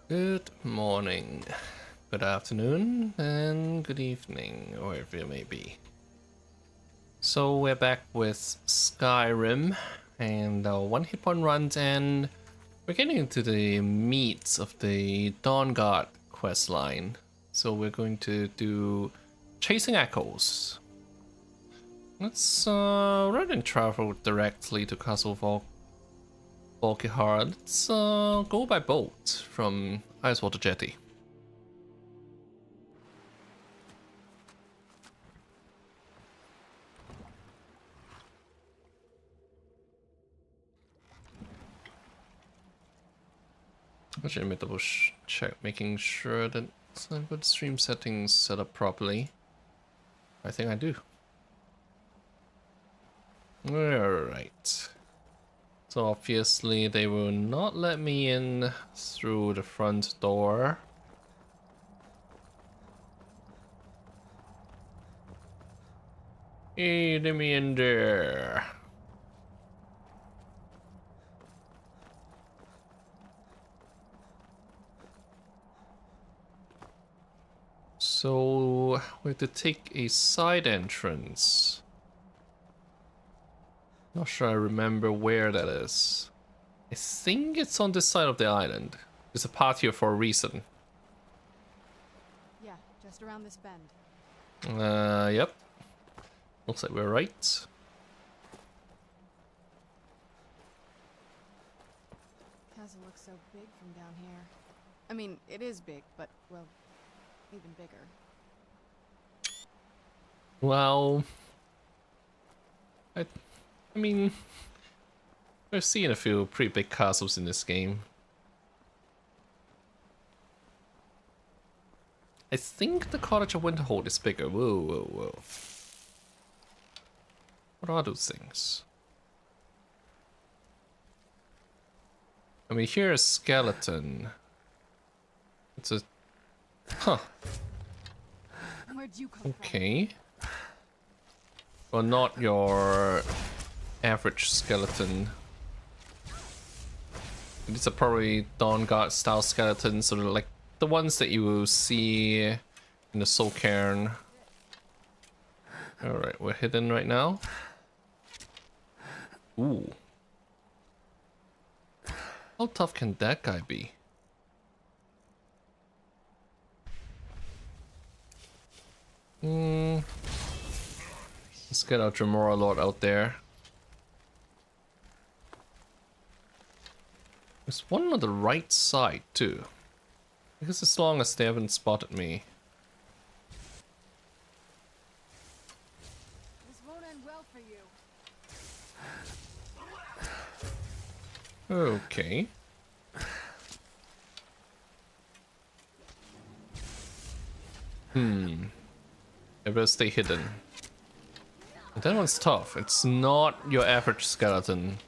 Good morning, good afternoon, and good evening, or wherever it may be. So we're back with Skyrim and our one hit point runs, and we're getting into the meat of the Dawnguard quest line. So we're going to do Chasing Echoes. Let's rather than travel directly to Castle Valkihar, let's go by boat from Icewater Jetty. Actually, let me double check, making sure that I've got stream settings set up properly. I think I do. Alright. So obviously they will not let me in through the front door. Hey, let me in there. So we have to take a side entrance. Not sure I remember where that is. I think it's on this side of the island. There's a path here for a reason. Yeah, just around this bend. Yep. Looks like we're right. Castle looks so big from down here. I mean, it is big, but, well, even bigger. Well, I mean, we've seen a few pretty big castles in this game. I think the Cottage of Winterhold is bigger. Whoa, whoa, whoa. What are those things? I mean, here's a skeleton. It's a... Huh. Where'd you come Okay. Well, not your average skeleton. These are probably Dawnguard style skeletons, sort of like the ones that you will see in the Soul Cairn. Alright, we're hidden right now. Ooh. How tough can that guy be? Let's get our Dremora Lord out there. There's one on the right side too. Because as long as they haven't spotted me. This won't end well for you. Okay. I better stay hidden. That one's tough. It's not your average skeleton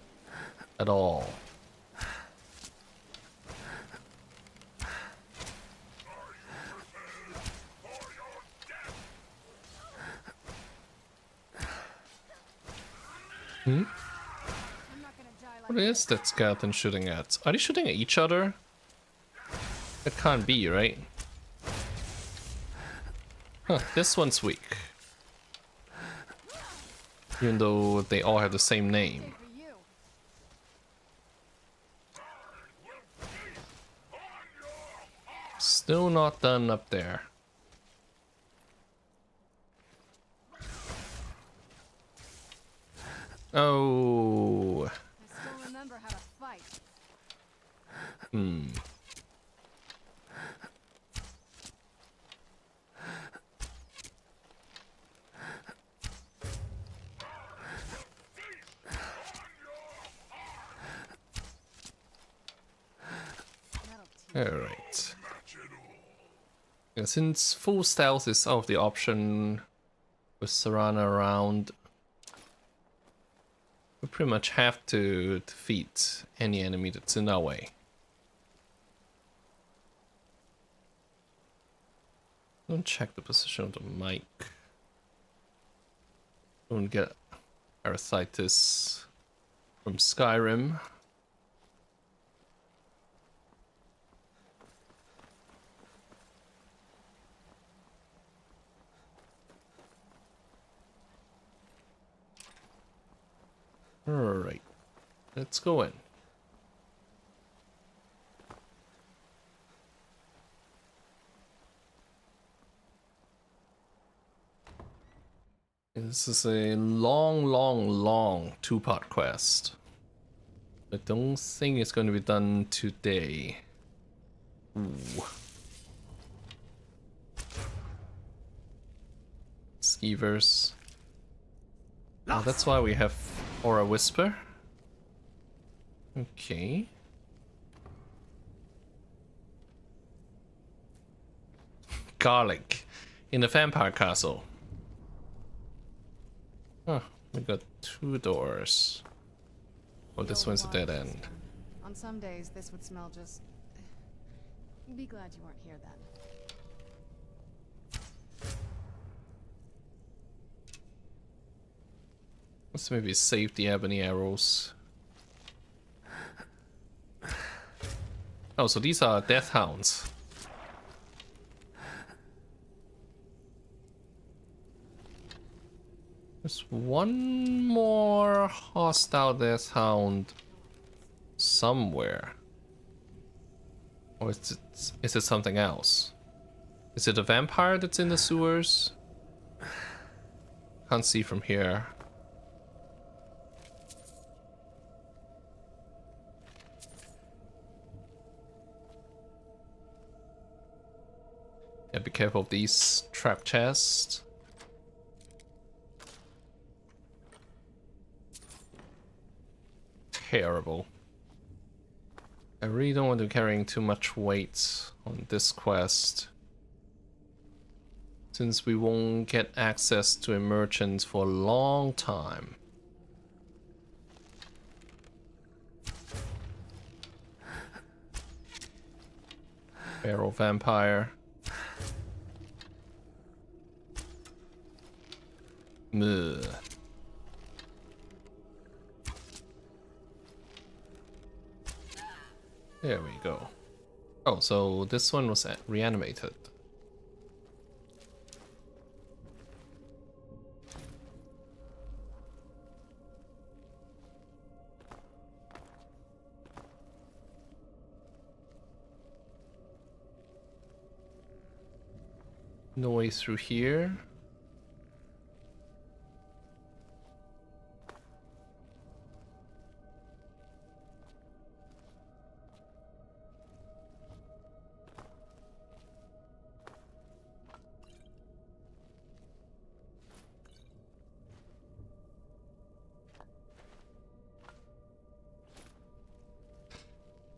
at all. What is that skeleton shooting at? Are they shooting at each other? That can't be, right? Huh, this one's weak. Even though they all have the same name. Still not done up there. Oh. I still remember how to fight. Alright. Yeah, since full stealth is out of the option with Serana around, we pretty much have to defeat any enemy that's in our way. Don't check the position of the mic. Don't get arthritis from Skyrim. Alright, let's go in. This is a long two-part quest. I don't think it's going to be done today. Ooh. Skeevers. Oh, that's why we have Aura Whisper. Okay. Garlic in the vampire castle. Huh, we got 2 doors. Oh, this one's a dead end. On some days, this would smell just... Be glad you weren't here then. Let's maybe save the ebony arrows. Oh, so these are death hounds. There's one more hostile death hound somewhere. Or is it something else? Is it a vampire that's in the sewers? Can't see from here. Yeah, be careful of these trap chests. Terrible. I really don't want to be carrying too much weight on this quest, since we won't get access to a merchant for a long time. Feral vampire. Ugh. There we go. Oh, so this one was reanimated. No way through here.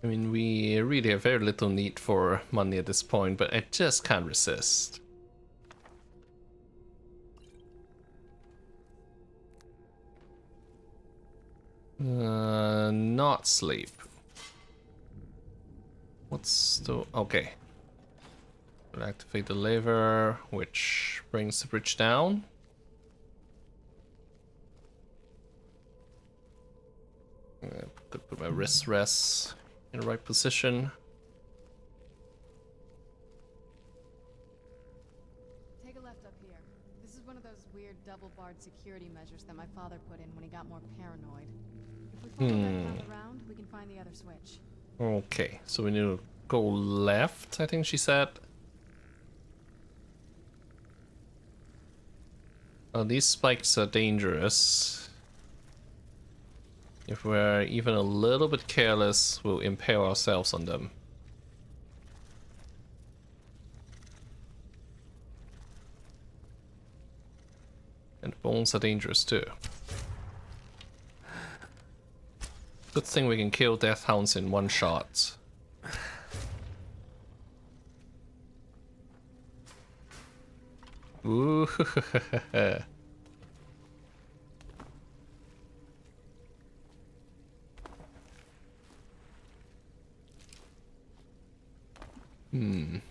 I mean, we really have very little need for money at this point, but I just can't resist. Not sleep. What's the... okay. We'll activate the lever, which brings the bridge down. Put my wrist rests in the right position. Take a left up here. This is one of those weird double-barred security measures that my father put in when he got more paranoid. If we follow that path around, we can find the other switch. Okay, so we need to go left, I think she said. These spikes are dangerous. If we're even a little bit careless, we'll impale ourselves on them. And bones are dangerous too. Good thing we can kill death hounds in one shot. Ooh.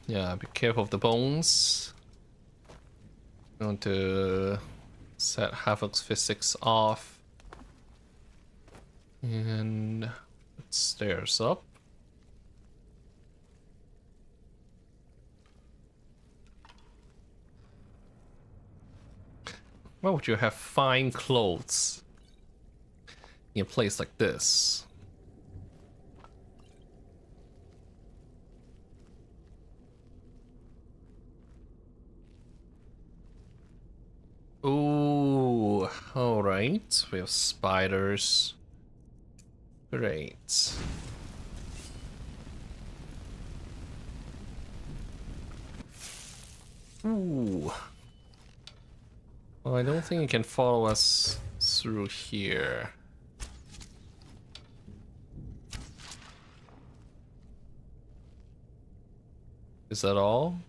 Yeah, be careful of the bones. I want to set Havoc's physics off. And put stairs up. Why would you have fine clothes? in a place like this. Ooh, alright. We have spiders. Great. Ooh. Well, I don't think you can follow us through here. Is that all?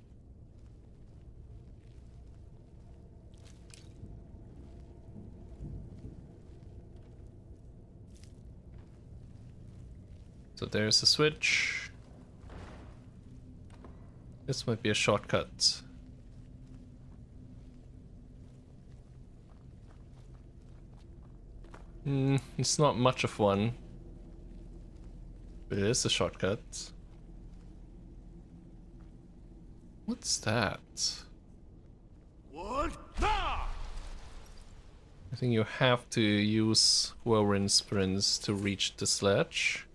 So there's a switch. This might be a shortcut. It's not much of one. But it is a shortcut. What's that? What? I think you have to use whirlwind sprints to reach the sledge.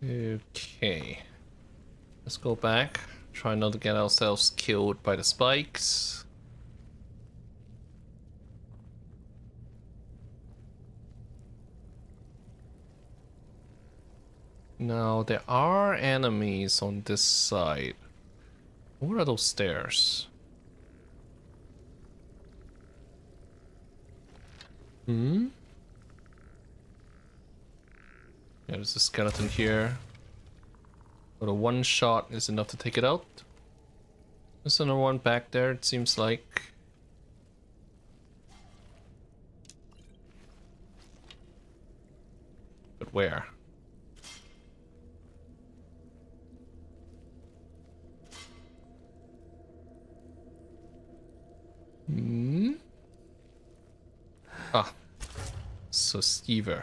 Okay. Let's go back. Try not to get ourselves killed by the spikes. Now, there are enemies on this side. What are those stairs? Hmm? Yeah, there's a skeleton here. But a one shot is enough to take it out. There's another one back there, it seems like. But where? Hmm? Ah. So Stever.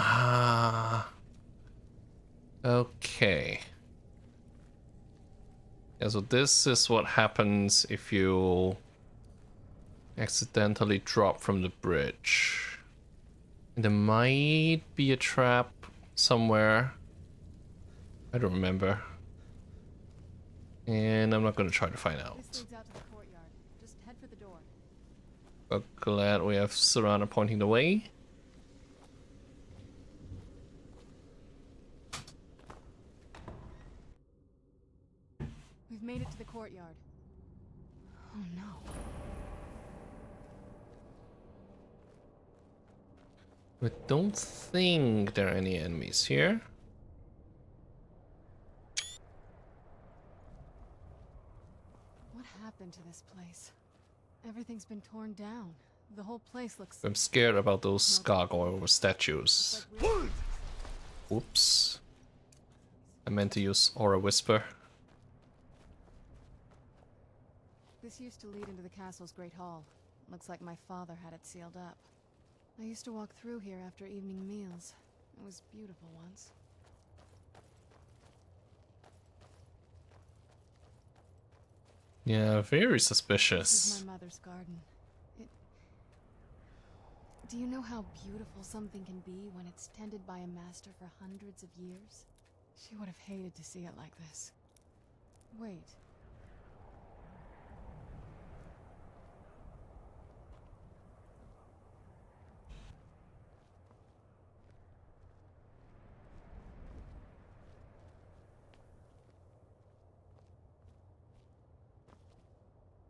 Ah. Okay. Yeah, so this is what happens if you accidentally drop from the bridge. There might be a trap somewhere. I don't remember. And I'm not gonna try to find out. This leads out to the courtyard. Just head for the door. But glad we have Serana pointing the way. We've made it to the courtyard. Oh no. I don't think there are any enemies here. What happened to this place? Everything's been torn down. The whole place looks I'm scared about those gargoyle statues. like weird. Oops. I meant to use Aura Whisper. This used to lead into the castle's great hall. Looks like my father had it sealed up. I used to walk through here after evening meals. It was beautiful once. Yeah, very This suspicious. is my mother's garden. Do you know how beautiful something can be when it's tended by a master for hundreds of years? She would have hated to see it like this. Wait.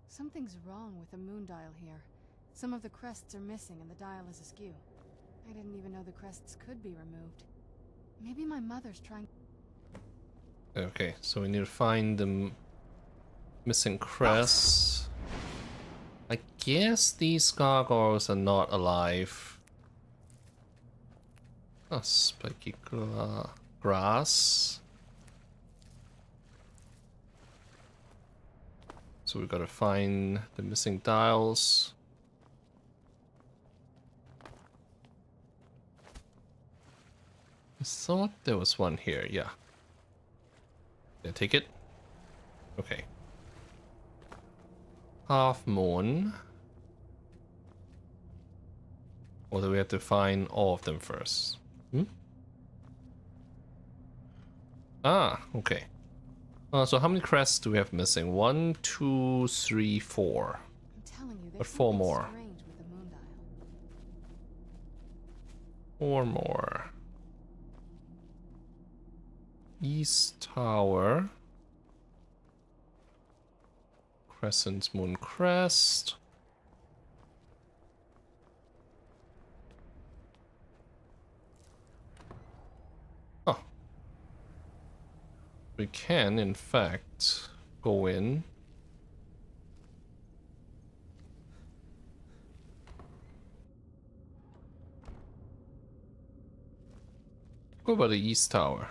Something's wrong with the moon dial here. Some of the crests are missing and the dial is askew. I didn't even know the crests could be removed. Maybe my mother's trying... Okay, so we need to find the missing crests. I guess these gargoyles are not alive. Oh, spiky grass. So we gotta find the missing dials. I thought there was one here, yeah. Did I take it? Okay. Half moon. Or do we have to find all of them first? Hmm? Ah, okay. So how many crests do we have missing? 1, 2, 3, 4. I'm telling you, But there's 4 something more. strange with the moon dial. 4 more. East Tower. Crescent Moon Crest. Oh. We can, in fact, go in. What about the East Tower?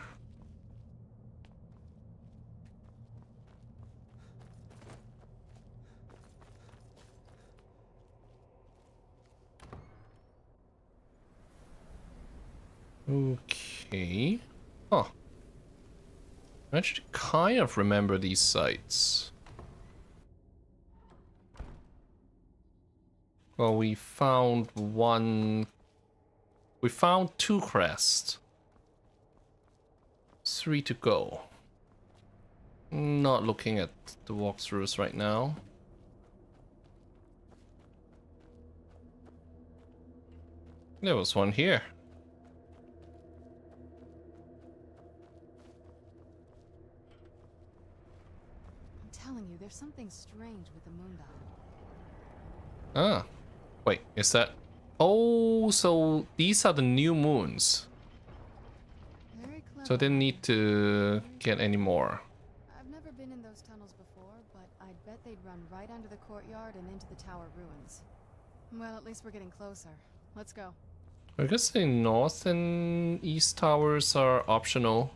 Okay. Oh. I actually kind of remember these sites. Well, we found one... We found 2 crests. 3 to go. Not looking at the walkthroughs right now. There was one here. I'm telling you, there's something strange with the moon dial. Ah. Wait, is that... Oh, so these are the new moons. Very clever. So I didn't need to get any more. I've never been in those tunnels before, but I'd bet they'd run right under the courtyard and into the tower ruins. Well, at least we're getting closer. Let's go. I guess the north and east towers are optional.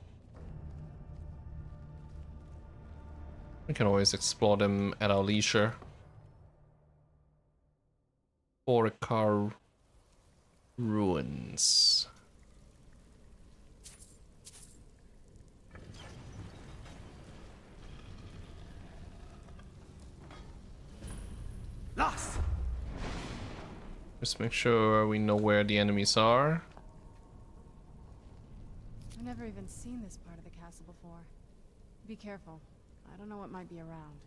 We can always explore them at our leisure. Oricar ruins. Lost. Just make sure we know where the enemies are. I've never even seen this part of the castle before. Be careful. I don't know what might be around.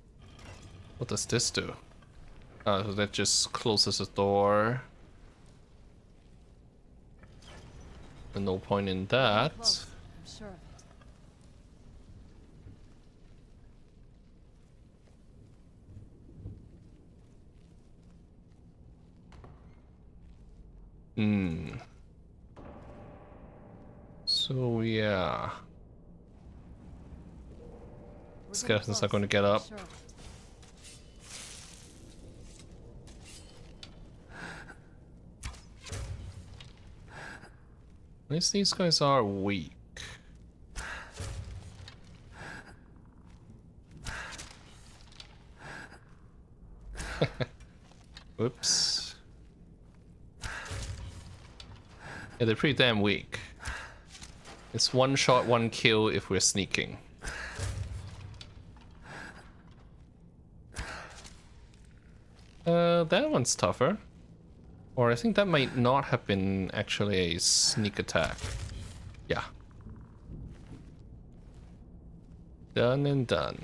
What does this do? So that just closes the door. And no point in that. Close. I'm sure of it. Hmm. So yeah. We're Skeletons getting are going to close. get I'm up. sure of it. At least these guys are weak. Whoops. Yeah, they're pretty damn weak. It's one shot, one kill if we're sneaking. That one's tougher. Or I think that might not have been actually a sneak attack. Yeah. Done and done.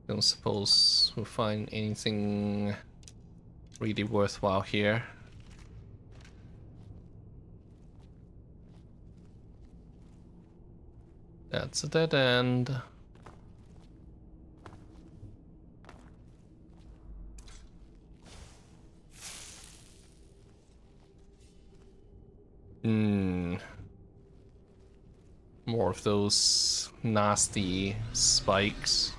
Don't suppose we'll find anything really worthwhile here. That's a dead end. More of those nasty spikes.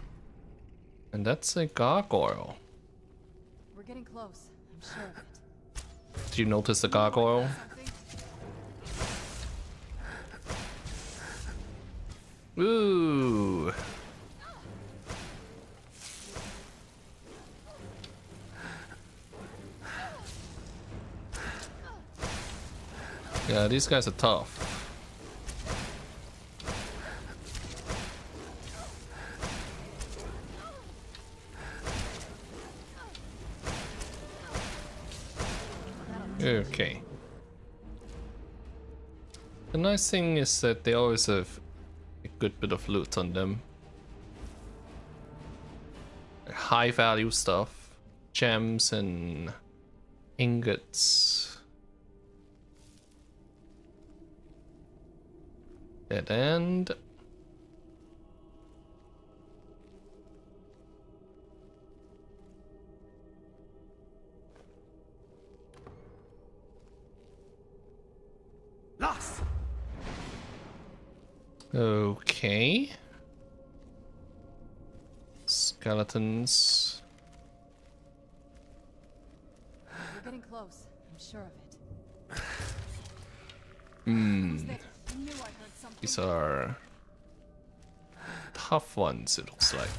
And that's a gargoyle. We're getting close. I'm sure of it. Did you notice the gargoyle? Something? Ooh. Yeah, these guys are tough. Okay. The nice thing is that they always have a good bit of loot on them. High value stuff. Gems and ingots. Dead end. Lost. Okay. Skeletons. We're getting close. I'm sure of it. Hmm. Who's there? I knew I heard something. These are tough ones, it looks like.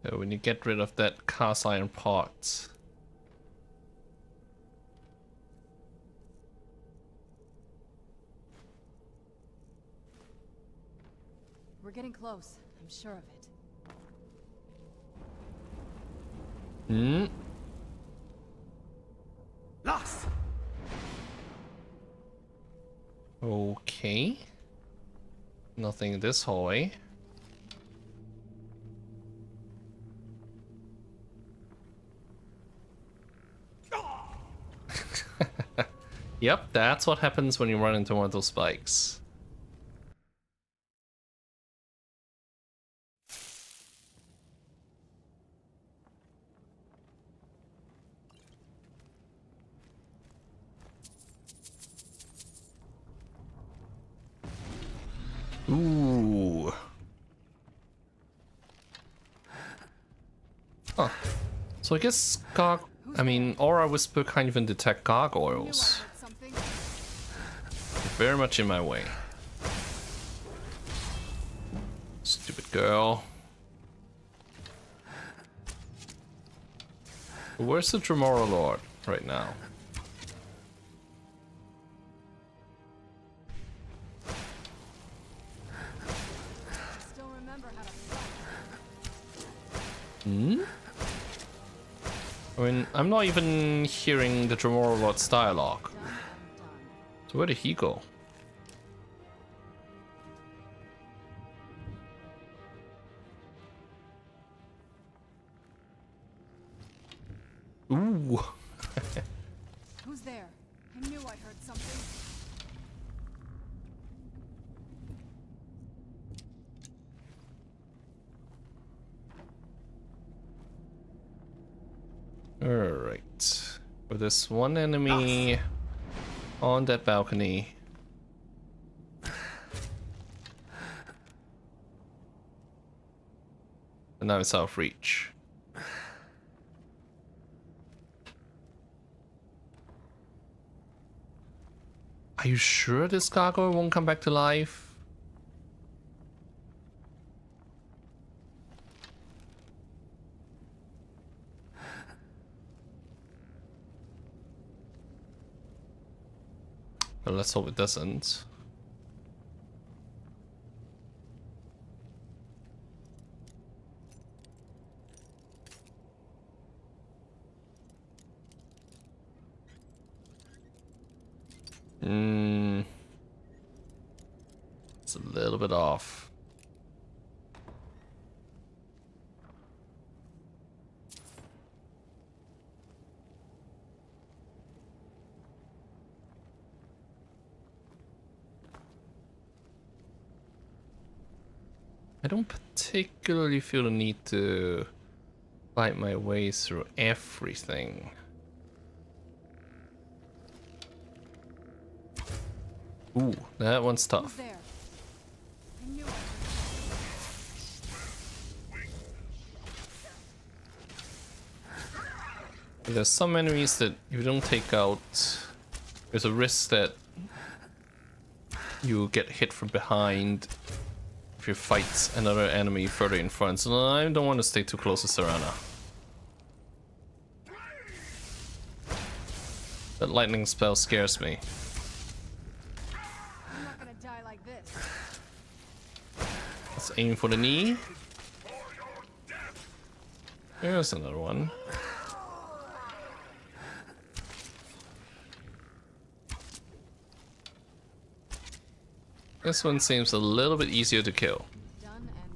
So when you get rid of that cast iron part. We're getting close. I'm sure of it. Hmm. Lost. Okay. Nothing this hallway. Yep, that's what happens when you run into one of those spikes. Ooh. Huh. So I guess Aura Whisper can't even detect I knew I gargoyles. heard something. Very much in my way. Stupid girl. Where's the Tremora Lord right now? I still remember how to fight. Hmm? I mean, I'm not even hearing the Tremora Lord's dialogue. Done and done. So where did he go? Ooh. Who's there? I knew I heard something. Alright. With this one enemy on that balcony. And now it's out of reach. Are you sure this gargoyle won't come back to life? Well, let's hope it doesn't. It's a little bit off. I don't particularly feel the need to fight my way through everything. Ooh, that one's Who's tough. there? I knew it. There's some enemies that if you don't take out, there's a risk that you get hit from behind if you fight another enemy further in front. So I don't want to stay too close to Serana. That lightning spell scares me. I'm not gonna die like this. Let's aim for the knee. There's another one. This one seems a little bit easier to kill. Done and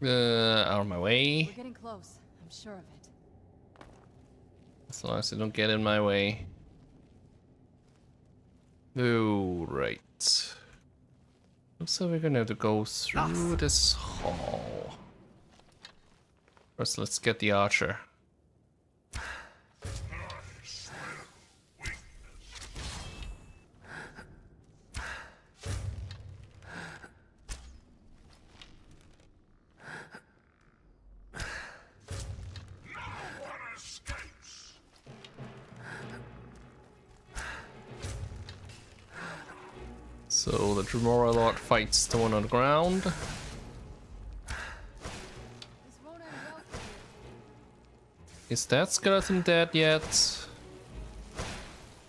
done. Out of my way. We're getting close. I'm sure of it. As long as they don't get in my way. Oh, right. Looks like we're gonna have to go through this hall. First, let's get the archer. So the Dremora Lord fights the one on the ground. This won't end well for you. Is that skeleton dead yet?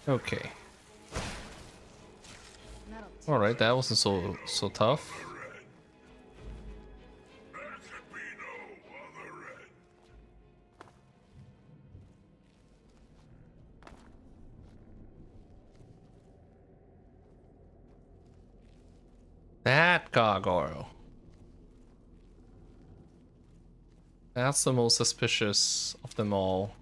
Okay. That'll Alright, that wasn't so tough. That gargoyle. That's the most suspicious of them all.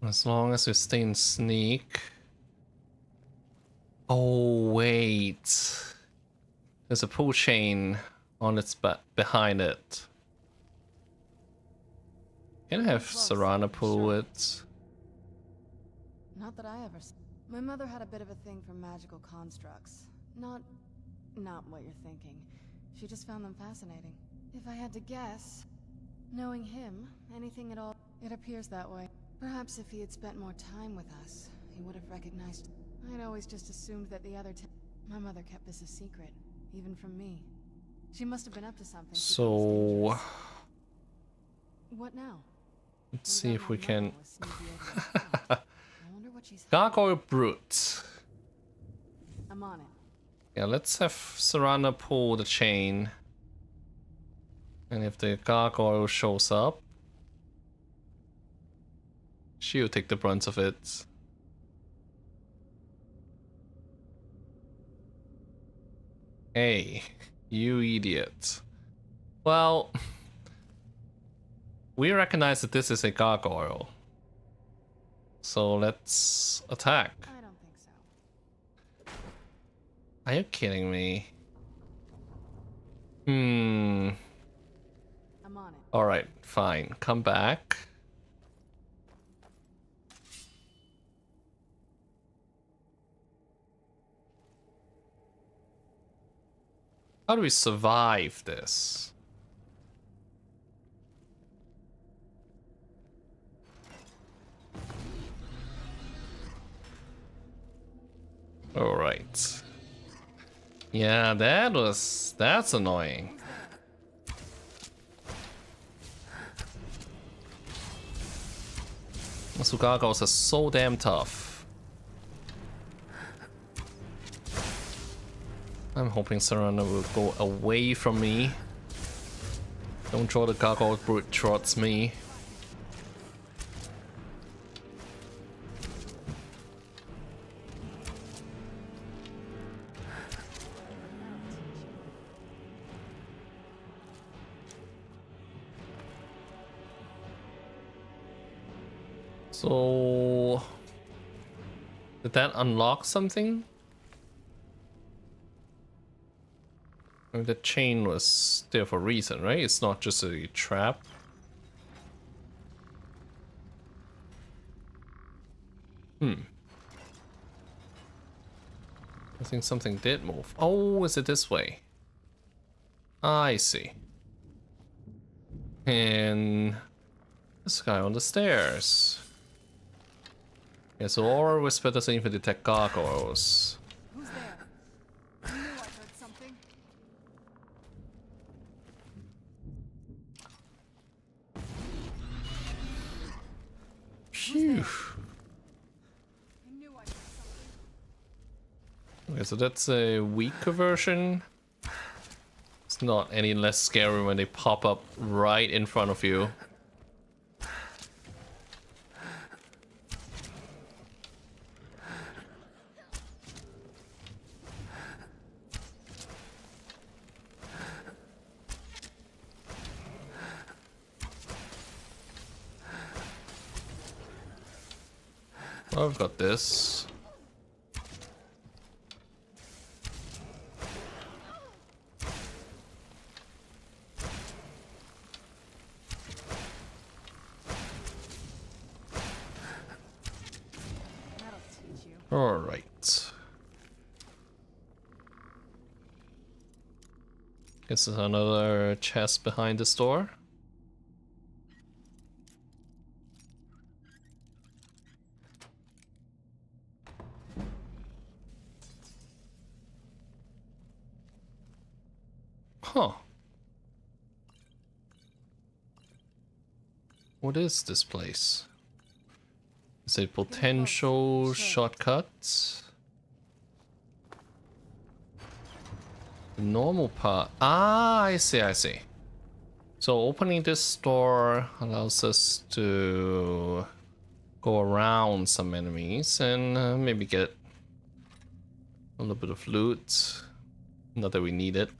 As long as we stay in sneak. Oh, wait. There's a pull chain on its behind it. Can I have Serana pull it? Not that I ever. My mother had a bit of a thing for magical constructs. Not what you're thinking. She just found them fascinating. If I had to guess, knowing him, anything at all, it appears that way. Perhaps if he had spent more time with us, he would have recognized. I'd always just assumed that the other. My mother kept this a secret, even from me. She must have been up to something. So what now? let's see if we can. I wonder what she's. Gargoyle Brute. I'm on it. Yeah, let's have Serana pull the chain. And if the gargoyle shows up, she'll take the brunt of it. Hey, you idiot. Well, we recognize that this is a gargoyle. So let's attack. I don't think so. Are you kidding me? I'm on it. Alright, fine. Come back. How do we survive this? Alright. Yeah, that's annoying. Those gargoyles are so damn tough. I'm hoping Serana will go away from me. Don't throw the gargoyle brute towards me. So, did that unlock something? I mean, the chain was there for a reason, right? It's not just a trap. I think something did move. Oh, is it this way? I see. And this guy on the stairs. Yeah, so Aura Whisper doesn't even detect gargoyles. Who's there? I knew I heard something. Phew. I knew I heard something. Okay, so that's a weaker version. It's not any less scary when they pop up right in front of you. I've got this. That'll teach you. All right. Guess there's another chest behind this door. Huh. What is this place? Is it potential shortcut? Normal part. Ah, I see, I see. So opening this door allows us to go around some enemies and maybe get a little bit of loot. Not that we need it.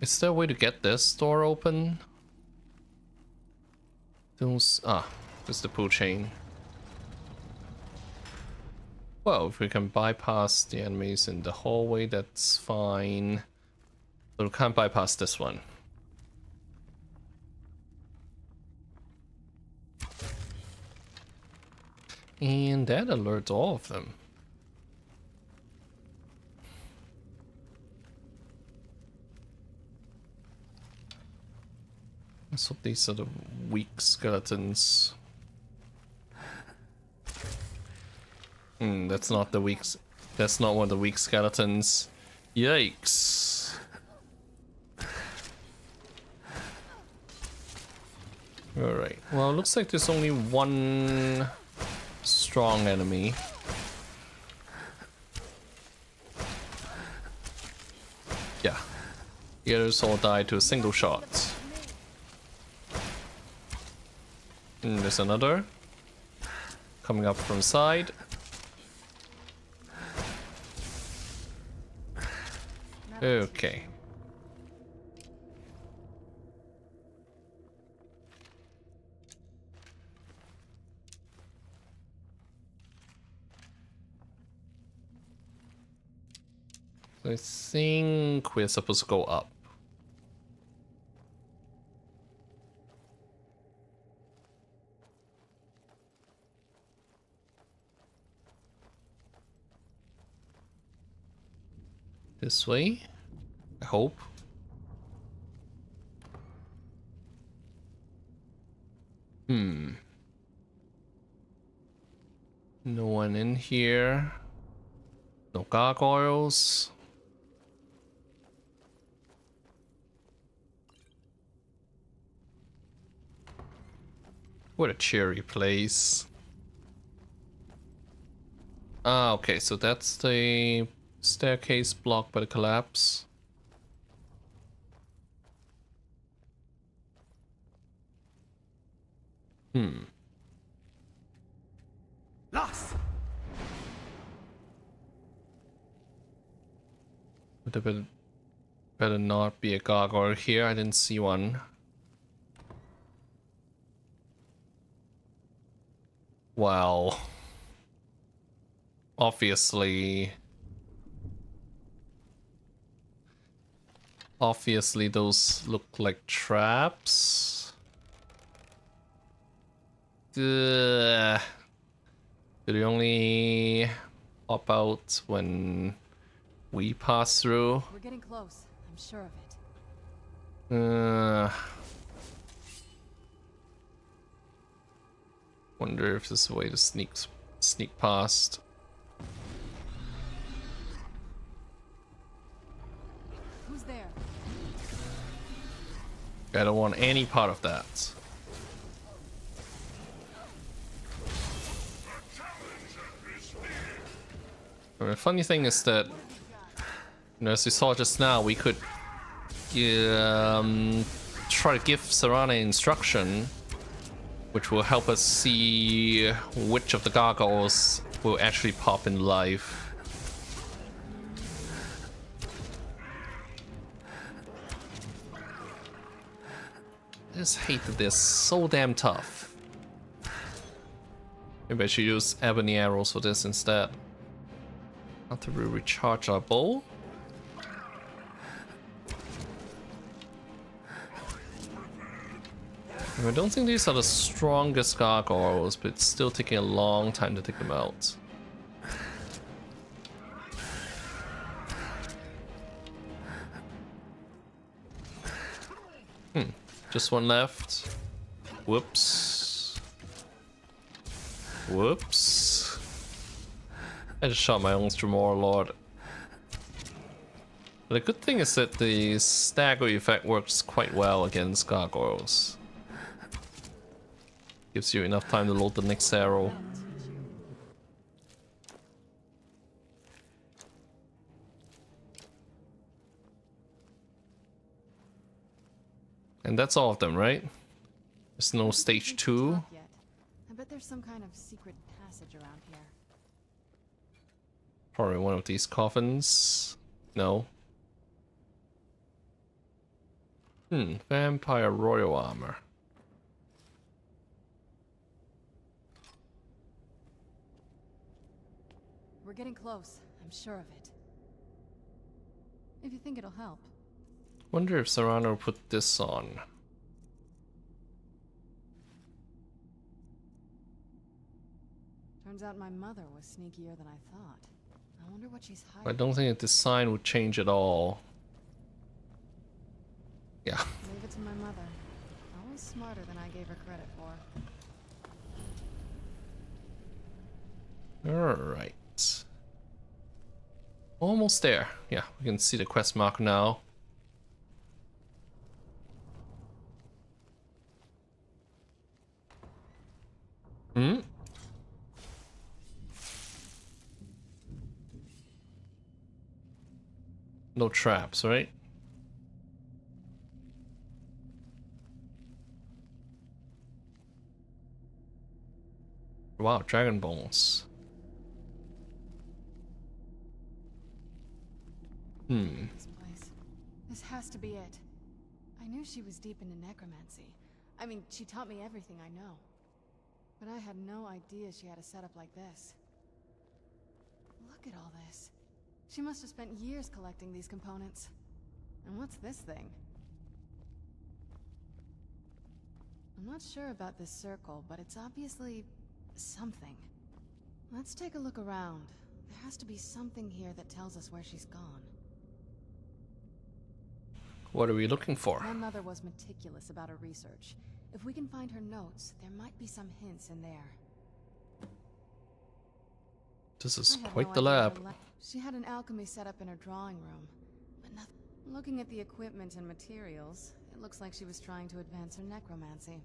Is there a way to get this door open? There's the pull chain. Well, if we can bypass the enemies in the hallway, that's fine. But we can't bypass this one. And that alerts all of them. Let's hope these are the weak skeletons. That's not the weak. That's not one of the weak skeletons. Yikes! All right. Well, it looks like there's only one strong enemy. Yeah. The others all died to a single shot. There's another coming up from side. Okay. I think we're supposed to go up. This way, I hope. No one in here. No gargoyles. What a cheery place. Ah, okay, so that's the staircase blocked by the collapse. Lost. Would have better not be a gargoyle here. I didn't see one. Well, obviously those look like traps. Do they only pop out when we pass through? We're getting close. I'm sure of it. Wonder if there's a way to sneak past. Who's there? I don't want any part of that. The funny thing is that, you know, as we saw just now, we could try to give Serana instruction, which will help us see which of the gargoyles will actually pop in life. I just hate that they're so damn tough. Maybe I should use ebony arrows for this instead. After we recharge our bow. I don't think these are the strongest gargoyles, but it's still taking a long time to take them out. Just one left. Whoops. Whoops. I just shot my own Tremor Lord. But the good thing is that the stagger effect works quite well against gargoyles. Gives you enough time to load the next arrow. And that's all of them, right? There's no stage 2. I bet there's some kind of secret passage around here. Probably one of these coffins. No. Vampire royal armor. We're getting close. I'm sure of it. If you think it'll help. Wonder if Serana will put this on. Turns out my mother was sneakier than I thought. I wonder what she's hiding. I don't think the design would change at all. Yeah. Leave it to my mother. Always smarter than I gave her credit for. Alright. Almost there. Yeah, we can see the quest mark now. No traps, right? Wow, dragon bones. This place. This has to be it. I knew she was deep into necromancy. I mean, she taught me everything I know. But I had no idea she had a setup like this. Look at all this. She must have spent years collecting these components. And what's this thing? I'm not sure about this circle, but it's obviously something. Let's take a look around. There has to be something here that tells us where she's gone. What are we looking for? My mother was meticulous about her research. If we can find her notes, there might be some hints in there. This is I had quite no the idea lab. her She had an alchemy set up in her drawing room, but nothing. Looking at the equipment and materials, it looks like she was trying to advance her necromancy.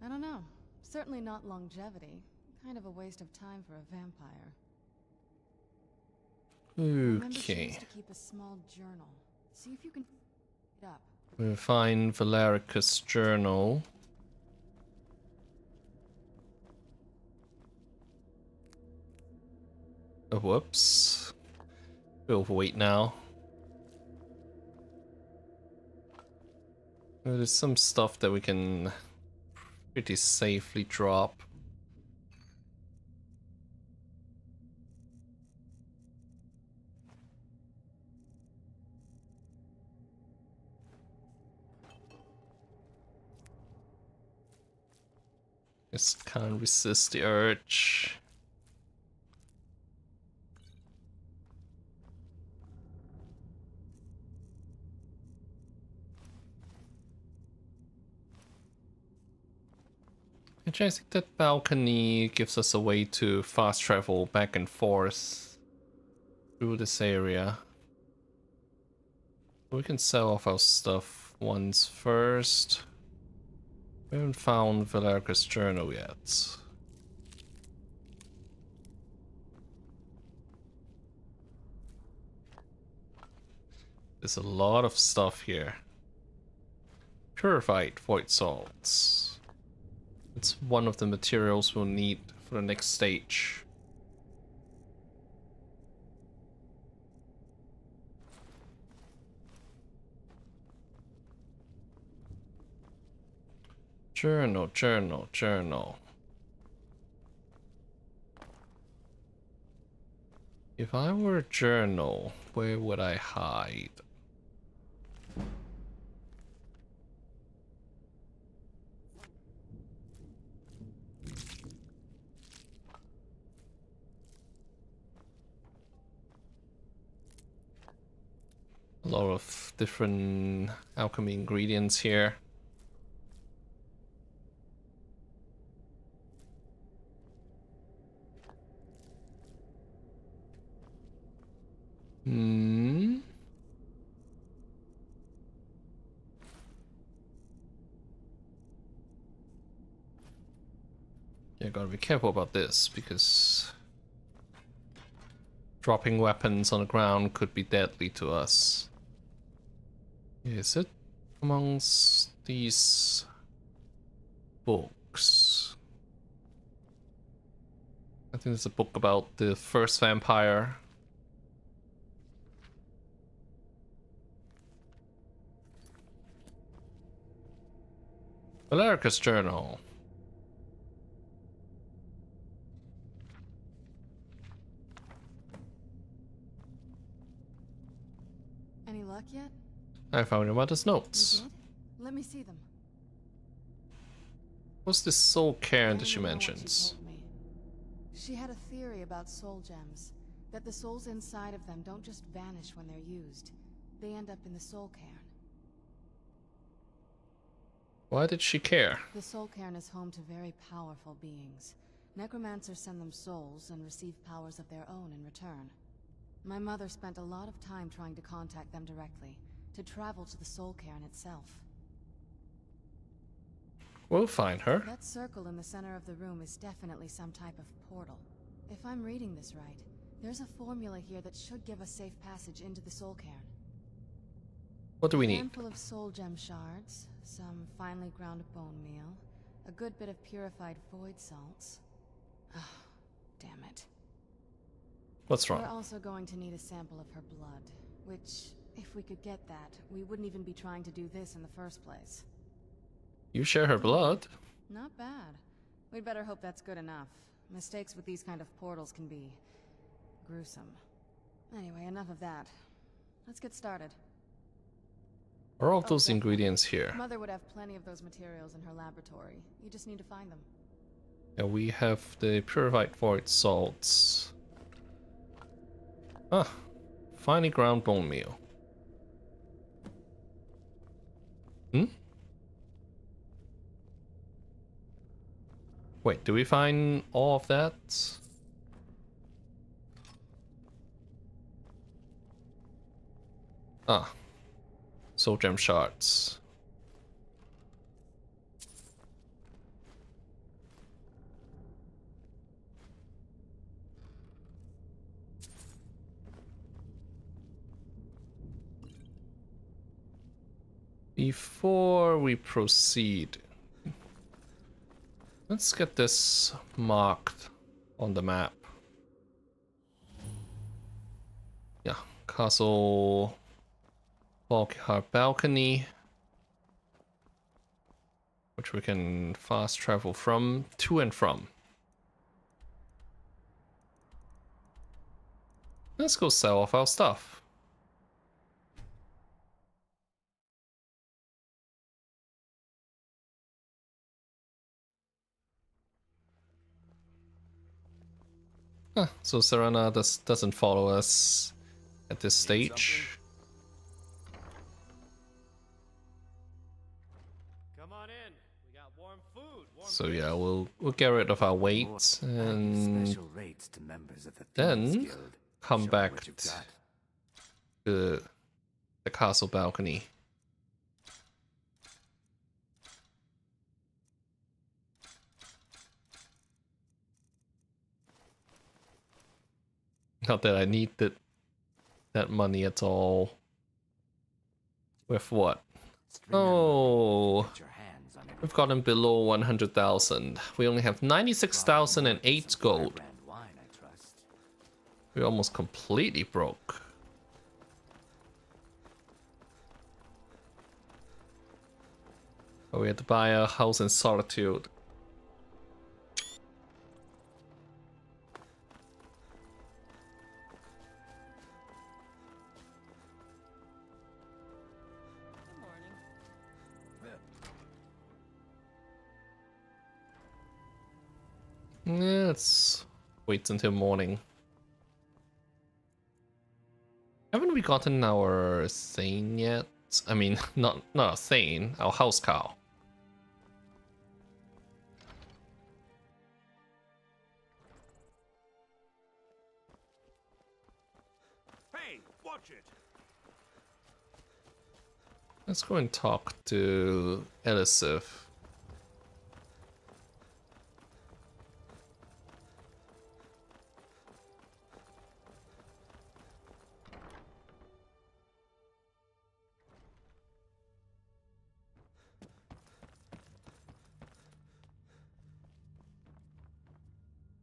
I don't know. Certainly not longevity. Kind of a waste of time for a vampire. Remember she Okay. used to keep a small journal. See if you can it up. We'll find Valerica's journal. Oh, whoops. We're overweight now. There's some stuff that we can pretty safely drop. Just can't resist the urge. Actually, I think that balcony gives us a way to fast travel back and forth through this area. We can sell off our stuff once first. We haven't found Valerica's journal yet. There's a lot of stuff here. Purified void salts. It's one of the materials we'll need for the next stage. Journal, journal, journal. If I were a journal, where would I hide? A lot of different alchemy ingredients here. Yeah, gotta be careful about this because dropping weapons on the ground could be deadly to us. Is it amongst these books? I think there's a book about the first vampire. Valerica's journal. Any luck yet? I found your mother's You notes. did? Let me see them. What's this soul cairn that I she don't know what mentions? told me. She had a theory about soul gems, that the souls inside of them don't just vanish when they're used. They end up in the soul cairn. Why did she care? The soul cairn is home to very powerful beings. Necromancers send them souls and receive powers of their own in return. My mother spent a lot of time trying to contact them directly, to travel to the soul cairn itself. We'll find her. That circle in the center of the room is definitely some type of portal. If I'm reading this right, there's a formula here that should give us safe passage into the soul cairn. What do we A need? handful of soul gem shards, some finely ground bone meal, a good bit of purified void salts. Ah, damn it. What's We're wrong? also going to need a sample of her blood, which, if we could get that, we wouldn't even be trying to do this in the first place. You share her blood? Not bad. We'd better hope that's good enough. Mistakes with these kind of portals can be gruesome. Anyway, enough of that. Let's get started. Are all of those definitely. ingredients here? Mother would have plenty of those materials in her laboratory. You just need to find them. Yeah, we have the purified void salts. Ah, finely ground bone meal. Hmm? Wait, do we find all of that? Ah, soul gem shards. Before we proceed, let's get this marked on the map. Yeah, Castle Valkyr balcony, which we can fast travel from, to and from. Let's go sell off our stuff. Huh, so Serana doesn't follow us at this stage. Come on in. We got warm food. So yeah, we'll get rid of our weight and Special rates to members of the then Thieves Guild. come Show back what you've got. to the castle balcony. Not that I need that money at all. With what? Oh, Get your hands on we've gotten below 100,000. We only have 96,008 gold. brand wine, I trust. We're almost completely broke. Oh, we had to buy a house in Solitude. Yeah, let's wait until morning. Haven't we gotten our Thane yet? I mean, not a Thane, our house cow. Hey, watch it. Let's go and talk to Elisif.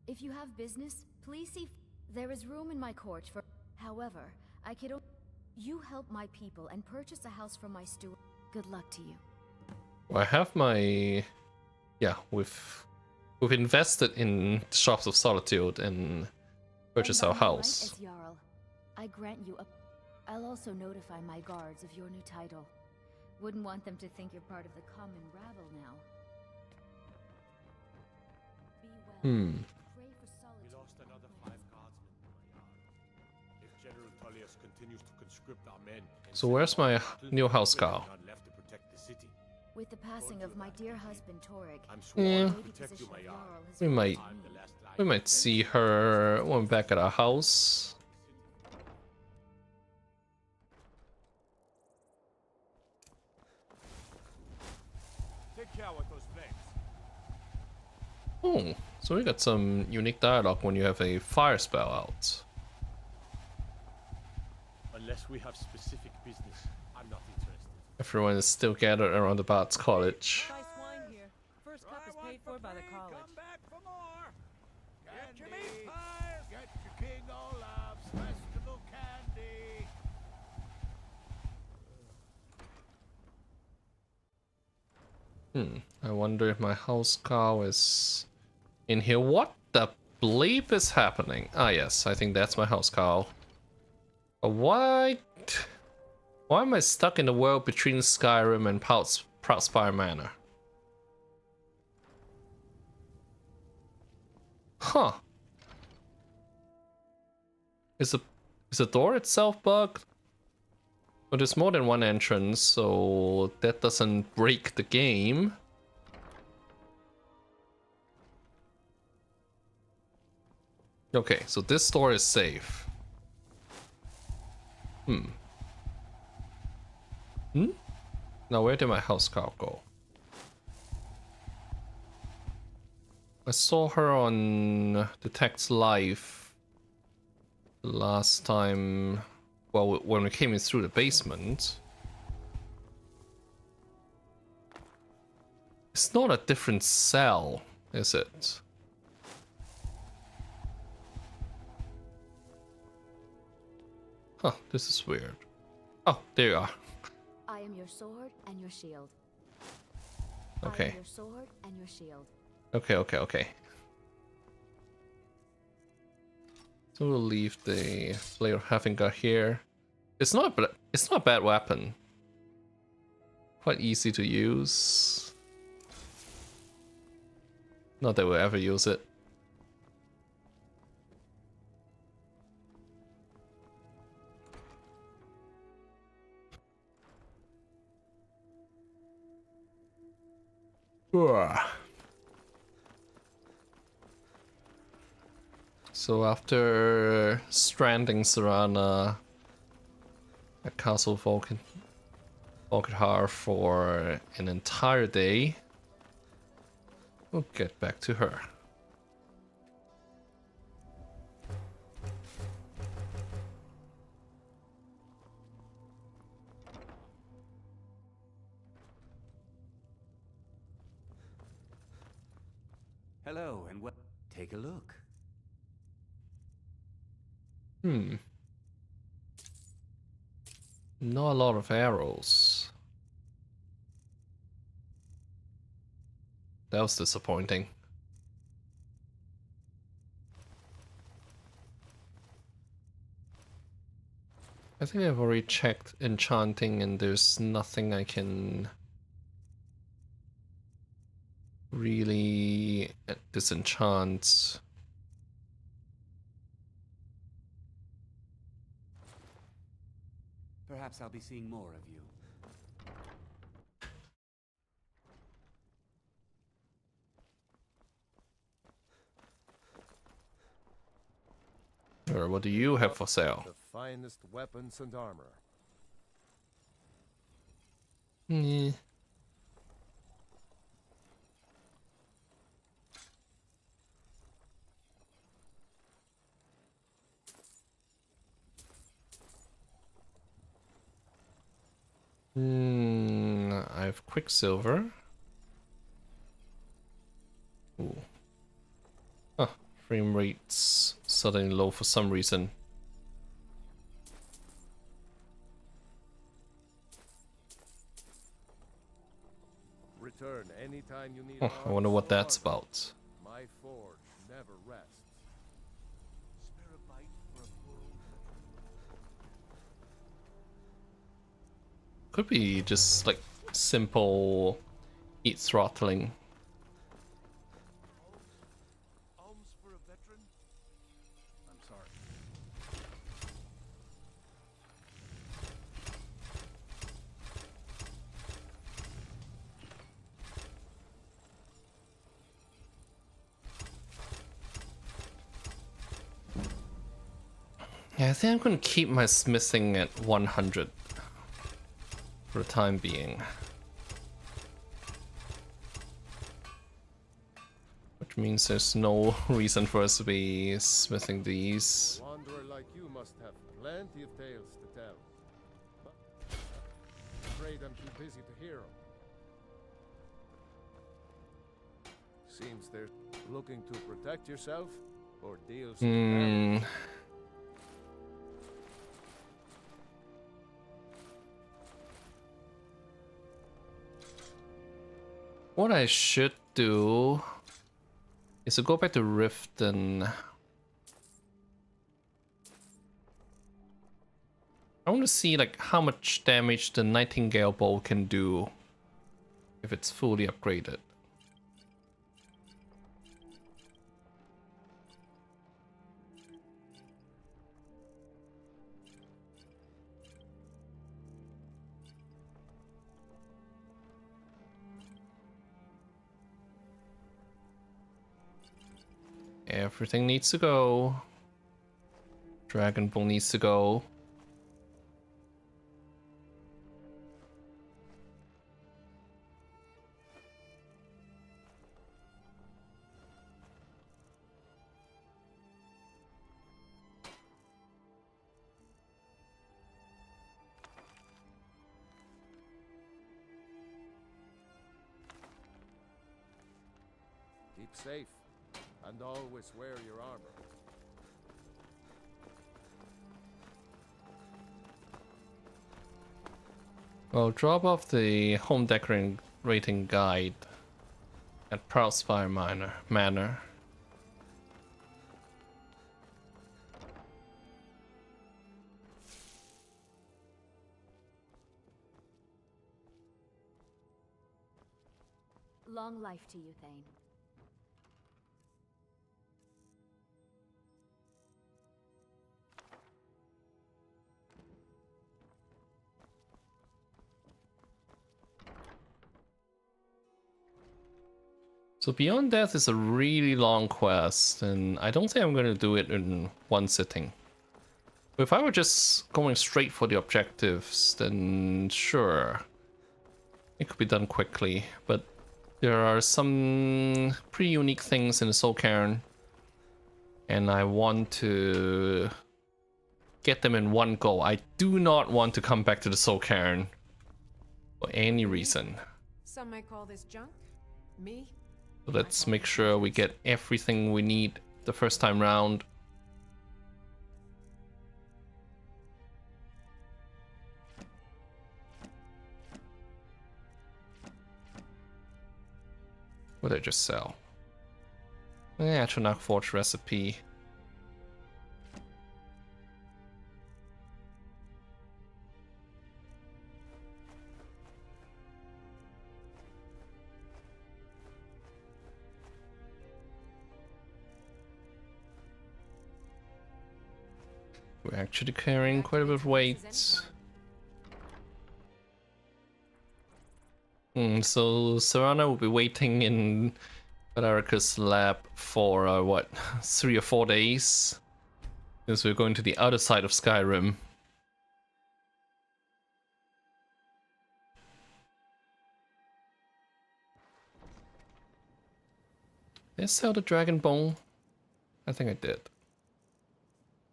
If you have business, please see. There is room in my court for. However, I could. You help my people and purchase a house from my steward. Good luck to you. I have my. Yeah, we've invested in the Shops of Solitude and purchased our And by my house. rank as Jarl, I grant you a. I'll also notify my guards of your new title. Wouldn't want them to think you're part of the common rabble now. Be well. Pray for We solitude. lost another 5 guardsmen, my lord. If General Tullius continues to conscript our men... So where's my new house cow? Not left to protect the city. With the passing of my dear husband Torrig, I'm sworn Yeah. to the protect you, position my of Jarl. Jarl has We fallen might- to I'm me. the last line We of might defense. see her when back at our house. Take care with those flames. Oh, so we got some unique dialogue when you have a fire spell out. Unless we have specific business, I'm not interested. Everyone is still gathered around the Bard's College. Nice wine here. First cup is paid for by the college. Come back for more. Get your meat pies. Get your King Olaf's festival candy. I wonder if my house cow is in here. What the bleep is happening? Ah, yes, I think that's my house cow. Why am I stuck in the world between Skyrim and Proudspire Manor? Huh. Is the door itself bugged? But there's more than one entrance, so that doesn't break the game. Okay, so this door is safe. Now where did my house cow go? I saw her on the text live last time. Well, when we came in through the basement. It's not a different cell, is it? Huh, this is weird. Oh, there you are. I am your sword and your shield. I Okay. am your sword and your shield. Okay. So we'll leave the player Havinga here. It's not a bad weapon. Quite easy to use. Not that we'll ever use it. So after stranding Serana at Castle Volkithar for an entire day, we'll get back to her. Hello, and take a look. Not a lot of arrows. That was disappointing. I think I've already checked enchanting and there's nothing I can really disenchant. Perhaps I'll be seeing more of you. Or what do you have for sale? The finest weapons and armor. Yeah. I have Quicksilver. Ooh. Huh, frame rate's suddenly low for some reason. Return anytime you need. I wonder what arms or that's armor. about. My forge never rests. Spare a bite for a fool. Could be just like simple heat throttling. Alms for a veteran? I'm sorry. Yeah, I think I'm gonna keep my smithing at 100 for the time being. Which means there's no reason for us to be smithing these. A wanderer like you must have plenty of tales to tell. But afraid I'm too busy to hear 'em. Seems they're looking to protect yourself or deals. What I should do is to go back to Rift and I want to see like how much damage the Nightingale bow can do if it's fully upgraded. Everything needs to go. Dragon Ball needs to go. Keep safe, and always wear your armor. Well, drop off the home decorating guide at Proudspire Manor. Long life to you, Thane. So Beyond Death is a really long quest, and I don't think I'm going to do it in one sitting. But if I were just going straight for the objectives, then sure, it could be done quickly. But there are some pretty unique things in the Soul Cairn, and I want to get them in one go. I do not want to come back to the Soul Cairn for any reason. Some might call this junk. Me? So let's make sure we get everything we need the first time round. What did I just sell? Atronach Forge recipe. We're actually carrying quite a bit of weight. So Serana will be waiting in Valerica's lab for what, 3 or 4 days? Because we're going to the other side of Skyrim. Did I sell the dragon bone? I think I did.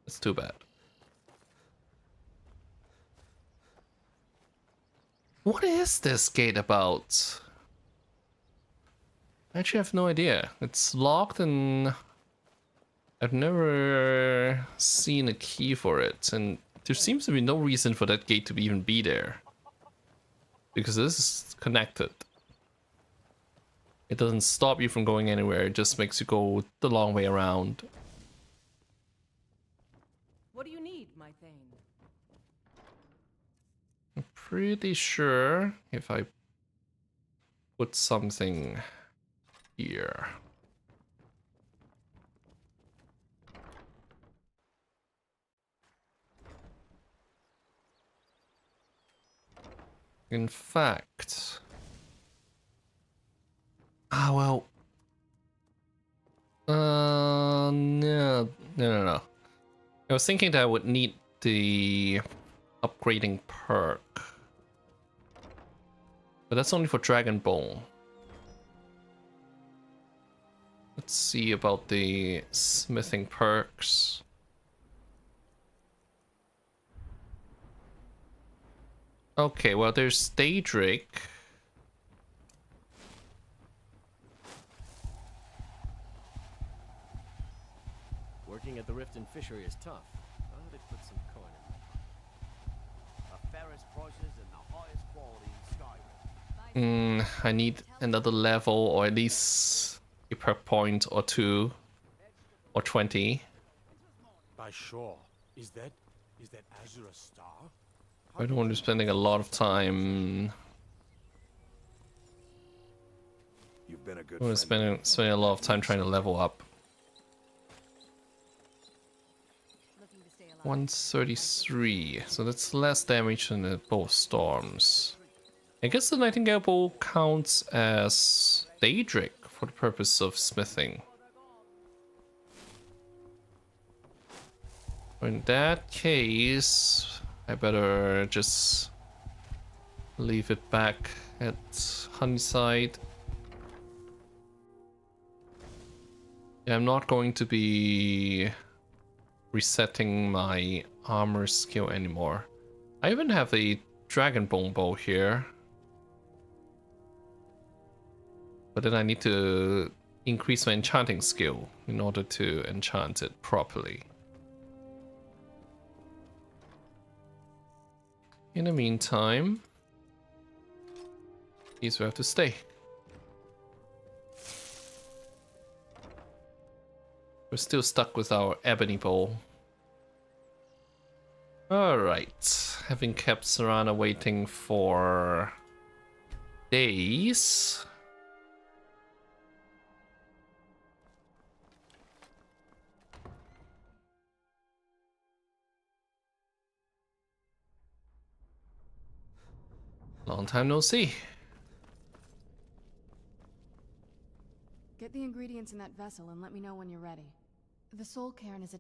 It's too bad. What is this gate about? I actually have no idea. It's locked and I've never seen a key for it, and there seems to be no reason for that gate to even be there. Because this is connected. It doesn't stop you from going anywhere, it just makes you go the long way around. What do you need, my Thane? I'm pretty sure if I put something here. In fact, well, no. I was thinking that I would need the upgrading perk, but that's only for Dragonbone. Let's see about the smithing perks. Okay, well, there's Daedric. Working at the Rift and Fishery is tough. Oh, they put some coin in. The fairest prices and the highest quality in Skyrim. I need another level, or at least a perk point or 2 or 20. By shore, is that Azure a star? I don't want to be spending a lot of time. You've been a good I want to spend a lot of time trying to level up. 133, so that's less damage than the both storms. I guess the Nightingale Bow counts as Daedric for the purpose of smithing. In that case, I better just leave it back at Honeyside. Yeah, I'm not going to be resetting my armor skill anymore. I even have a Dragonbone bow here. But then I need to increase my enchanting skill in order to enchant it properly. In the meantime, these will have to stay. We're still stuck with our ebony bowl. Alright, having kept Serana waiting for days. Long time no see. Get the ingredients in that vessel and let me know when you're ready. The Soul Cairn is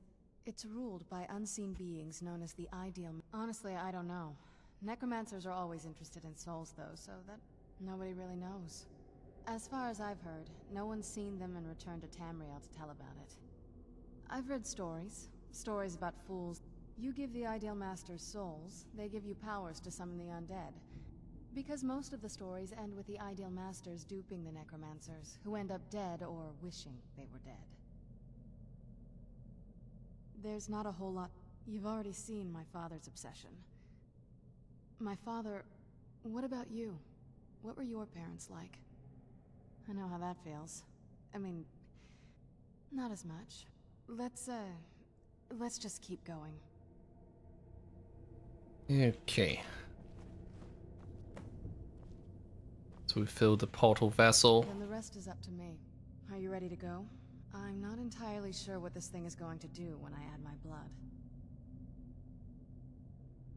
it's ruled by unseen beings known as the Ideal. Honestly, I don't know. Necromancers are always interested in souls though, so that nobody really knows. As far as I've heard, no one's seen them and returned to Tamriel to tell about it. I've read stories about fools. You give the Ideal Masters souls, they give you powers to summon the undead. Because most of the stories end with the Ideal Masters duping the Necromancers, who end up dead or wishing they were dead. There's not a whole lot. You've already seen my father's obsession. My father... What about you? What were your parents like? I know how that feels. I mean... not as much. Let's just keep going. Okay. So we filled the portal vessel. Then the rest is up to me. Are you ready to go? I'm not entirely sure what this thing is going to do when I add my blood.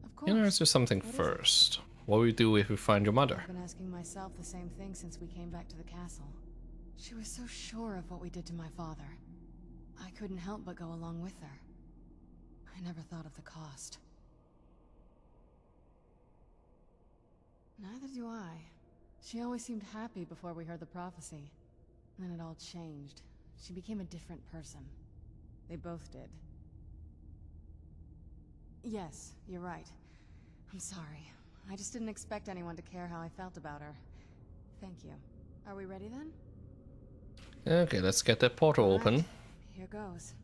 Of course. Can I answer something first? What will you do if we find your mother? I've been asking myself the same thing since we came back to the castle. She was so sure of what we did to my father. I couldn't help but go along with her. I never thought of the cost. Neither do I. She always seemed happy before we heard the prophecy. Then it all changed. She became a different person. They both did. Yes, you're right. I'm sorry. I just didn't expect anyone to care how I felt about her. Thank you. Are we ready then? Okay, let's get that portal open. Here goes.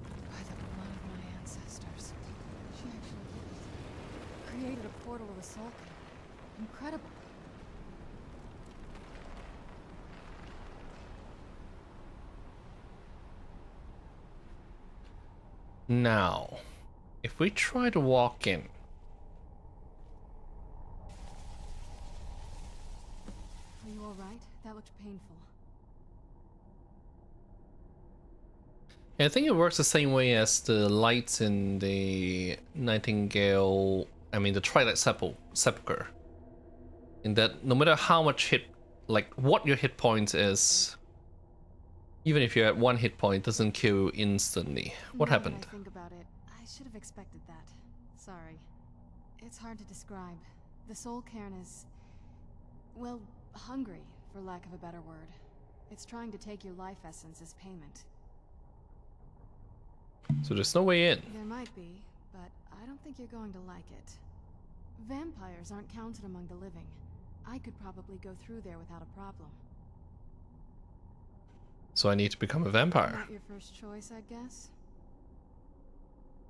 By the blood of my ancestors. She actually created a portal to the Soul Cairn. Incredible. Now, if we try to walk in. Are you alright? That looked painful. I think it works the same way as the lights in the Nightingale, the Twilight Sepulchre. In that no matter how much what your hit point is, even if you're at 1 hit point, it doesn't kill you instantly. What happened? Now that I think about it, I should have expected that. Sorry. It's hard to describe. The Soul Cairn is... well, hungry, for lack of a better word. It's trying to take your life essence as payment. So there's no way in. There might be, but I don't think you're going to like it. Vampires aren't counted among the living. I could probably go through there without a problem. So I need to become a vampire. Not your first choice, I guess?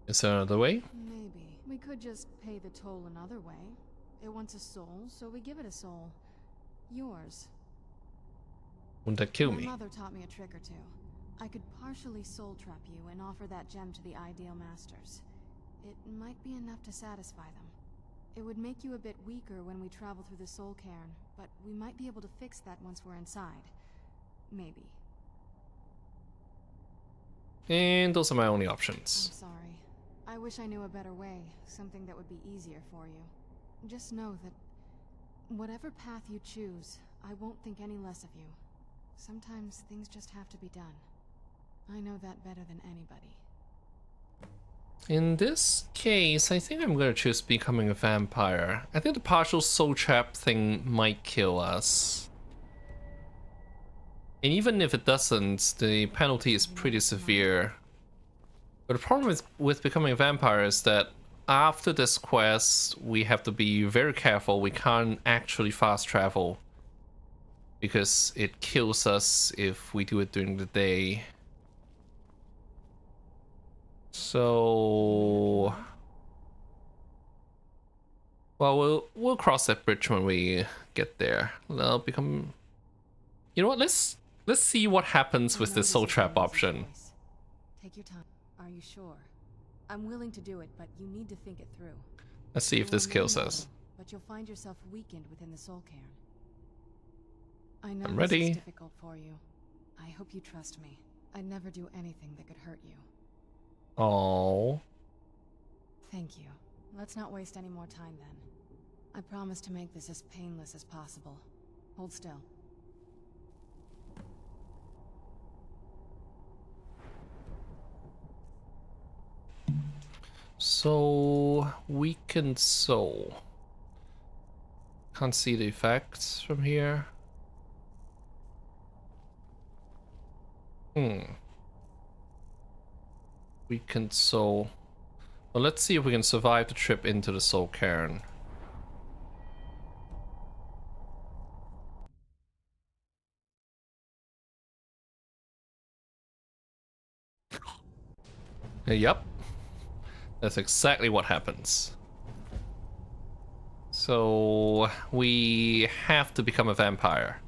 Is there another way? Maybe. We could just pay the toll another way. It wants a soul, so we give it a soul. Yours. Wouldn't that kill me? My mother taught me a trick or two. I could partially soul trap you and offer that gem to the Ideal Masters. It might be enough to satisfy them. It would make you a bit weaker when we travel through the Soul Cairn, but we might be able to fix that once we're inside. Maybe. And those are my only I'm options. sorry. I wish I knew a better way, something that would be easier for you. Just know that whatever path you choose, I won't think any less of you. Sometimes things just have to be done. I know that better than anybody. In this case, I think I'm gonna choose becoming a vampire. I think the partial soul trap thing might kill us. And even if it doesn't, the penalty is pretty severe. But the problem with becoming a vampire is that after this quest, we have to be very careful. We can't actually fast travel because it kills us if we do it during the day. So, well, we'll cross that bridge when we get there. I'll become. You know what? Let's see what happens with the soul trap option. Take your time. Are you sure? I'm willing to do it, but you need to think it through. Let's see if this kills us. But you'll find yourself weakened within the soul cairn. I know I'm this ready. is difficult for you. I hope you trust me. I'd never do anything that could hurt you. Oh. Thank you. Let's not waste any more time then. I promise to make this as painless as possible. Hold still. So, weakened soul. Can't see the effects from here. Weakened soul. Well, let's see if we can survive the trip into the soul cairn. Yep. That's exactly what happens. So we have to become a vampire.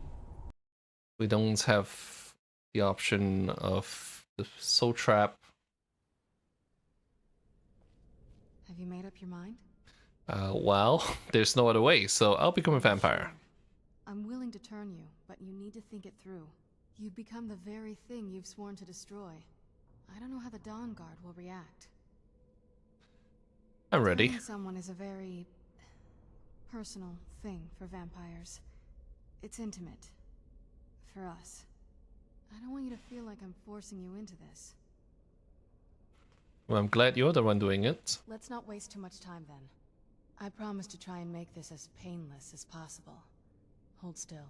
We don't have the option of the soul trap. Have you made up your mind? Well, there's no other way, so I'll become a vampire. I'm willing to turn you, but you need to think it through. You've become the very thing you've sworn to destroy. I don't know how the Dawnguard will react. I'm ready. Killing someone is a very personal thing for vampires. It's intimate. For us. I don't want you to feel like I'm forcing you into this. Well, I'm glad you're the one doing it. Let's not waste too much time then. I promise to try and make this as painless as possible. Hold still.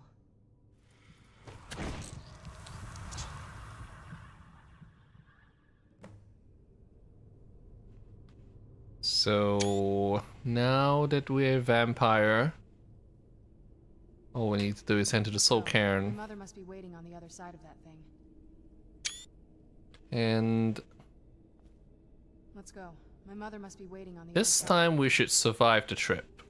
So now that we're a vampire, all we need to do is enter the soul Your cairn. mother must be waiting on the other side of that thing. And Let's go. My mother must be waiting on the this other side. time we should survive the trip.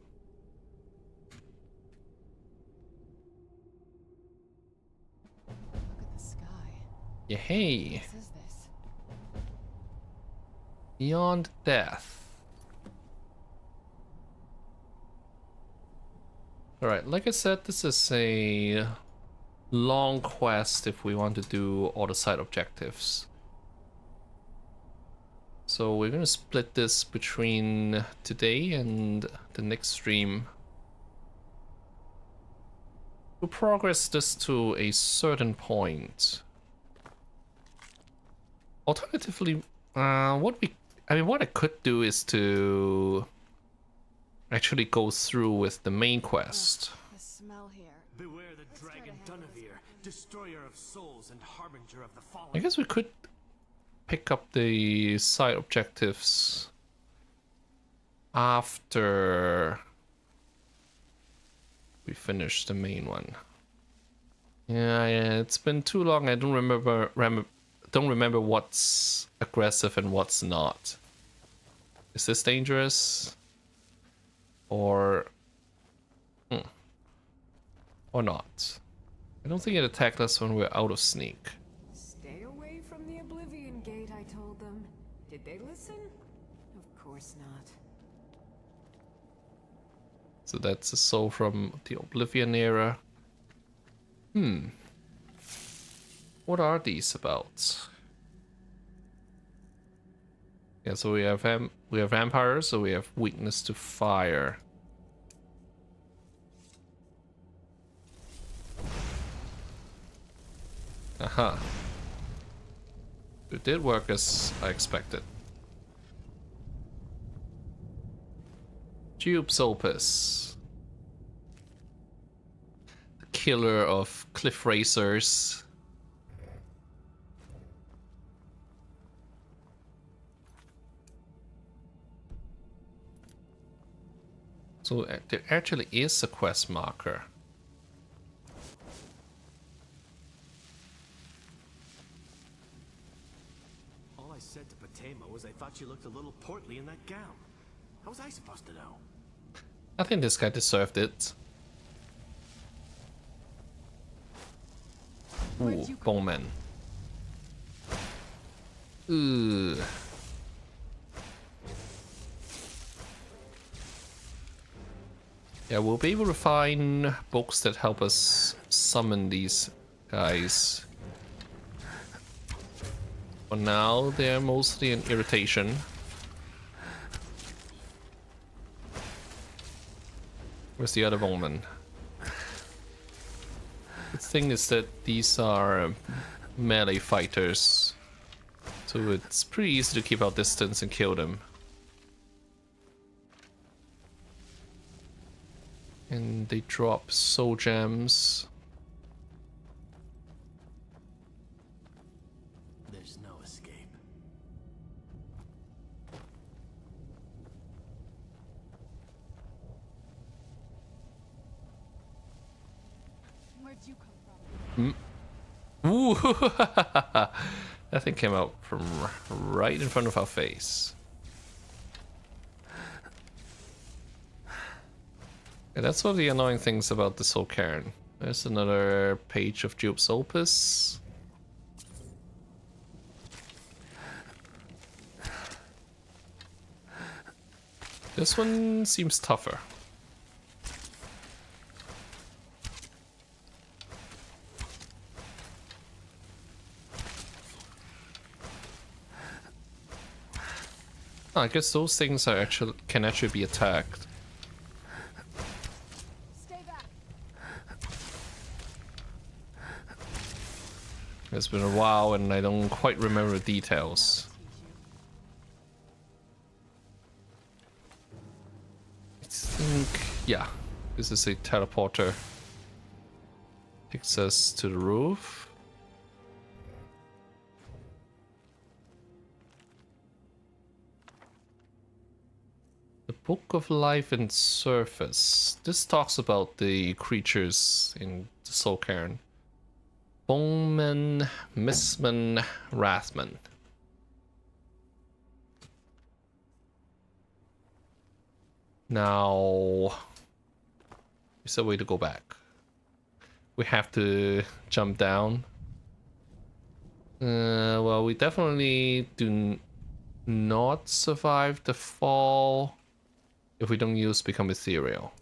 Look at the sky. Yeah, hey. What is this? Beyond death. Alright, like I said, this is a long quest if we want to do all the side objectives. So we're gonna split this between today and the next stream. We'll progress this to a certain point. Alternatively, what I could do is to actually go through with the main quest. The smell here. Beware the dragon Dunavir, destroyer of souls and harbinger of the fallen. I guess we could pick up the side objectives after we finish the main one. Yeah, it's been too long. I don't remember what's aggressive and what's not. Is this dangerous? Or not? I don't think it attacked us when we're out of sneak. Stay away from the Oblivion Gate, I told them. Did they listen? Of course not. So that's a soul from the Oblivion era. What are these about? Yeah, so we have vampires, so we have weakness to fire. Aha. It did work as I expected. Tubes Opus. The killer of cliff racers. So there actually is a quest marker. All I said to Patema was I thought she looked a little portly in that gown. How was I supposed to know? I think this guy deserved it. Ooh, Bowman. Ugh. Yeah, we'll be able to find books that help us summon these guys. For now, they're mostly an irritation. Where's the other Bowman? The thing is that these are melee fighters, so it's pretty easy to keep our distance and kill them. And they drop soul gems. There's no escape. Where'd you come from? Ooh, that thing came out from right in front of our face. Yeah, that's one of the annoying things about this whole cairn. There's another page of Jupe's Opus. This one seems tougher. I guess those things are can actually be attacked. Stay back. It's been a while and I don't quite remember the details. I think, yeah, this is a teleporter. Takes us to the roof. The Book of Life and Surface. This talks about the creatures in the Soul Cairn. Bowman, Missman, Rathman. Now, there's a way to go back. We have to jump down. Well, we definitely do not survive the fall if we don't use Become Ethereal.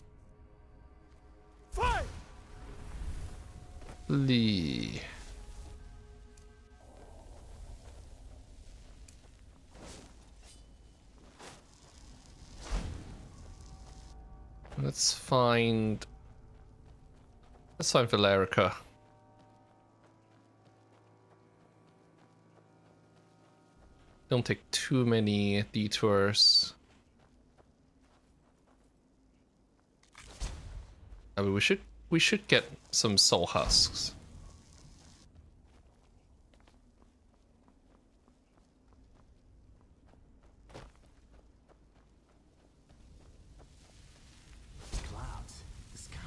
Fight! Lee. Let's find Valerica. Don't take too many detours. I mean, we should get some soul husks. Clouds, the sky.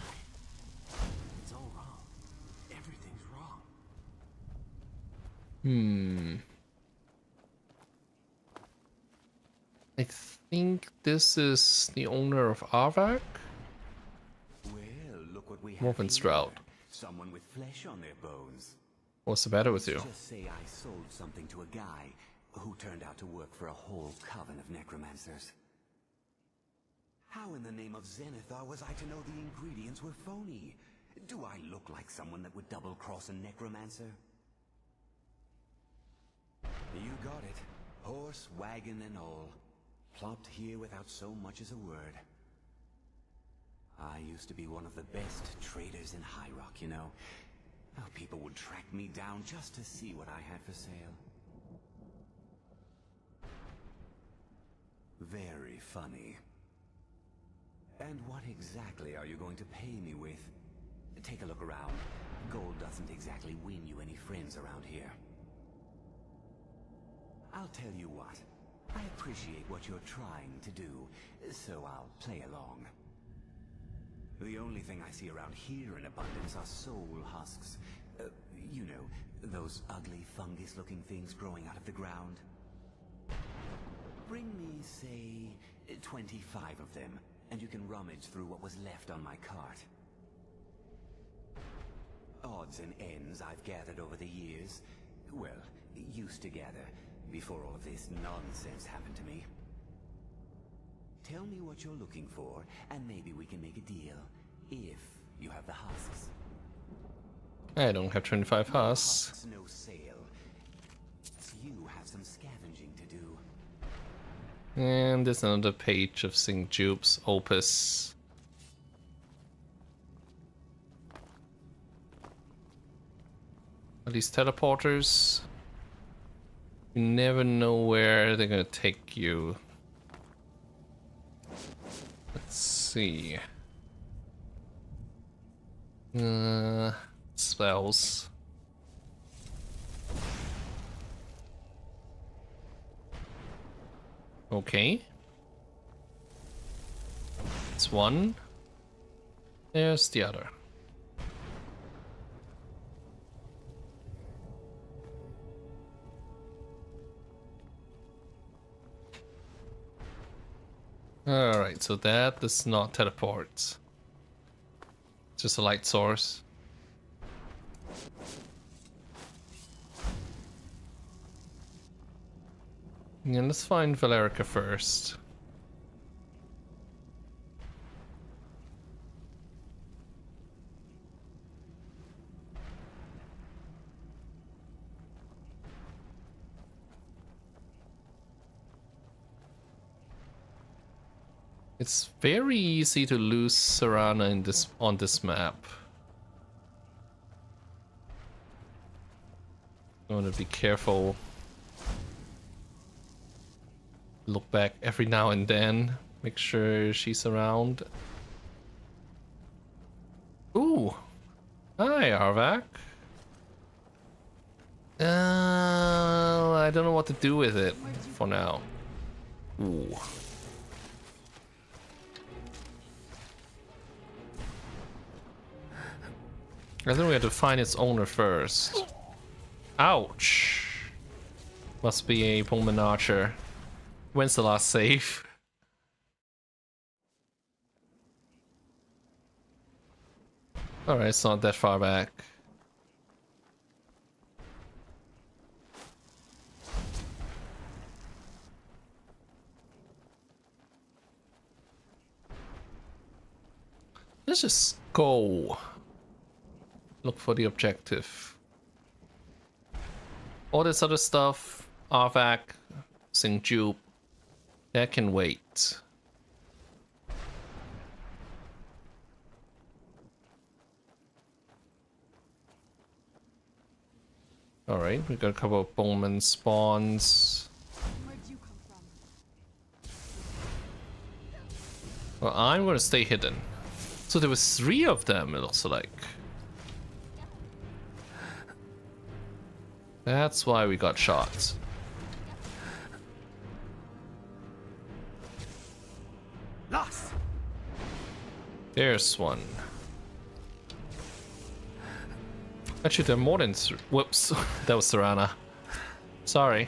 It's all wrong. Everything's wrong. I think this is the owner of Arvak? Well, look what we have Morvenstraud. here. Someone with flesh on their bones. What's the matter with you? Let's just say I sold something to a guy who turned out to work for a whole coven of necromancers. How in the name of Zenithar was I to know the ingredients were phony? Do I look like someone that would double-cross a necromancer? You got it. Horse, wagon, and all. Plopped here without so much as a word. I used to be one of the best traders in High Rock, you know. How people would track me down just to see what I had for sale. Very funny. And what exactly are you going to pay me with? Take a look around. Gold doesn't exactly win you any friends around here. I'll tell you what. I appreciate what you're trying to do, so I'll play along. The only thing I see around here in abundance are soul husks. You know, those ugly fungus-looking things growing out of the ground. Bring me, say, 25 of them, and you can rummage through what was left on my cart. Odds and ends I've gathered over the years. Well, used to gather, before all of this nonsense happened to me. Tell me what you're looking for, and maybe we can make a deal, if you have the husks. I don't have 25 husks. No sale. You have some scavenging to do. And there's another page of St. Jupe's Opus. Are these teleporters? You never know where they're gonna take you. Let's see. Spells. Okay. It's one. There's the other. Alright, so that does not teleport. It's just a light source. Yeah, let's find Valerica first. It's very easy to lose Seranah on this map. I want to be careful. Look back every now and then. Make sure she's around. Ooh! Hi, Arvak. I don't know what to do with it for now. Ooh. I think we have to find its owner first. Ouch! Must be a Pullman Archer. When's the last save? Alright, it's not that far back. Let's just go. Look for the objective. All this other stuff, Arvak, St. Jupe, that can wait. Alright, we got a couple of Bowman spawns. Where'd you come from? Well, I'm gonna stay hidden. So there was 3 of them, it looks like. That's why we got shot. Lost. There's one. Actually, there are more than whoops, that was Seranah. Sorry.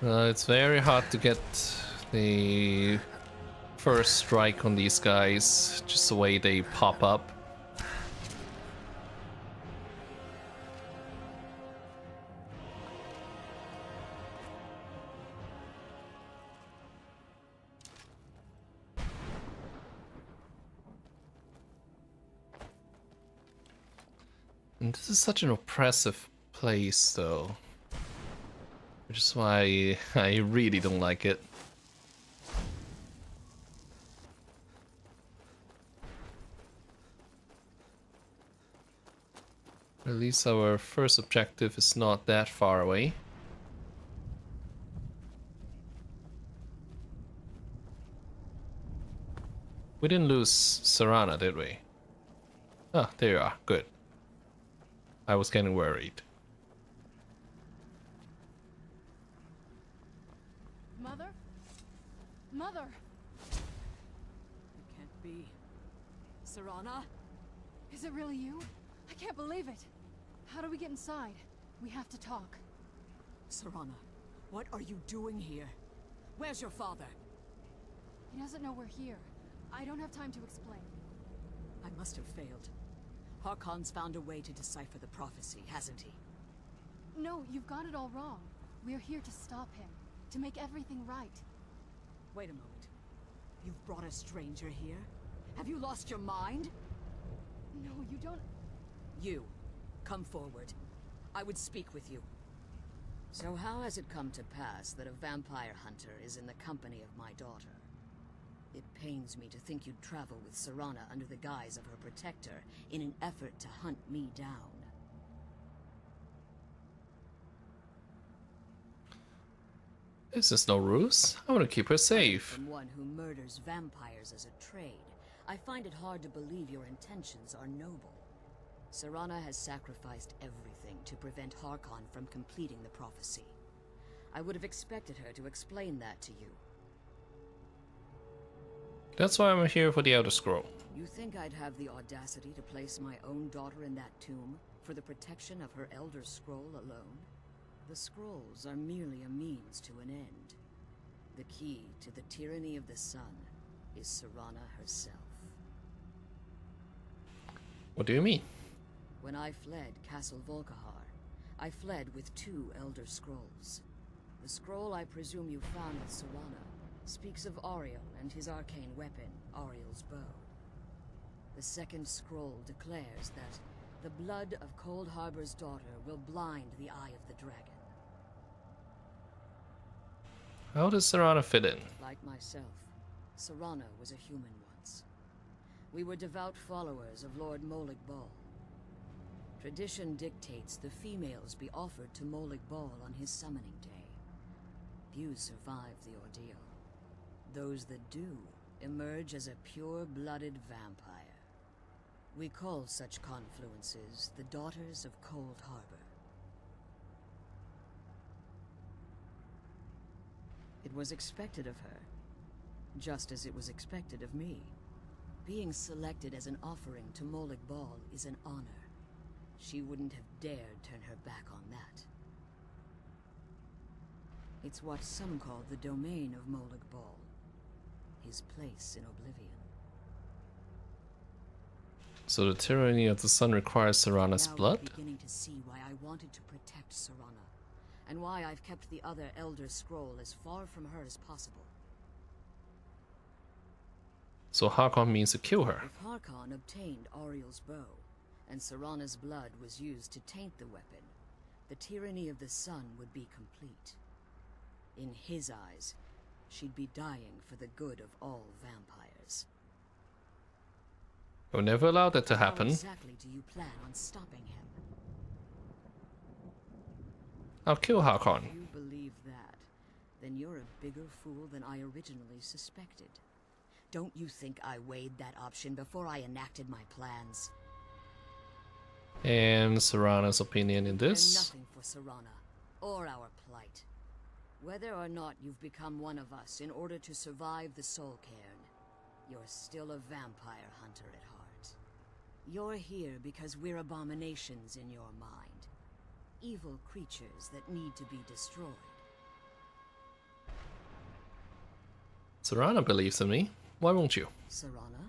It's very hard to get the first strike on these guys, just the way they pop up. And this is such an oppressive place, though. Which is why I really don't like it. At least our first objective is not that far away. We didn't lose Serana, did we? Ah, there you are. Good. I was getting worried. Mother? Mother! It can't be. Serana? Is it really you? I can't believe it. How do we get inside? We have to talk. Serana, what are you doing here? Where's your father? He doesn't know we're here. I don't have time to explain. I must have failed. Harkon's found a way to decipher the prophecy, hasn't he? No, you've got it all wrong. We're here to stop him. To make everything right. Wait a moment. You've brought a stranger here? Have you lost your mind? No, you don't... You, come forward. I would speak with you. So how has it come to pass that a vampire hunter is in the company of my daughter? It pains me to think you'd travel with Serana under the guise of her protector in an effort to hunt me down. This is no ruse. I want to keep her safe. From one who murders vampires as a trade, I find it hard to believe your intentions are noble. Serana has sacrificed everything to prevent Harkon from completing the prophecy. I would have expected her to explain that to you. That's why I'm here for the Elder Scroll. You think I'd have the audacity to place my own daughter in that tomb for the protection of her Elder Scroll alone? The scrolls are merely a means to an end. The key to the tyranny of the sun is Serana herself. What do you mean? When I fled Castle Volkihar, I fled with 2 Elder Scrolls. The scroll I presume you found with Serana speaks of Ariel and his arcane weapon, Ariel's bow. The second scroll declares that the blood of Cold Harbor's daughter will blind the eye of the dragon. How does Serana fit in? Like myself, Serana was a human once. We were devout followers of Lord Molig Bal. Tradition dictates the females be offered to Molig Bal on his summoning day. Few survive the ordeal. Those that do emerge as a pure-blooded vampire. We call such confluences the Daughters of Cold Harbor. It was expected of her, just as it was expected of me. Being selected as an offering to Molig Bal is an honor. She wouldn't have dared turn her back on that. It's what some call the domain of Molig Bal. His place in oblivion. So the tyranny of the sun requires Serana's Now blood? I'm beginning to see why I wanted to protect Serana, and why I've kept the other Elder Scroll as far from her as possible. So Harkon means to kill her. If Harkon obtained Ariel's bow, and Serana's blood was used to taint the weapon, the tyranny of the sun would be complete. In his eyes, she'd be dying for the good of all vampires. We'll never allow that to happen. How exactly do you plan on stopping him? I'll kill Harkon. If you believe that, then you're a bigger fool than I originally suspected. Don't you think I weighed that option before I enacted my plans? And Serana's opinion in Care this? nothing for Serana, or our plight. Whether or not you've become one of us in order to survive the Soul Cairn, you're still a vampire hunter at heart. You're here because we're abominations in your mind. Evil creatures that need to be destroyed. Serana believes in me. Why won't you? Serana?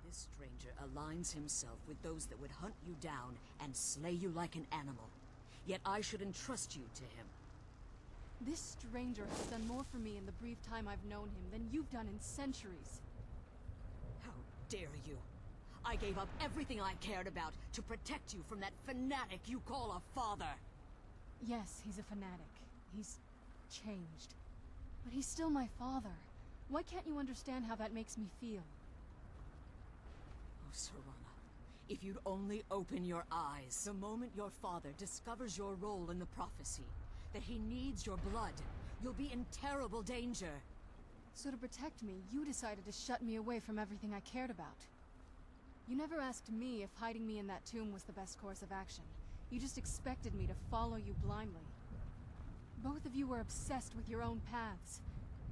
This stranger aligns himself with those that would hunt you down and slay you like an animal. Yet I should entrust you to him. This stranger has done more for me in the brief time I've known him than you've done in centuries. How dare you? I gave up everything I cared about to protect you from that fanatic you call a father. Yes, he's a fanatic. He's changed. But he's still my father. Why can't you understand how that makes me feel? Oh, Serana, if you'd only open your eyes. The moment your father discovers your role in the prophecy, that he needs your blood, you'll be in terrible danger. So to protect me, you decided to shut me away from everything I cared about. You never asked me if hiding me in that tomb was the best course of action. You just expected me to follow you blindly. Both of you were obsessed with your own paths.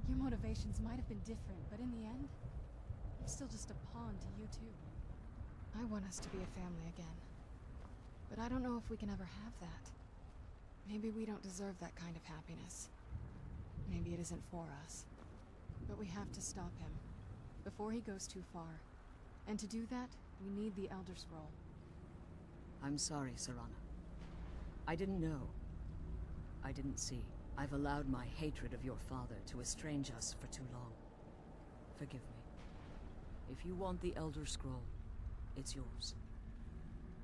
Your motivations might have been different, but in the end, I'm still just a pawn to you two. I want us to be a family again. But I don't know if we can ever have that. Maybe we don't deserve that kind of happiness. Maybe it isn't for us. But we have to stop him, before he goes too far. And to do that, we need the Elder Scroll. I'm sorry, Serana. I didn't know. I didn't see. I've allowed my hatred of your father to estrange us for too long. Forgive me. If you want the Elder Scroll, it's yours.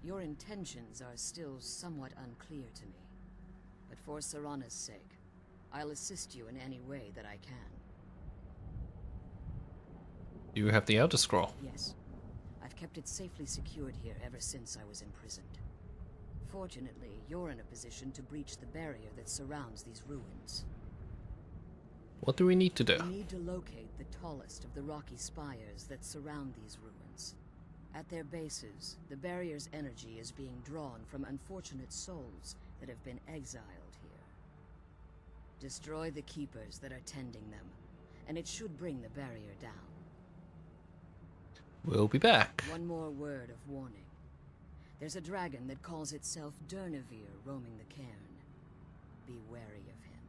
Your intentions are still somewhat unclear to me. But for Serana's sake, I'll assist you in any way that I can. You have the Elder Scroll. Yes. I've kept it safely secured here ever since I was imprisoned. Fortunately, you're in a position to breach the barrier that surrounds these ruins. What do we need to do? We need to locate the tallest of the rocky spires that surround these ruins. At their bases, the barrier's energy is being drawn from unfortunate souls that have been exiled here. Destroy the keepers that are tending them, and it should bring the barrier down. We'll be back. One more word of warning. There's a dragon that calls itself Durnevere roaming the cairn. Be wary of him.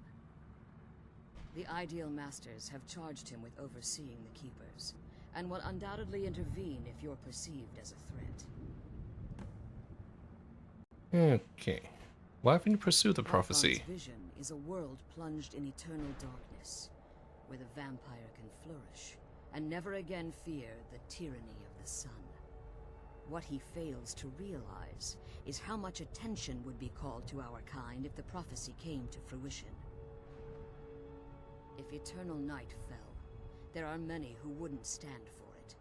The Ideal Masters have charged him with overseeing the Keepers, and will undoubtedly intervene if you're perceived as a threat. Okay. Why haven't you pursued the prophecy? Alphon's vision is a world plunged in eternal darkness, where the vampire can flourish, and never again fear the tyranny of the sun. What he fails to realize is how much attention would be called to our kind if the prophecy came to fruition. If eternal night fell, there are many who wouldn't stand for it.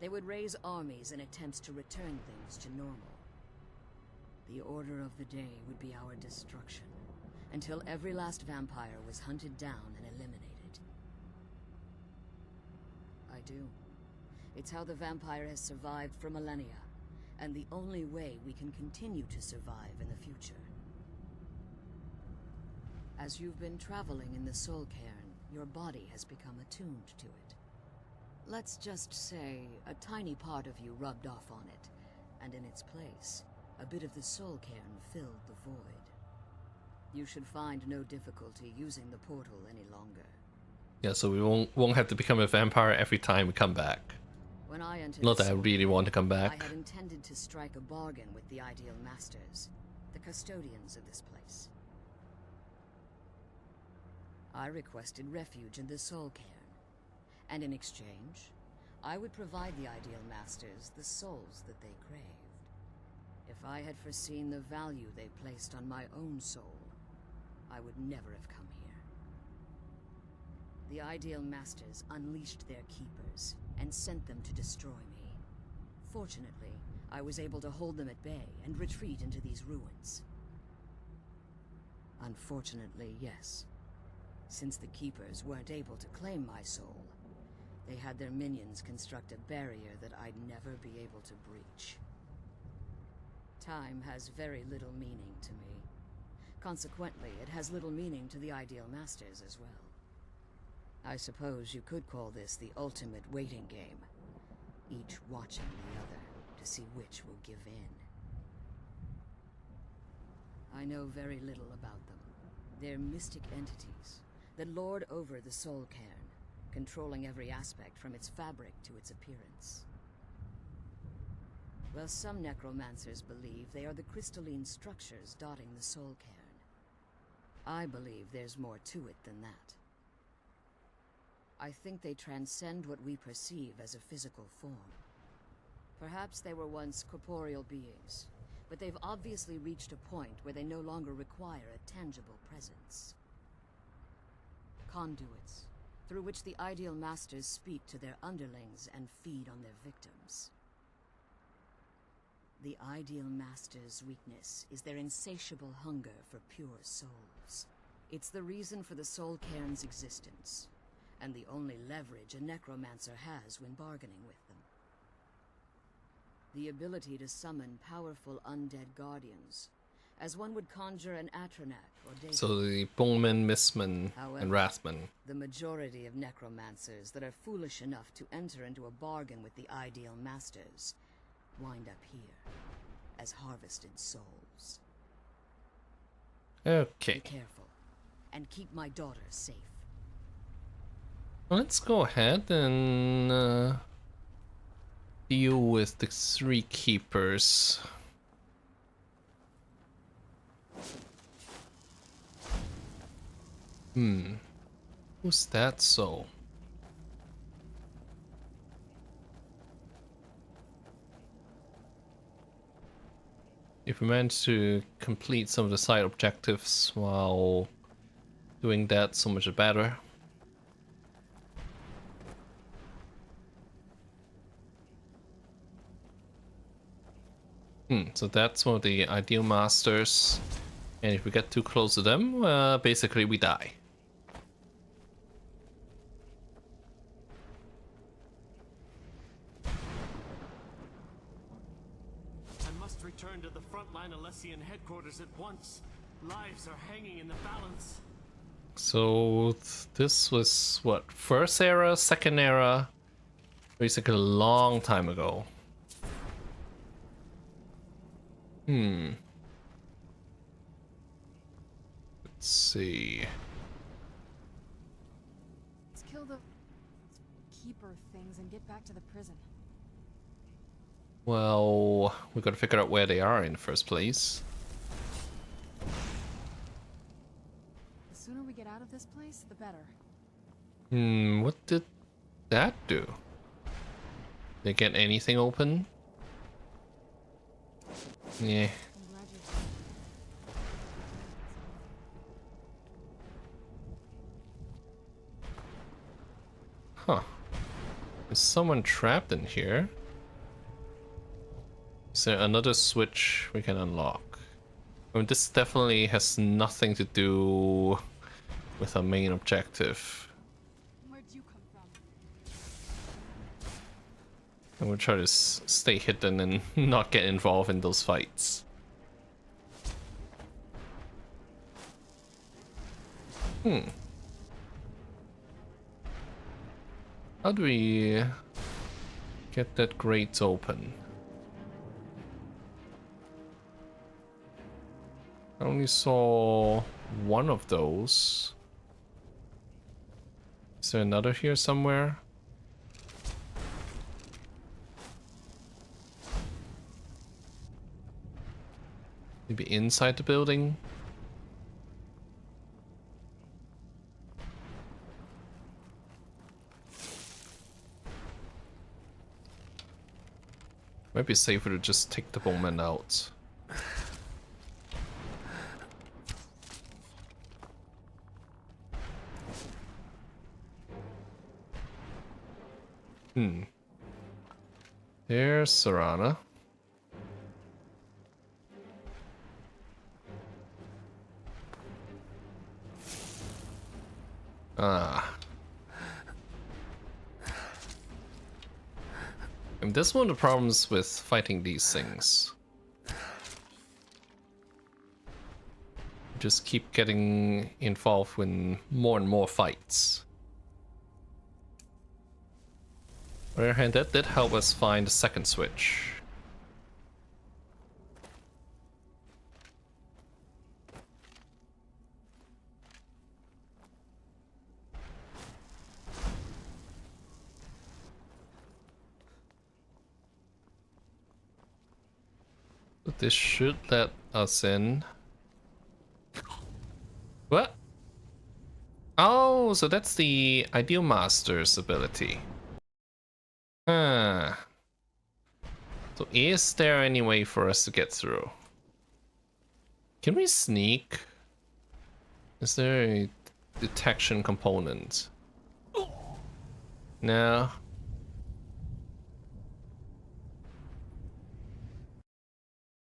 They would raise armies in attempts to return things to normal. The order of the day would be our destruction, until every last vampire was hunted down and eliminated. I do. It's how the vampire has survived for millennia, and the only way we can continue to survive in the future. As you've been traveling in the Soul Cairn, your body has become attuned to it. Let's just say a tiny part of you rubbed off on it, and in its place, a bit of the Soul Cairn filled the void. You should find no difficulty using the portal any longer. Yeah, so we won't have to become a vampire every time we come back. When I entered Not the that I Soul really want to come I back. had intended to strike a bargain with the Ideal Masters, the custodians of this place. I requested refuge in the Soul Cairn, and in exchange, I would provide the Ideal Masters the souls that they craved. If I had foreseen the value they placed on my own soul, I would never have come here. The Ideal Masters unleashed their keepers and sent them to destroy me. Fortunately, I was able to hold them at bay and retreat into these ruins. Unfortunately, yes. Since the Keepers weren't able to claim my soul, they had their minions construct a barrier that I'd never be able to breach. Time has very little meaning to me. Consequently, it has little meaning to the Ideal Masters as well. I suppose you could call this the ultimate waiting game, each watching the other to see which will give in. I know very little about them. They're mystic entities that lord over the Soul Cairn, controlling every aspect from its fabric to its appearance. Well, some necromancers believe they are the crystalline structures dotting the Soul Cairn. I believe there's more to it than that. I think they transcend what we perceive as a physical form. Perhaps they were once corporeal beings, but they've obviously reached a point where they no longer require a tangible presence. Conduits, through which the Ideal Masters speak to their underlings and feed on their victims. The Ideal Masters' weakness is their insatiable hunger for pure souls. It's the reason for the Soul Cairn's existence, and the only leverage a necromancer has when bargaining with them. The ability to summon powerful undead guardians, as one would conjure an Atronak or Dagon. So the Bowman, Mistman, However, and Rathman. the majority of necromancers that are foolish enough to enter into a bargain with the ideal masters wind up here as harvested souls. Okay. Be careful, and keep my daughter safe. Let's go ahead and deal with the 3 keepers. Who's that soul? If we manage to complete some of the side objectives while doing that, so much better. So that's one of the ideal masters, and if we get too close to them, basically we die. I must return to the frontline Alessian headquarters at once. Lives are hanging in the balance. So this was what, first era, second era, basically a long time ago. Let's see. Let's kill the keeper things and get back to the prison. Well, we gotta figure out where they are in the first place. The sooner we get out of this place, the better. What did that do? Did they get anything open? Yeah. I'm glad you. Huh. Is someone trapped in here? Is there another switch we can unlock? I mean, this definitely has nothing to do with our main objective. Where'd you come from? I'm gonna try to stay hidden and not get involved in those fights. How do we get that grate open? I only saw one of those. Is there another here somewhere? Maybe inside the building? Might be safer to just take the bowman out. There's Serana. Ah. And that's one of the problems with fighting these things. Just keep getting involved in more and more fights. On the other hand, that did help us find the second switch. But this should let us in. What? Oh, so that's the Ideal Master's ability. Huh. So is there any way for us to get through? Can we sneak? Is there a detection component? No.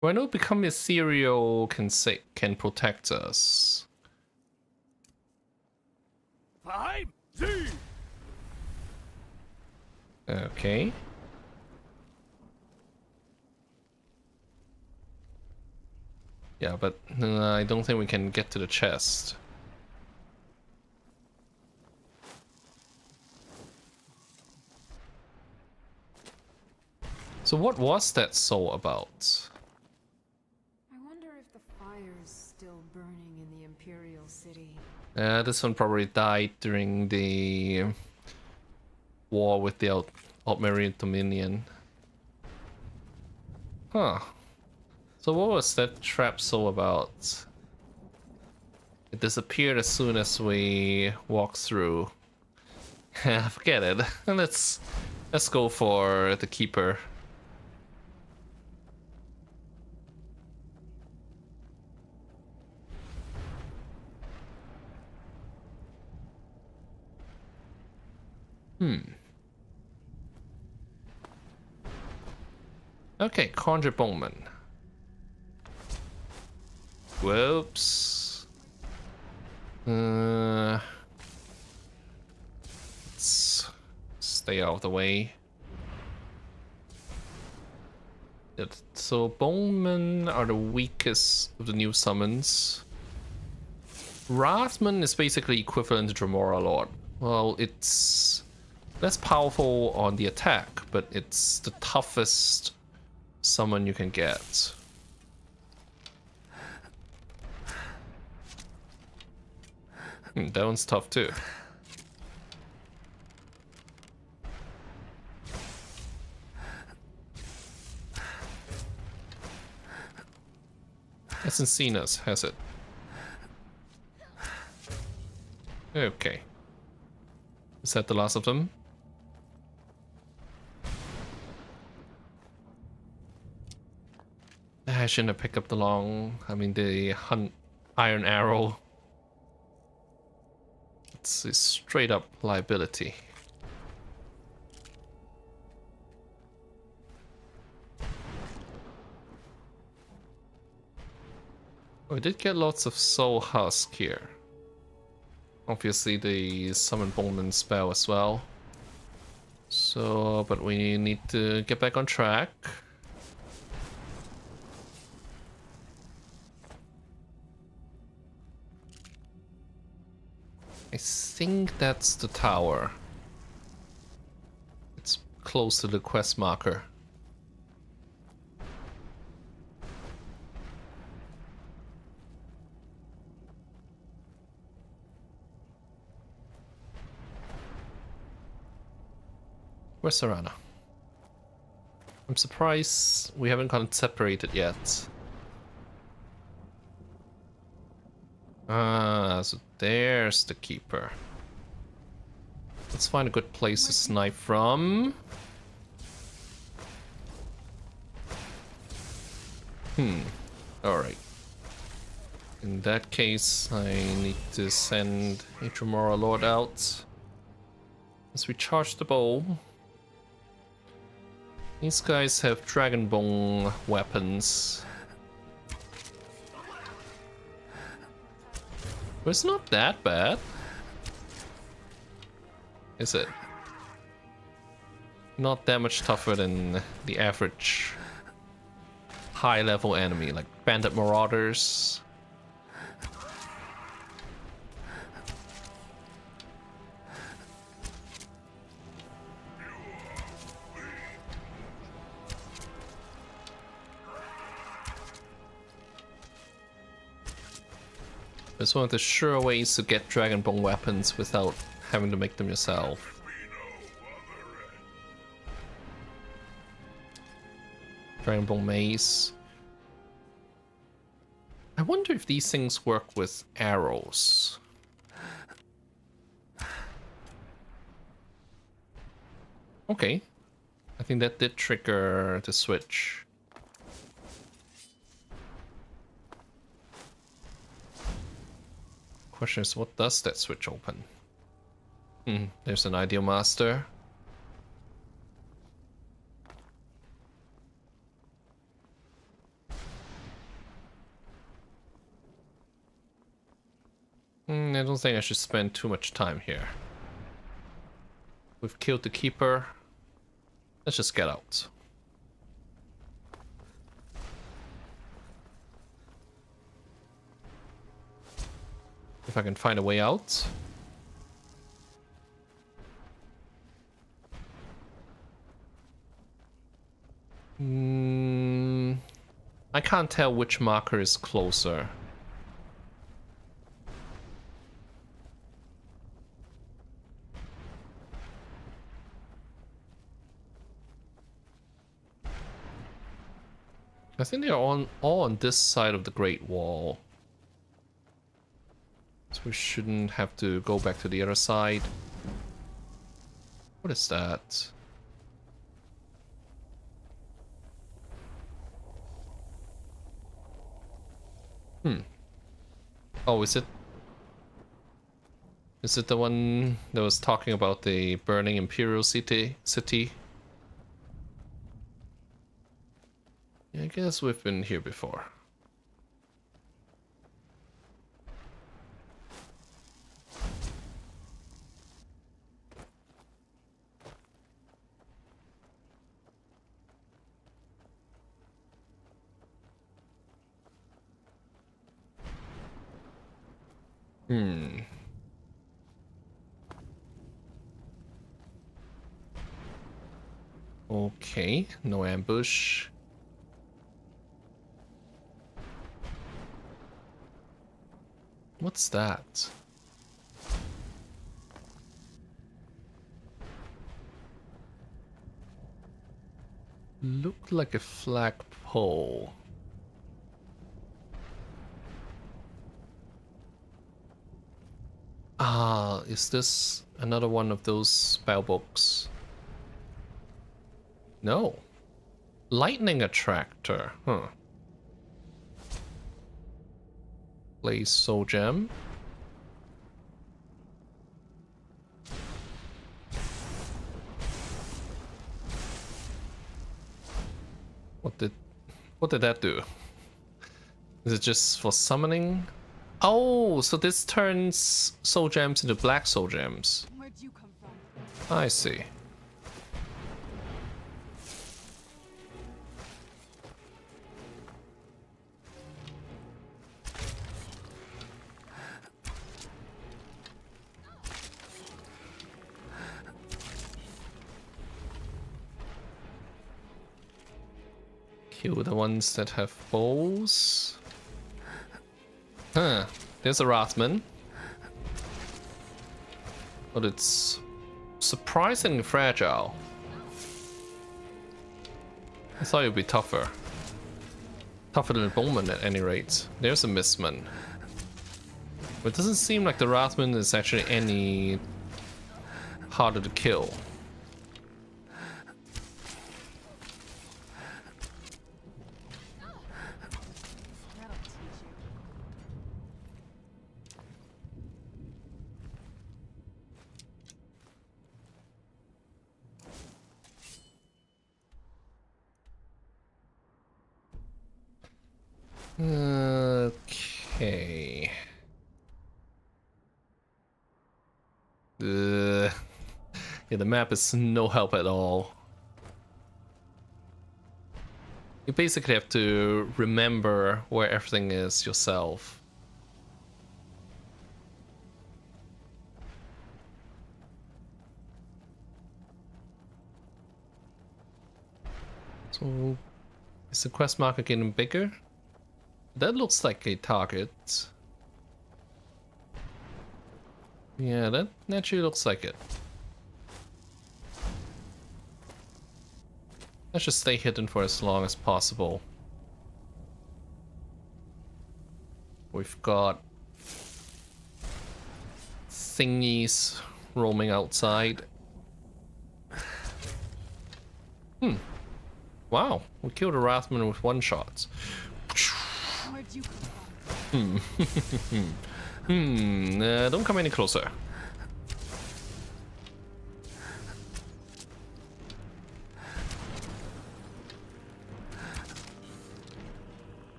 Well, I know Become Ethereal can protect us. Okay. Yeah, but I don't think we can get to the chest. So what was that soul about? I wonder if the fire is still burning in the Imperial City. This one probably died during the war with the Altmerian Dominion. Huh. So what was that trap soul about? It disappeared as soon as we walked through. Forget it. Let's go for the keeper. Okay, Conjure Bowman. Whoops. Let's stay out of the way. So Bowman are the weakest of the new summons. Wrathman is basically equivalent to Dremora Lord. Well, it's less powerful on the attack, but it's the toughest summon you can get. That one's tough too. Hasn't seen us, has it? Okay. Is that the last of them? I shouldn't have picked up the Iron Arrow. It's a straight up liability. We did get lots of Soul Husk here. Obviously the Summon Bowman spell as well. So, but we need to get back on track. I think that's the tower. It's close to the quest marker. Where's Seranah? I'm surprised we haven't gotten separated yet. Ah, so there's the keeper. Let's find a good place to snipe from. Alright. In that case, I need to send a Dremora Lord out. Let's recharge the bow. These guys have Dragonbone weapons. But it's not that bad. Is it? Not that much tougher than the average high-level enemy, like Bandit Marauders. It's one of the sure ways to get Dragonbone weapons without having to make them yourself. Dragonbone mace. I wonder if these things work with arrows. Okay. I think that did trigger the switch. Question is, what does that switch open? There's an Ideal Master. I don't think I should spend too much time here. We've killed the Keeper. Let's just get out. If I can find a way out. I can't tell which marker is closer. I think they're all on this side of the Great Wall. So we shouldn't have to go back to the other side. What is that? Oh, is it the one that was talking about the burning Imperial city? Yeah, I guess we've been here before. Okay, no ambush. What's that? Looked like a flagpole. Ah, is this another one of those spell books? No. Lightning attractor, huh. Blaze soul gem. What did that do? Is it just for summoning? Oh, so this turns soul gems into black soul gems. Where'd you come from? I see. Kill the ones that have bows. Huh, there's a Rathman. But it's surprisingly fragile. I thought it would be tougher. Tougher than a Bowman at any rate. There's a Mistman. But it doesn't seem like the Rathman is actually any harder to kill. Okay. Yeah, the map is no help at all. You basically have to remember where everything is yourself. So, is the quest marker getting bigger? That looks like a target. Yeah, that actually looks like it. Let's just stay hidden for as long as possible. We've got thingies roaming outside. Wow, we killed a Rathman with one shot. Where'd you come from? Don't come any closer.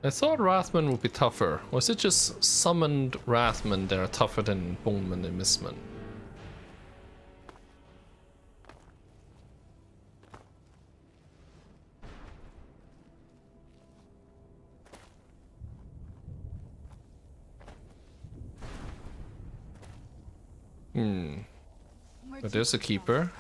I thought Rathman would be tougher. Or is it just summoned Rathman that are tougher than Bowman and Mistman? But there's a keeper.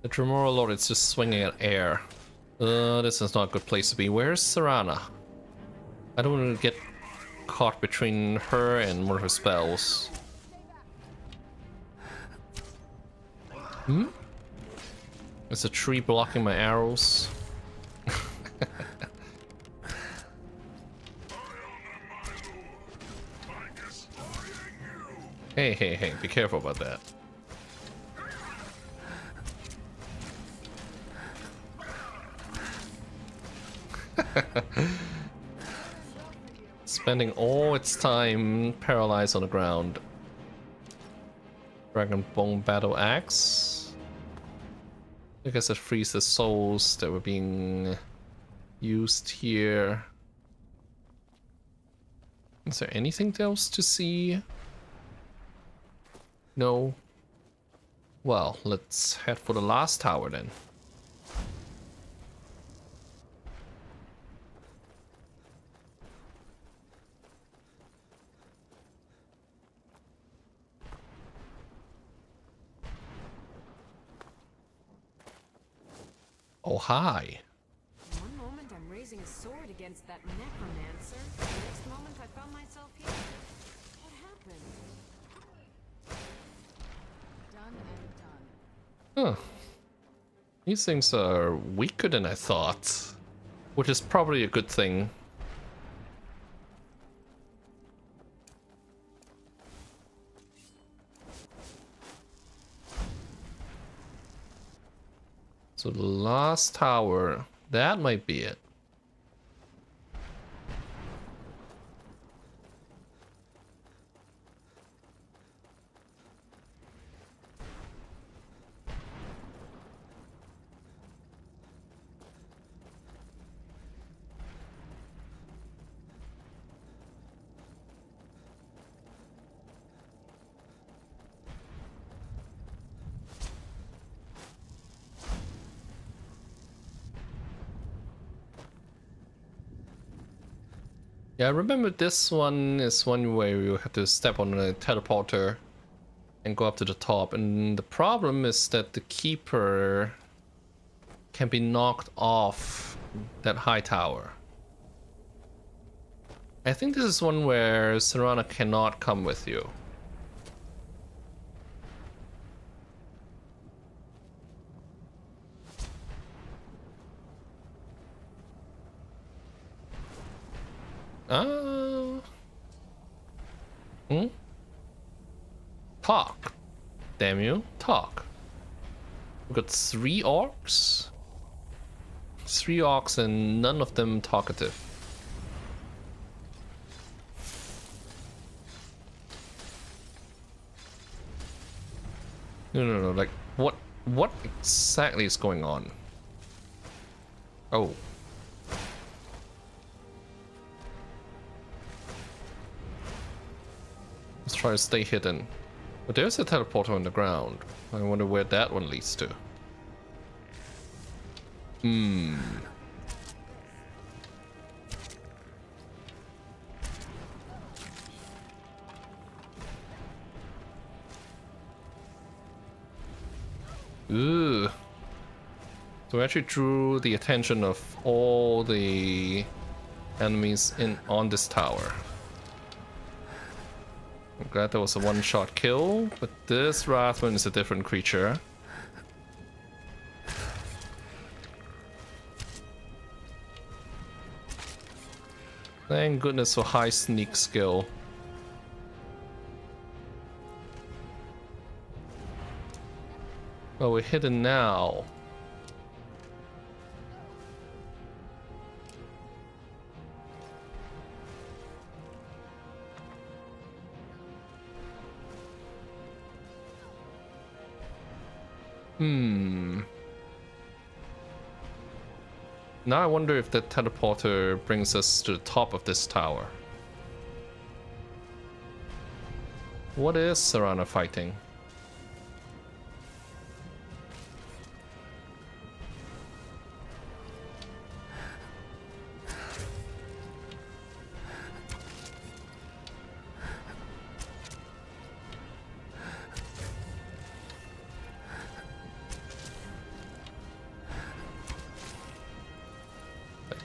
The Tremora Lord is just swinging at air. This is not a good place to be. Where's Serana? I don't want to get caught between her and one of her spells. Hmm? There's a tree blocking my arrows. Hey, hey, hey, be careful about that. Spending all its time paralyzed on the ground. Dragon Bone Battle Axe. I guess it frees the souls that were being used here. Is there anything else to see? No. Well, let's head for the last tower then. Oh, hi. One moment I'm raising a sword against that necromancer. The next moment I found myself here. What happened? Done and done. Huh. These things are weaker than I thought, which is probably a good thing. So the last tower, that might be it. Yeah, I remember this one is one where you have to step on a teleporter and go up to the top, and the problem is that the keeper can be knocked off that high tower. I think this is one where Serana cannot come with you. Talk. Damn you, talk. We've got 3 orcs. 3 orcs and none of them talkative. No, like, what exactly is going on? Oh. Let's try to stay hidden. But there's a teleporter on the ground. I wonder where that one leads to. Ooh. So we actually drew the attention of all the enemies on this tower. I'm glad that was a one-shot kill, but this Wrathman is a different creature. Thank goodness for high sneak skill. Well, we're hidden now. Now I wonder if the teleporter brings us to the top of this tower. What is Serana fighting?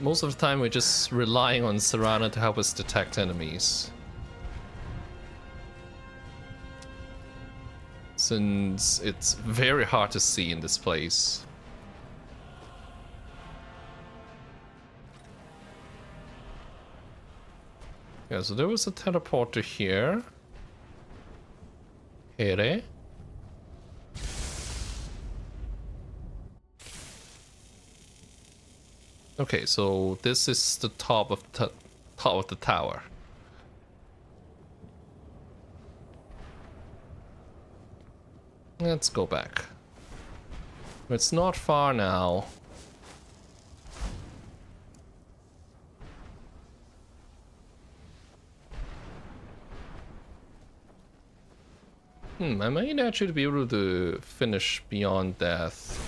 most of the time we're just relying on Seranah to help us detect enemies. Since it's very hard to see in this place. Yeah, so there was a teleporter here. Here. Okay, so this is the top of the tower. Let's go back. It's not far now. I might actually be able to finish Beyond Death.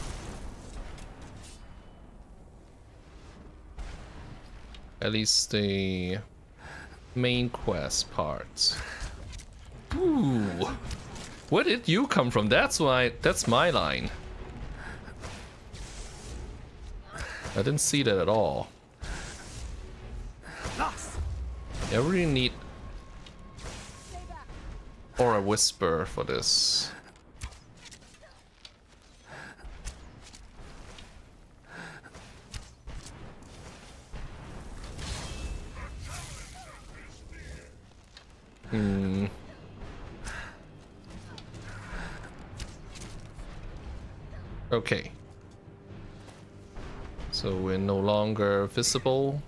At least the main quest part. Ooh. Where did you come from? That's my line. I didn't see that at all. I really need Aura Whisper for this. Okay. So we're no longer visible.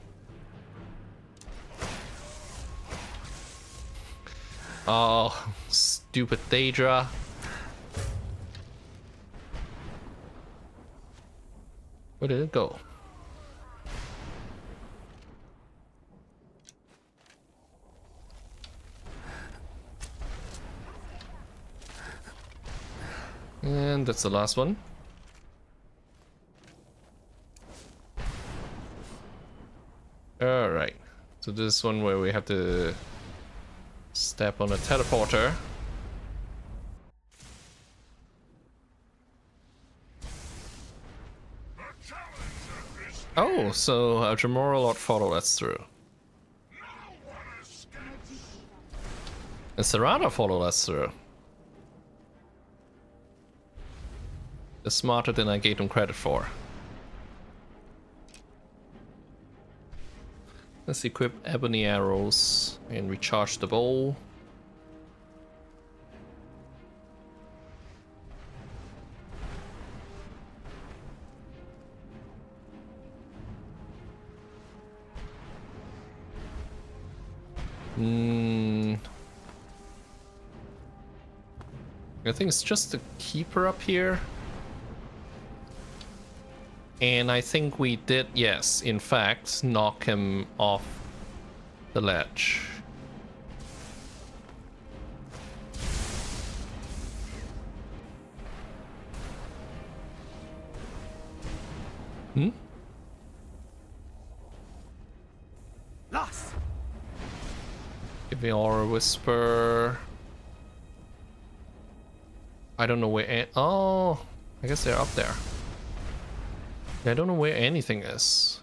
Oh, stupid Daedra. Where did it go? And that's the last one. Alright. So this is one where we have to step on a teleporter. Oh, so a Jamora Lord followed us through. And Seranah followed us through. They're smarter than I gave them credit for. Let's equip ebony arrows and recharge the bow. I think it's just the keeper up here. And I think we did, yes, in fact, knock him off the ledge. Lost. Give me Aura Whisper. I don't know where. Oh, I guess they're up there. I don't know where anything is.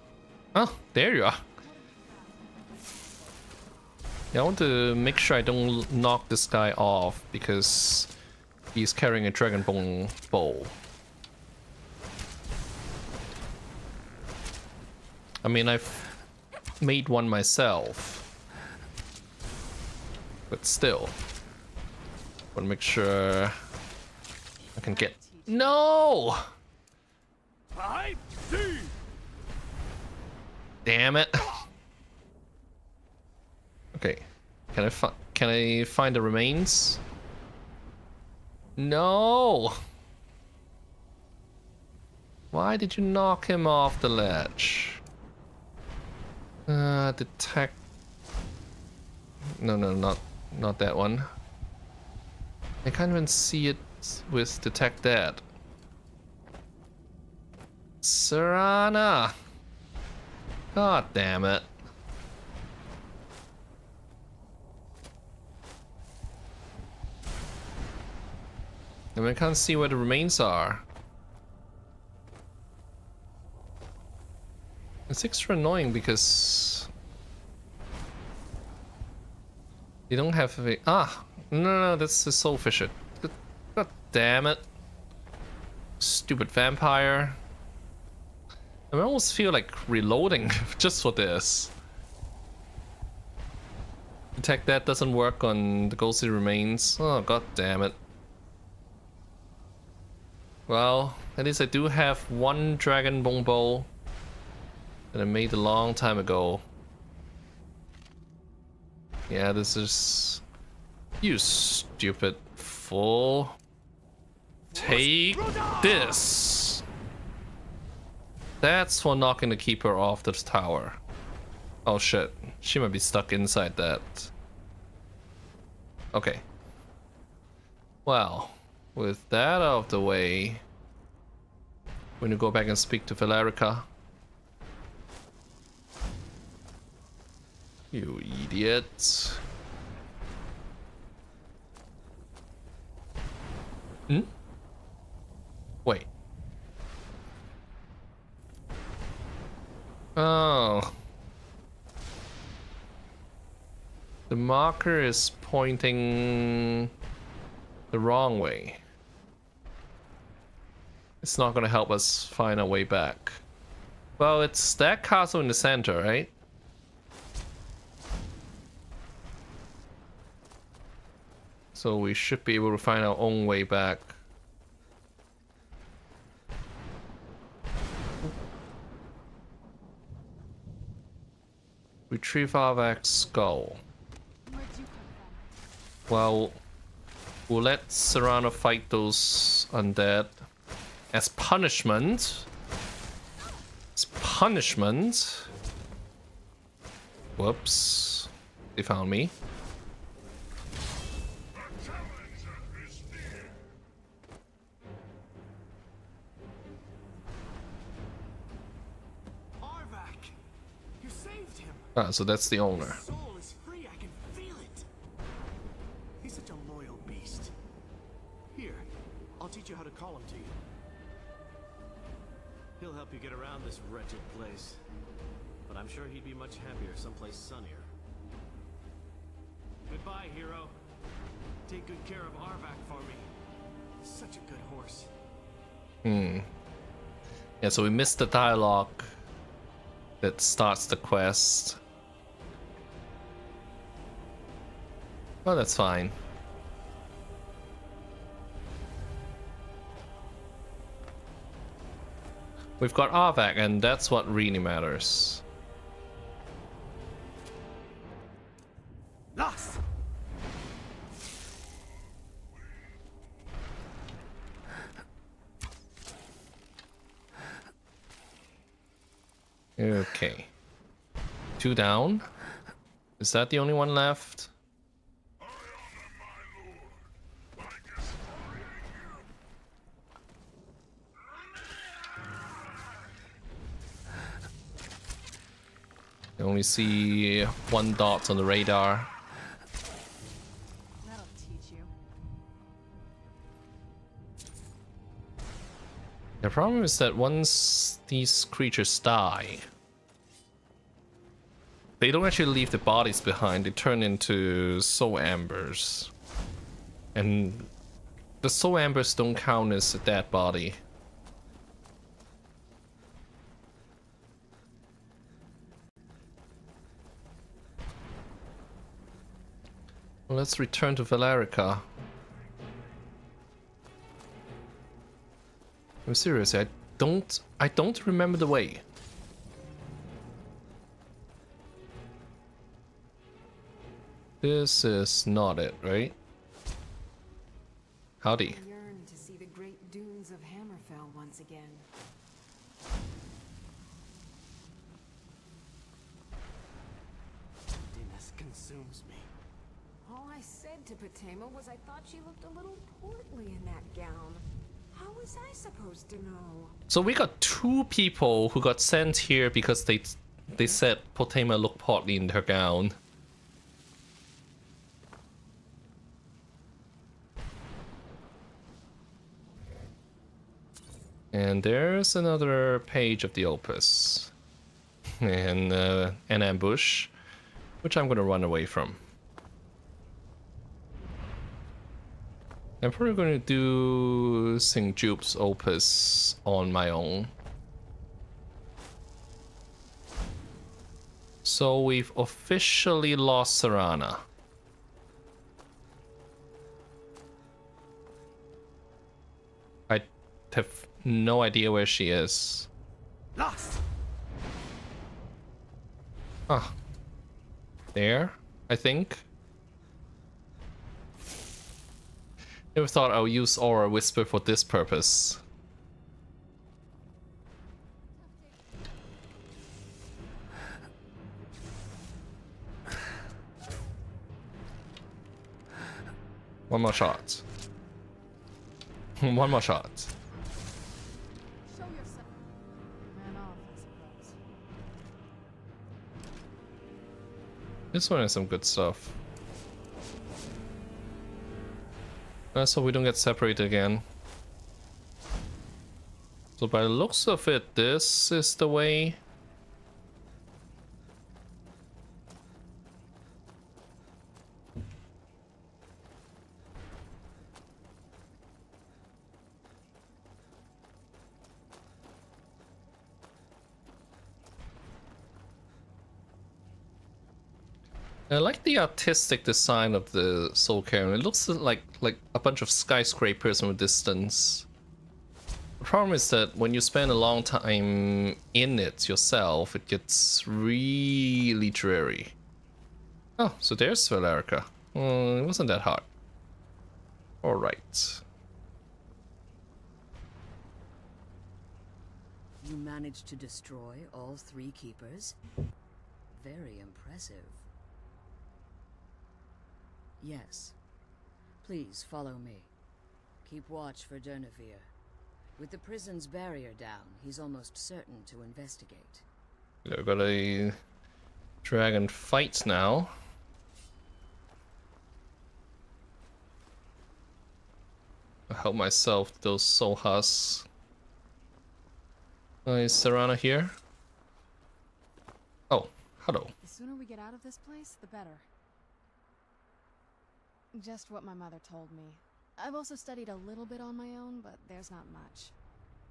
Oh, there you are. Yeah, I want to make sure I don't knock this guy off because he's carrying a Dragonbone bow. I mean, I've made one myself, but still, want to make sure I can get. No! Damn it! Okay, can I find the remains? No! Why did you knock him off the ledge? Detect. No, not that one. I can't even see it with detect that. Seranah! God damn it. I mean, I can't see where the remains are. It's extra annoying because they don't have a... No, that's the soul fisher. God damn it. Stupid vampire. I almost feel like reloading just for this. Attack that doesn't work on the ghostly remains. Oh, god damn it. Well, at least I do have one dragon bone bow that I made a long time ago. Yeah, this is... You stupid fool. Take this. That's for knocking the keeper off this tower. Oh shit, she might be stuck inside that. Okay. Well, with that out of the way, we're gonna go back and speak to Valerica. You idiot. Hmm? Wait. Oh. The marker is pointing the wrong way. It's not gonna help us find our way back. Well, it's that castle in the center, right? So we should be able to find our own way back. Retrieve Arvak's skull. Where'd you come from? Well, we'll let Serana fight those undead as punishment. As punishment. Whoops. They found me. Ah, so that's the owner. His soul is free, I can feel it. He's such a loyal beast. Here, I'll teach you how to call him to you. He'll help you get around this wretched place. But I'm sure he'd be much happier someplace sunnier. Goodbye, hero. Take good care of Arvak for me. Such a good horse. Yeah, so we missed the dialogue that starts the quest. Well, that's fine. We've got Arvak, and that's what really matters. Lost! Okay. 2 down. Is that the only one left? I only see 1 dot on the radar. That'll teach you. The problem is that once these creatures die, they don't actually leave the bodies behind, they turn into soul ambers. And the soul ambers don't count as a dead body. Well, let's return to Valerica. I'm serious, I don't remember the way. This is not it, right? Howdy. I yearn to see the great dunes of Hammerfell once again. Emptiness consumes me. All I said to Patema was I thought she looked a little portly in that gown. How was I supposed to know? So we got 2 people who got sent here because they said Potema looked portly in her gown. And there's another page of the opus. and an ambush, which I'm gonna run away from. I'm probably gonna do St. Jupe's Opus on my own. So we've officially lost Seranah. I have no idea where she is. Lost. Ah, there, I think. Never thought I'll use Aura Whisper for this purpose. One more shot. One more shot. Show yourself. Man off, I suppose. This one has some good stuff. So we don't get separated again. So by the looks of it, this is the way. I like the artistic design of the Soul Cairn. It looks like a bunch of skyscrapers from a distance. The problem is that when you spend a long time in it yourself, it gets really dreary. Oh, so there's Valerica. It wasn't that hard. Alright. You managed to destroy all 3 keepers? Very impressive. Yes. Please follow me. Keep watch for Durnevere. With the prison's barrier down, he's almost certain to investigate. We've got a dragon fight now. I'll help myself to those soul husks. Is Seranah here? Oh, hello. The sooner we get out of this place, the better. Just what my mother told me. I've also studied a little bit on my own, but there's not much.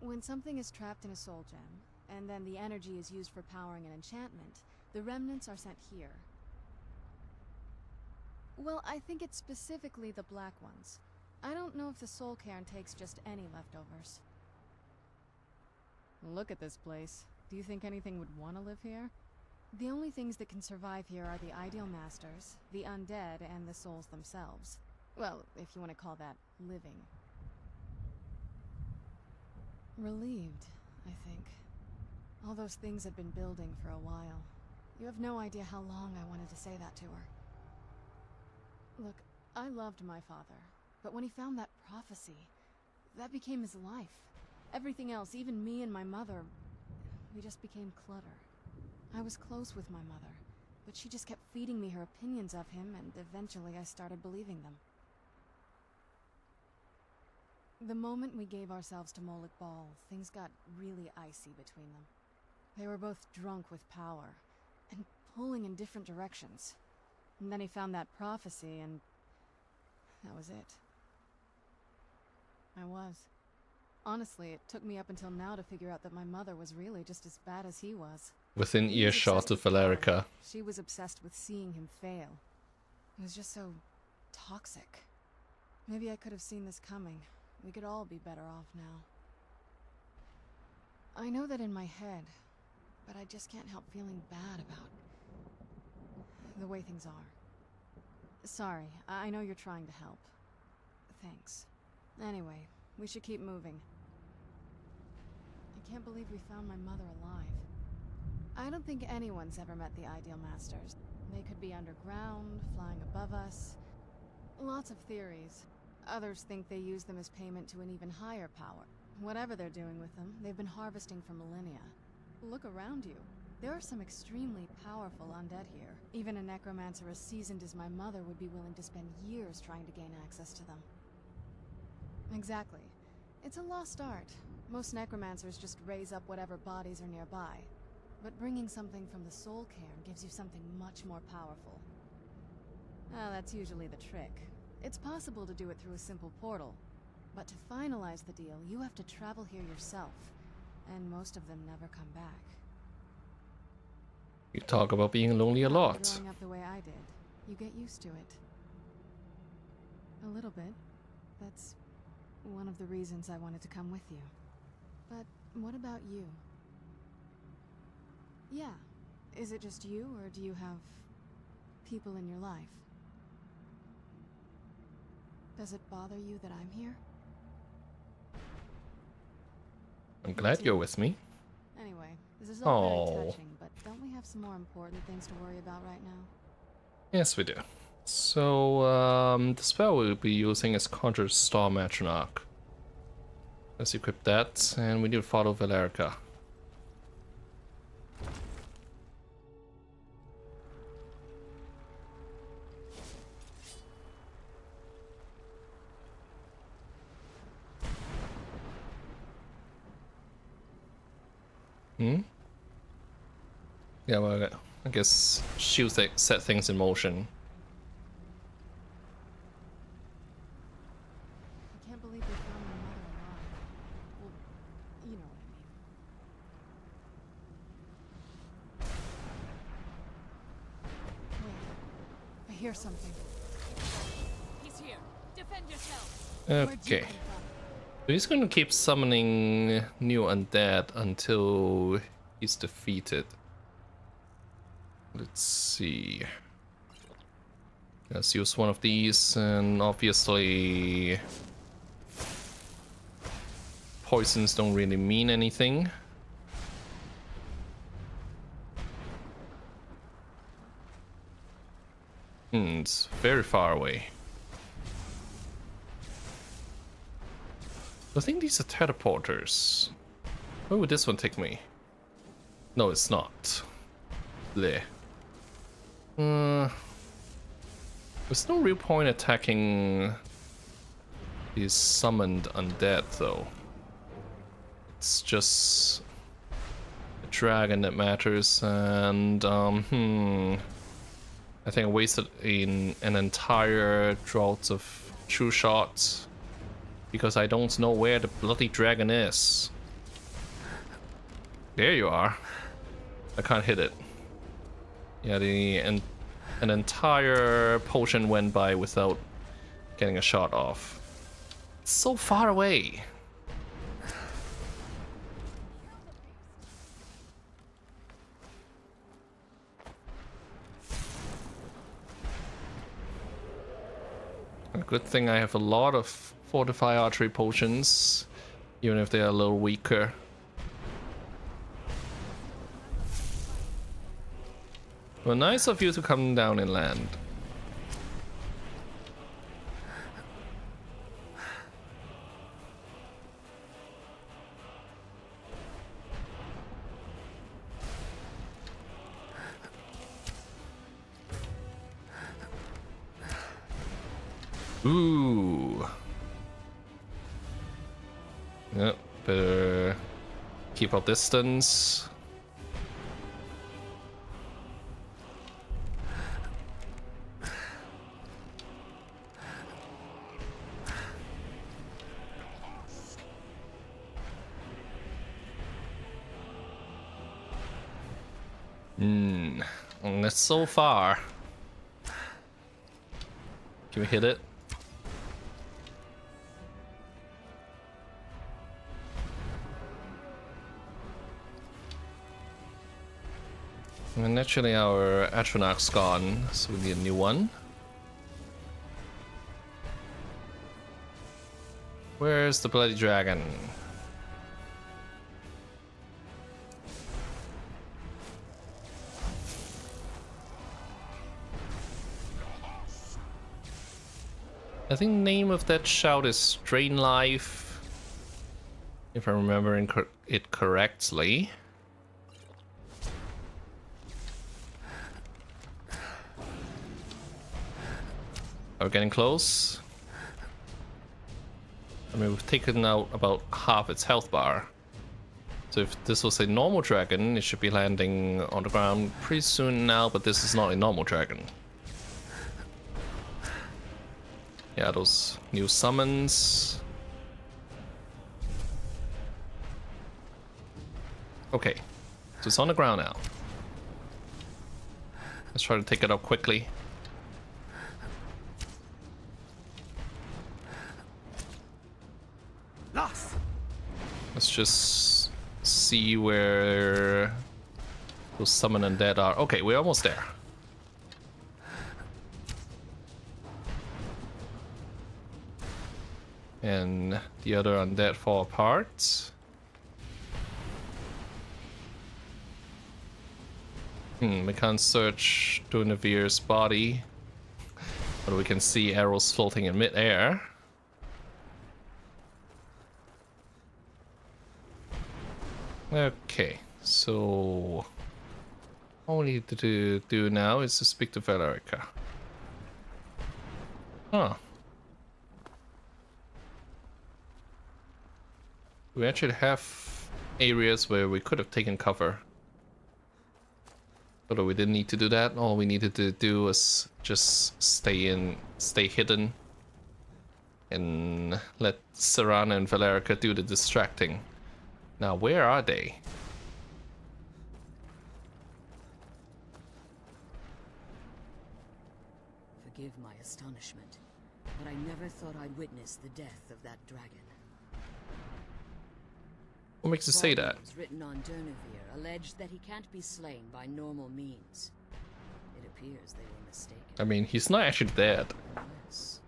When something is trapped in a soul gem, and then the energy is used for powering an enchantment, the remnants are sent here. Well, I think it's specifically the black ones. I don't know if the soul cairn takes just any leftovers. Look at this place. Do you think anything would want to live here? The only things that can survive here are the ideal masters, the undead, and the souls themselves. Well, if you want to call that living. Relieved, I think. All those things had been building for a while. You have no idea how long I wanted to say that to her. Look, I loved my father, but when he found that prophecy, that became his life. Everything else, even me and my mother, we just became clutter. I was close with my mother, but she just kept feeding me her opinions of him, and eventually I started believing them. The moment we gave ourselves to Molik Bal, things got really icy between them. They were both drunk with power, and pulling in different directions. And then he found that prophecy, and that was it. I was. Honestly, it took me up until now to figure out that my mother was really just as bad as he was. Within earshot of Valerica. She was obsessed with seeing him fail. It was just so toxic. Maybe I could have seen this coming. We could all be better off now. I know that in my head, but I just can't help feeling bad about the way things are. Sorry, I know you're trying to help. Thanks. Anyway, we should keep moving. I can't believe we found my mother alive. I don't think anyone's ever met the Ideal Masters. They could be underground, flying above us. Lots of theories. Others think they use them as payment to an even higher power. Whatever they're doing with them, they've been harvesting for millennia. Look around you. There are some extremely powerful undead here. Even a necromancer as seasoned as my mother would be willing to spend years trying to gain access to them. Exactly. It's a lost art. Most necromancers just raise up whatever bodies are nearby. but bringing something from the soul cairn gives you something much more powerful. Well, that's usually the trick. It's possible to do it through a simple portal, but to finalize the deal, you have to travel here yourself, and most of them never come back. You talk about being lonely a lot. Growing up the way I did, you get used to it. A little bit. That's one of the reasons I wanted to come with you. But what about you? Yeah. Is it just you, or do you have people in your life? Does it bother you that I'm here? I'm glad you're with me. Anyway, this is all very Oh. touching, but don't we have some more important things to worry about right now? Yes, we do. So, the spell we'll be using is Conjure Storm Atronach. Let's equip that, and we need to follow Valerica. Hmm? Yeah, well, I guess she'll set things in motion. I can't believe we found my mother alive. Well, you know what I mean. Wait, I hear something. He's here. Defend yourself. Where'd you Okay. come from? So he's gonna keep summoning new undead until he's defeated. Let's see. Let's use one of these, and obviously poisons don't really mean anything. It's very far away. I think these are teleporters. Where would this one take me? No, it's not. Bleh. There's no real point attacking these summoned undead, though. It's just a dragon that matters, and I think I wasted an entire drought of true shots because I don't know where the bloody dragon is. There you are. I can't hit it. Yeah, an entire potion went by without getting a shot off. It's so far away. A good thing I have a lot of fortify archery potions, even if they're a little weaker. Well, nice of you to come down and land. Ooh. Yep, better keep our distance. That's so far. Can we hit it? And naturally our Atronach's gone, so we need a new one. Where's the bloody dragon? I think the name of that shout is Drain Life, if I remember it correctly. We're getting close. I mean, we've taken out about half its health bar. So if this was a normal dragon, it should be landing on the ground pretty soon now, but this is not a normal dragon. Yeah, those new summons. Okay, so it's on the ground now. Let's try to take it up quickly. Lost. Let's just see where those summon undead are. Okay, we're almost there. And the other undead fall apart. We can't search Dunavir's body, but we can see arrows floating in midair. Okay, so all we need to do now is to speak to Valerica. Huh. We actually have areas where we could have taken cover. But we didn't need to do that. All we needed to do was just stay hidden, and let Serana and Valerica do the distracting. Now, where are they? Forgive my astonishment, but I never thought I'd witness the death of that dragon. What makes you say that? Volumes written on Durnavir alleged that he can't be slain by normal means. It appears they were mistaken. I mean, he's not actually dead. Yes.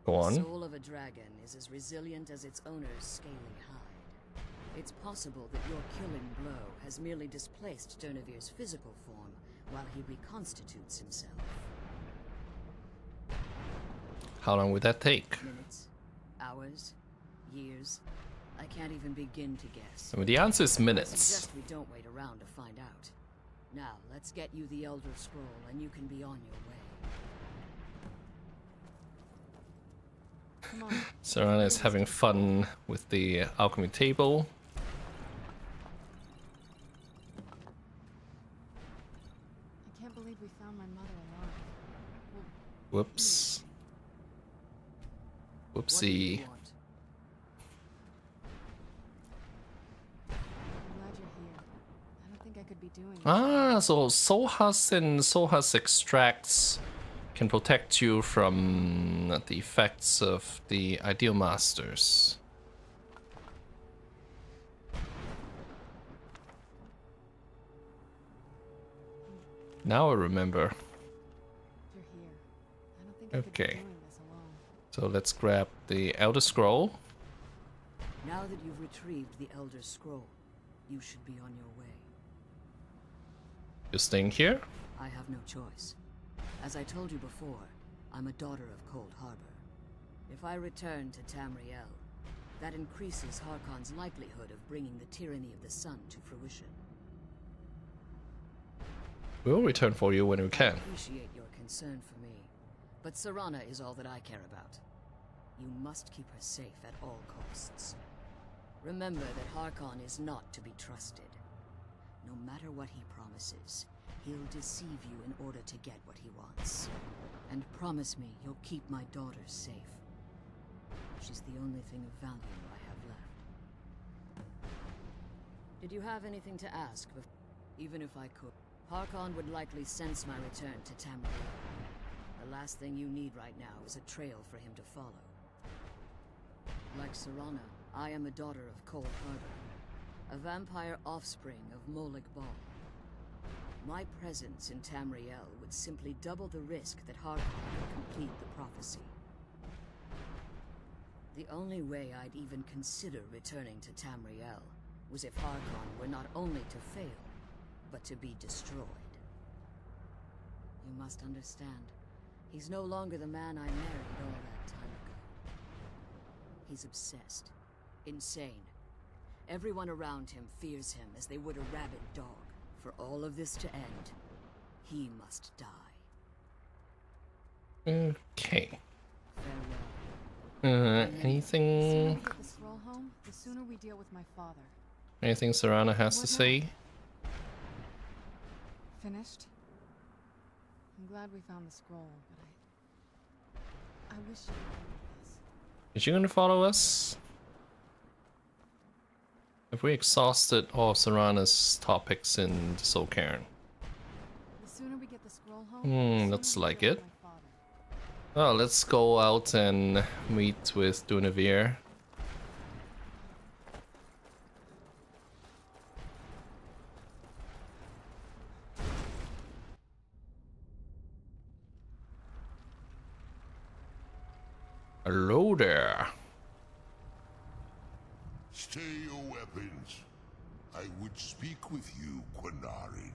Go on. The soul of a dragon is as resilient as its owner's scaly hide. It's possible that your killing blow has merely displaced Durnavir's physical form while he reconstitutes himself. How long would that take? Minutes, hours, years. I can't even begin to guess. I mean, the answer is I minutes. suggest we don't wait around to find out. Now, let's get you the Elder Scroll and you can be on your way. Come on. Serana is having fun with the alchemy table. I can't believe we found my mother alive. Whoops. What do Whoopsie. you want? I'm glad you're here. I don't think I could be doing this. Ah, so Sohas and Sohas extracts can protect you from the effects of the Ideal Masters. Now I remember. You're here. I don't think I could Okay. be doing this alone. So let's grab the Elder Scroll. Now that you've retrieved the Elder Scroll, you should be on your way. You're staying here? I have no choice. As I told you before, I'm a daughter of Cold Harbor. If I return to Tamriel, that increases Harkon's likelihood of bringing the tyranny of the sun to fruition. We'll return for you when we I can. appreciate your concern for me, but Serana is all that I care about. You must keep her safe at all costs. Remember that Harkon is not to be trusted. No matter what he promises, he'll deceive you in order to get what he wants. And promise me you'll keep my daughter safe. She's the only thing of value I have left. Did you have anything to ask before? Even if I could, Harkon would likely sense my return to Tamriel. The last thing you need right now is a trail for him to follow. Like Serana, I am a daughter of Cold Harbor, a vampire offspring of Molig Bal. My presence in Tamriel would simply double the risk that Harkon would complete the prophecy. The only way I'd even consider returning to Tamriel was if Harkon were not only to fail, but to be destroyed. You must understand, he's no longer the man I married all that time ago. He's obsessed, insane. Everyone around him fears him as they would a rabid dog. For all of this to end, he must die. Okay. Farewell. The sooner Anything? we get the scroll home, the sooner we deal with my father. Anything Serana has to What say? now? Finished? I'm glad we found the scroll, but I wish you would this. Is she gonna follow us? Have we exhausted all of Serana's topics in the Soul Cairn? The sooner we get the scroll home, the sooner Looks we like get it. my father. Well, let's go out and meet with Dunavir. Hello there. Stay your weapons. I would speak with you, Quinarin.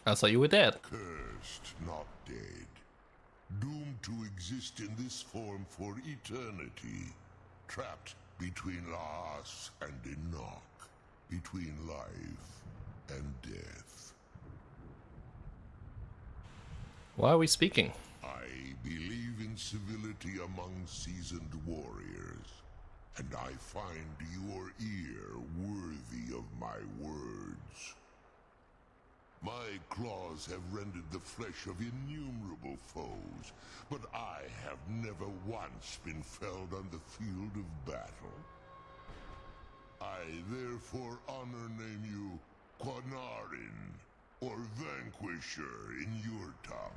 I thought you were dead. Cursed, not dead. Doomed to exist in this form for eternity. Trapped between Laas and Enoch. Between life and death. Why are we speaking? I believe in civility among seasoned warriors, and I find your ear worthy of my words. My claws have rended the flesh of innumerable foes, but I have never once been felled on the field of battle. I therefore name you Quinarin, or Vanquisher in your tongue.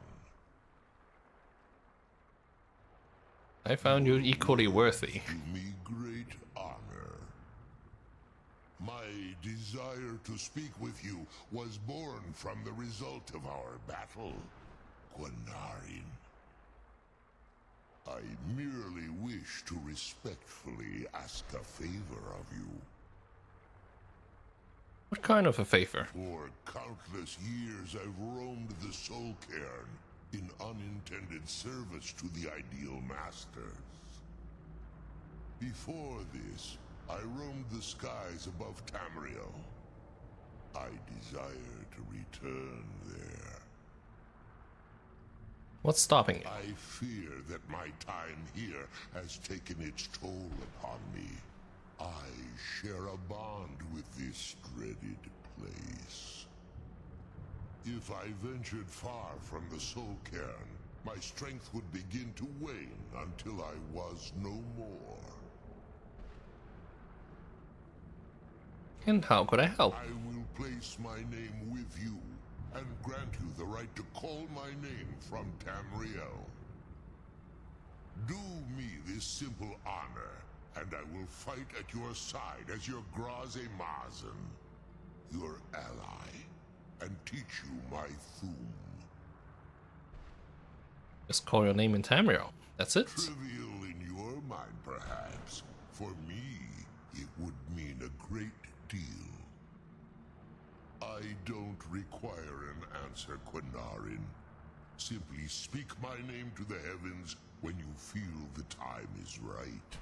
I found you equally worthy. Do me great honor. My desire to speak with you was born from the result of our battle, Quinarin. I merely wish to respectfully ask a favor of you. What kind of a favor? For countless years I've roamed the Soul Cairn in unintended service to the Ideal Masters. Before this, I roamed the skies above Tamriel. I desire to return there. What's stopping you? I fear that my time here has taken its toll upon me. I share a bond with this dreaded place. If I ventured far from the Soul Cairn, my strength would begin to wane until I was no more. And how could I help? I will place my name with you and grant you the right to call my name from Tamriel. Do me this simple honor, and I will fight at your side as your Graze Mazen, your ally, and teach you my Thum. Just call your name in Tamriel. That's it. Trivial in your mind, perhaps. For me, it would mean a great deal. I don't require an answer, Quinarin. Simply speak my name to the heavens when you feel the time is right.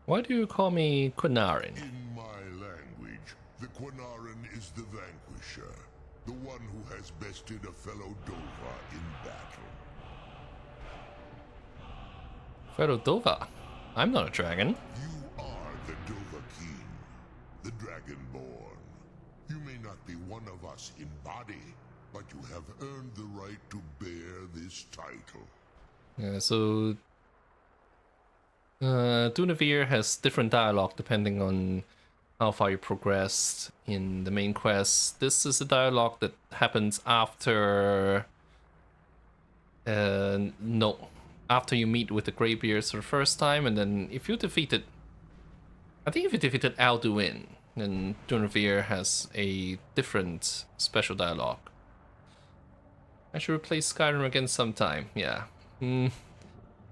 Why do you call me Quinarin? In my language, the Quinarin is the vanquisher, the one who has bested a fellow Dova in battle. Fellow Dova. I'm not a dragon. You are the Dova King, the Dragonborn. You may not be one of us in body, but you have earned the right to bear this title. Yeah, so Dunavir has different dialogue depending on how far you progressed in the main quest. This is a dialogue that happens after after you meet with the Greybeards for the first time, and then if you defeated, I think if you defeated Alduin, then Dunavir has a different special dialogue. I should replay Skyrim again sometime, yeah.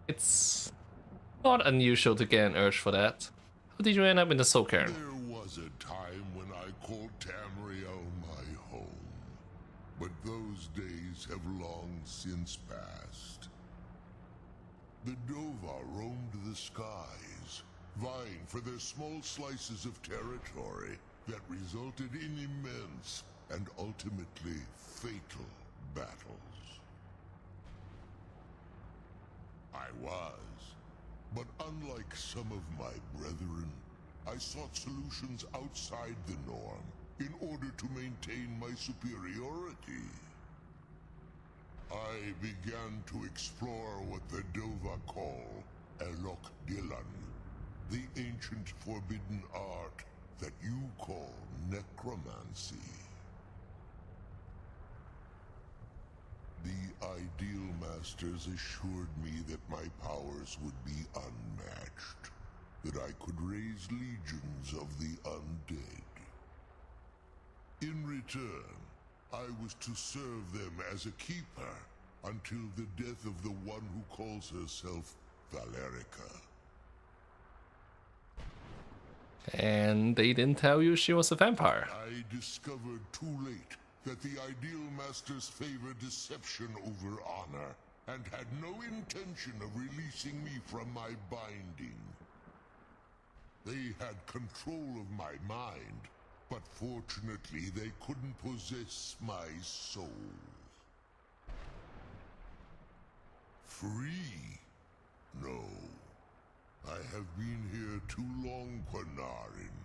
It's not unusual to get an urge for that. How did you end up in the Soul Cairn? There was a time when I called Tamriel my home, but those days have long since passed. The Dova roamed the skies, vying for their small slices of territory that resulted in immense and ultimately fatal battles. I was But unlike some of my brethren, I sought solutions outside the norm in order to maintain my superiority. I began to explore what the Dova call Elok Dylan, the ancient forbidden art that you call necromancy. The Ideal Masters assured me that my powers would be unmatched, that I could raise legions of the undead. In return, I was to serve them as a keeper until the death of the one who calls herself Valerica. And they didn't tell you she was a vampire. I discovered too late that the Ideal Masters favor deception over honor, and had no intention of releasing me from my binding. They had control of my mind, but fortunately they couldn't possess my soul. Free? No. I have been here too long, Quanarin.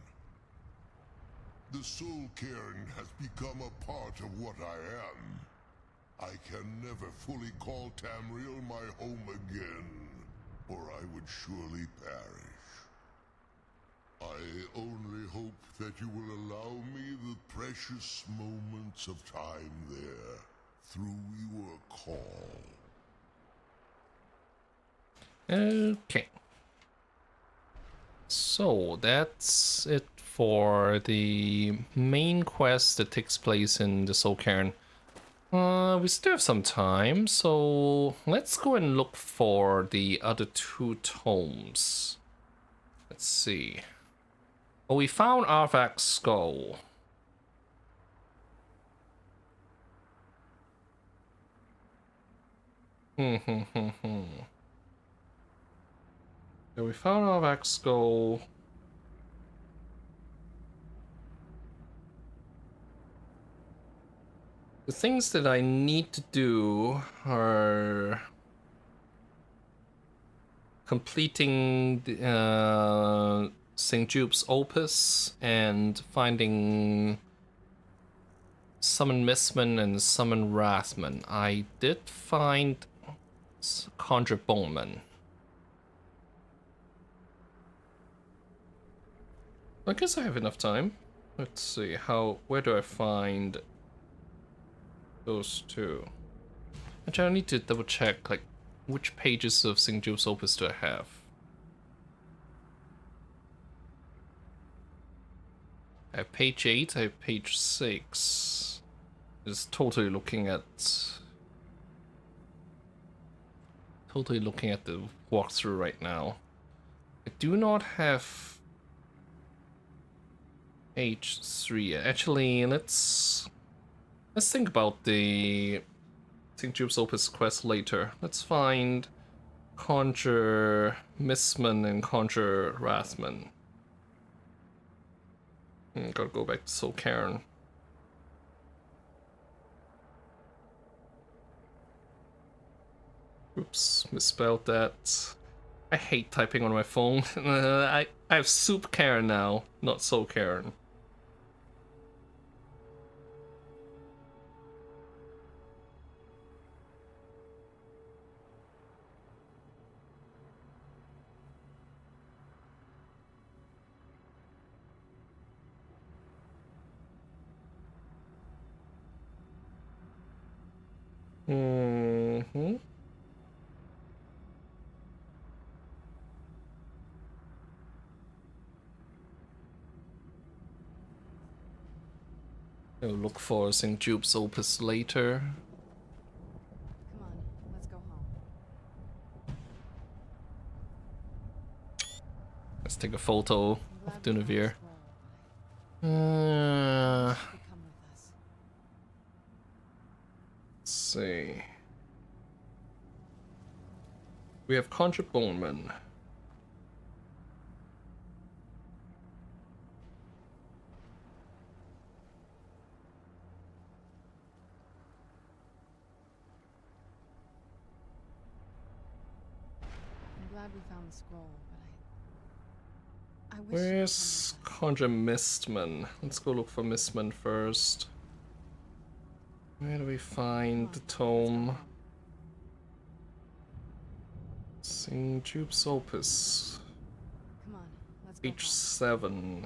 The Soul Cairn has become a part of what I am. I can never fully call Tamriel my home again, or I would surely perish. I only hope that you will allow me the precious moments of time there, through your call. Okay. So that's it for the main quest that takes place in the Soul Cairn. We still have some time, so let's go and look for the other two tomes. Let's see. Oh, we found Arvak's skull. Yeah, we found Arvak's skull. The things that I need to do are completing the, St. Jude's Opus and finding Summon Mistman and Summon Wrathman. I did find Conjure Boneman. I guess I have enough time. Let's see, where do I find those two? Actually, I need to double check, like, which pages of St. Jude's Opus do I have? I have page 8, I have page 6. Just totally looking at the walkthrough right now. I do not have page 3. Actually, let's think about the St. Jude's Opus quest later. Let's find Conjure Mistman and Conjure Wrathman. Gotta go back to Soul Cairn. Oops, misspelled that. I hate typing on my phone. I have Soup Cairn now, not Soul Cairn. I'll look for St. Jude's Opus later. Come on, let's go home. Let's take a photo of Dunavir. Let's see. We have Conjure Boneman. glad we found the scroll, but I wish. Where's Conjure Mistman? Let's go look for Mistman first. Where do we find the tome? St. Jude's Opus. Come on, let's go. Page 7.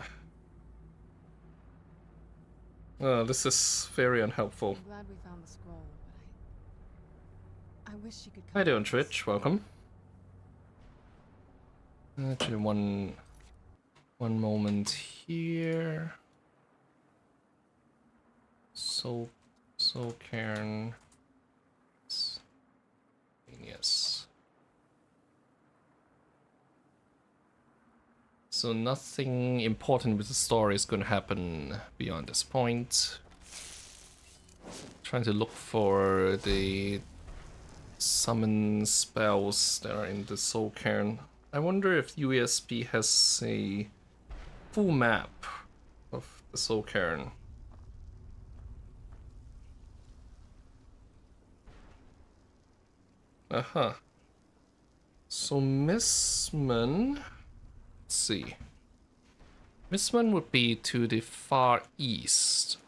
Oh, this is very unhelpful. I'm glad we found the scroll, but I wish you could come. How you doing, Twitch? Welcome. Actually, one moment here. So Cairn. Yes. So nothing important with the story is going to happen beyond this point. Trying to look for the summon spells that are in the Soul Cairn. I wonder if USB has a full map of the Soul Cairn. Aha. So Mistman, let's see. Mistman would be to the far east.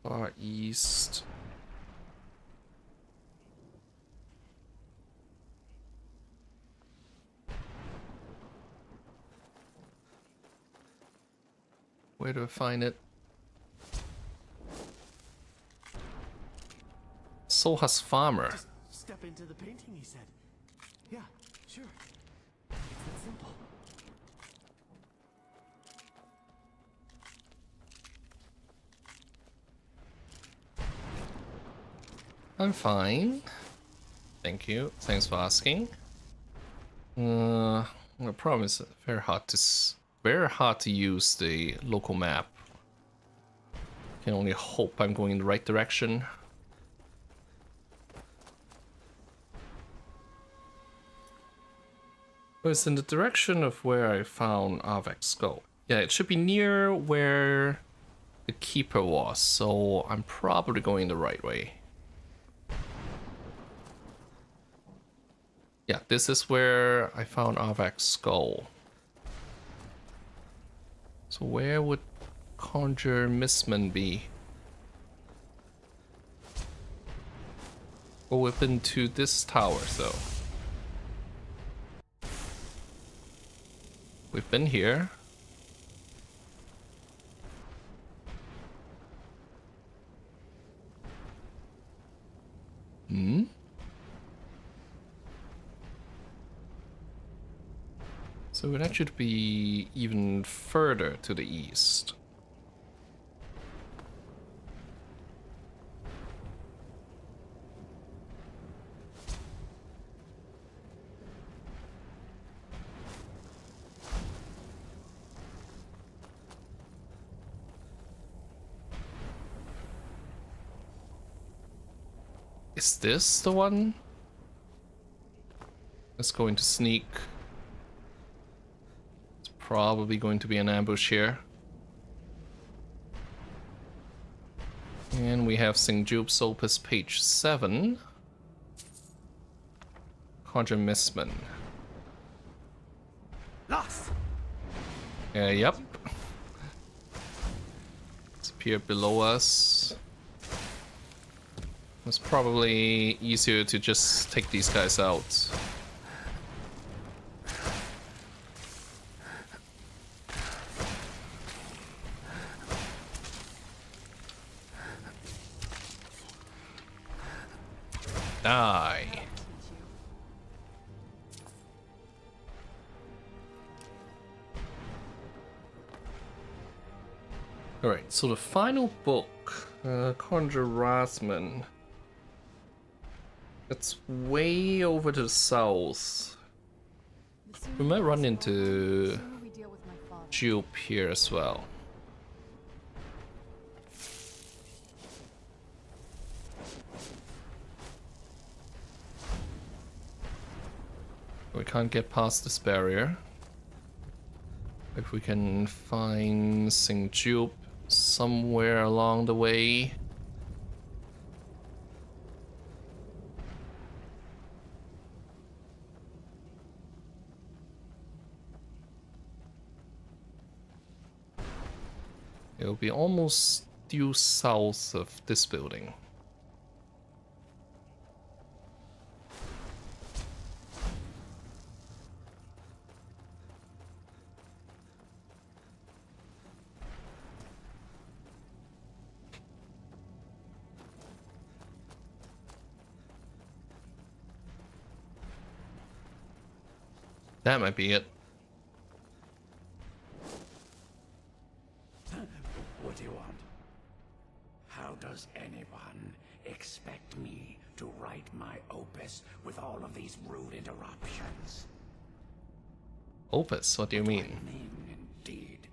Far east. Where do I find it? Sohas Farmer. Just step into the painting, he said. Yeah, sure. It's that simple. I'm fine. Thank you. Thanks for asking. The problem is very hard to use the local map. Can only hope I'm going in the right direction. But it's in the direction of where I found Avek's skull. Yeah, it should be near where the keeper was, so I'm probably going the right way. Yeah, this is where I found Avek's skull. So where would Conjure Mistman be? Well, we've been to this tower, so. We've been here. Hmm? So it would actually be even further to the east. Is this the one? Let's go into sneak. Probably going to be an ambush here. And we have St. Jude's Opus page 7. Conjure Mistman. Lost! Yep. It's appeared below us. It's probably easier to just take these guys out. Die. Alright, so the final book, Conjure Rasman. It's way over to the south. We might run into Jupe here as well. We can't get past this barrier. If we can find St. Jupe somewhere along the way. It'll be almost due south of this building. That might be it. What do you want? How does anyone expect me to write my opus with all of these rude interruptions? Opus? What do you mean? Indeed.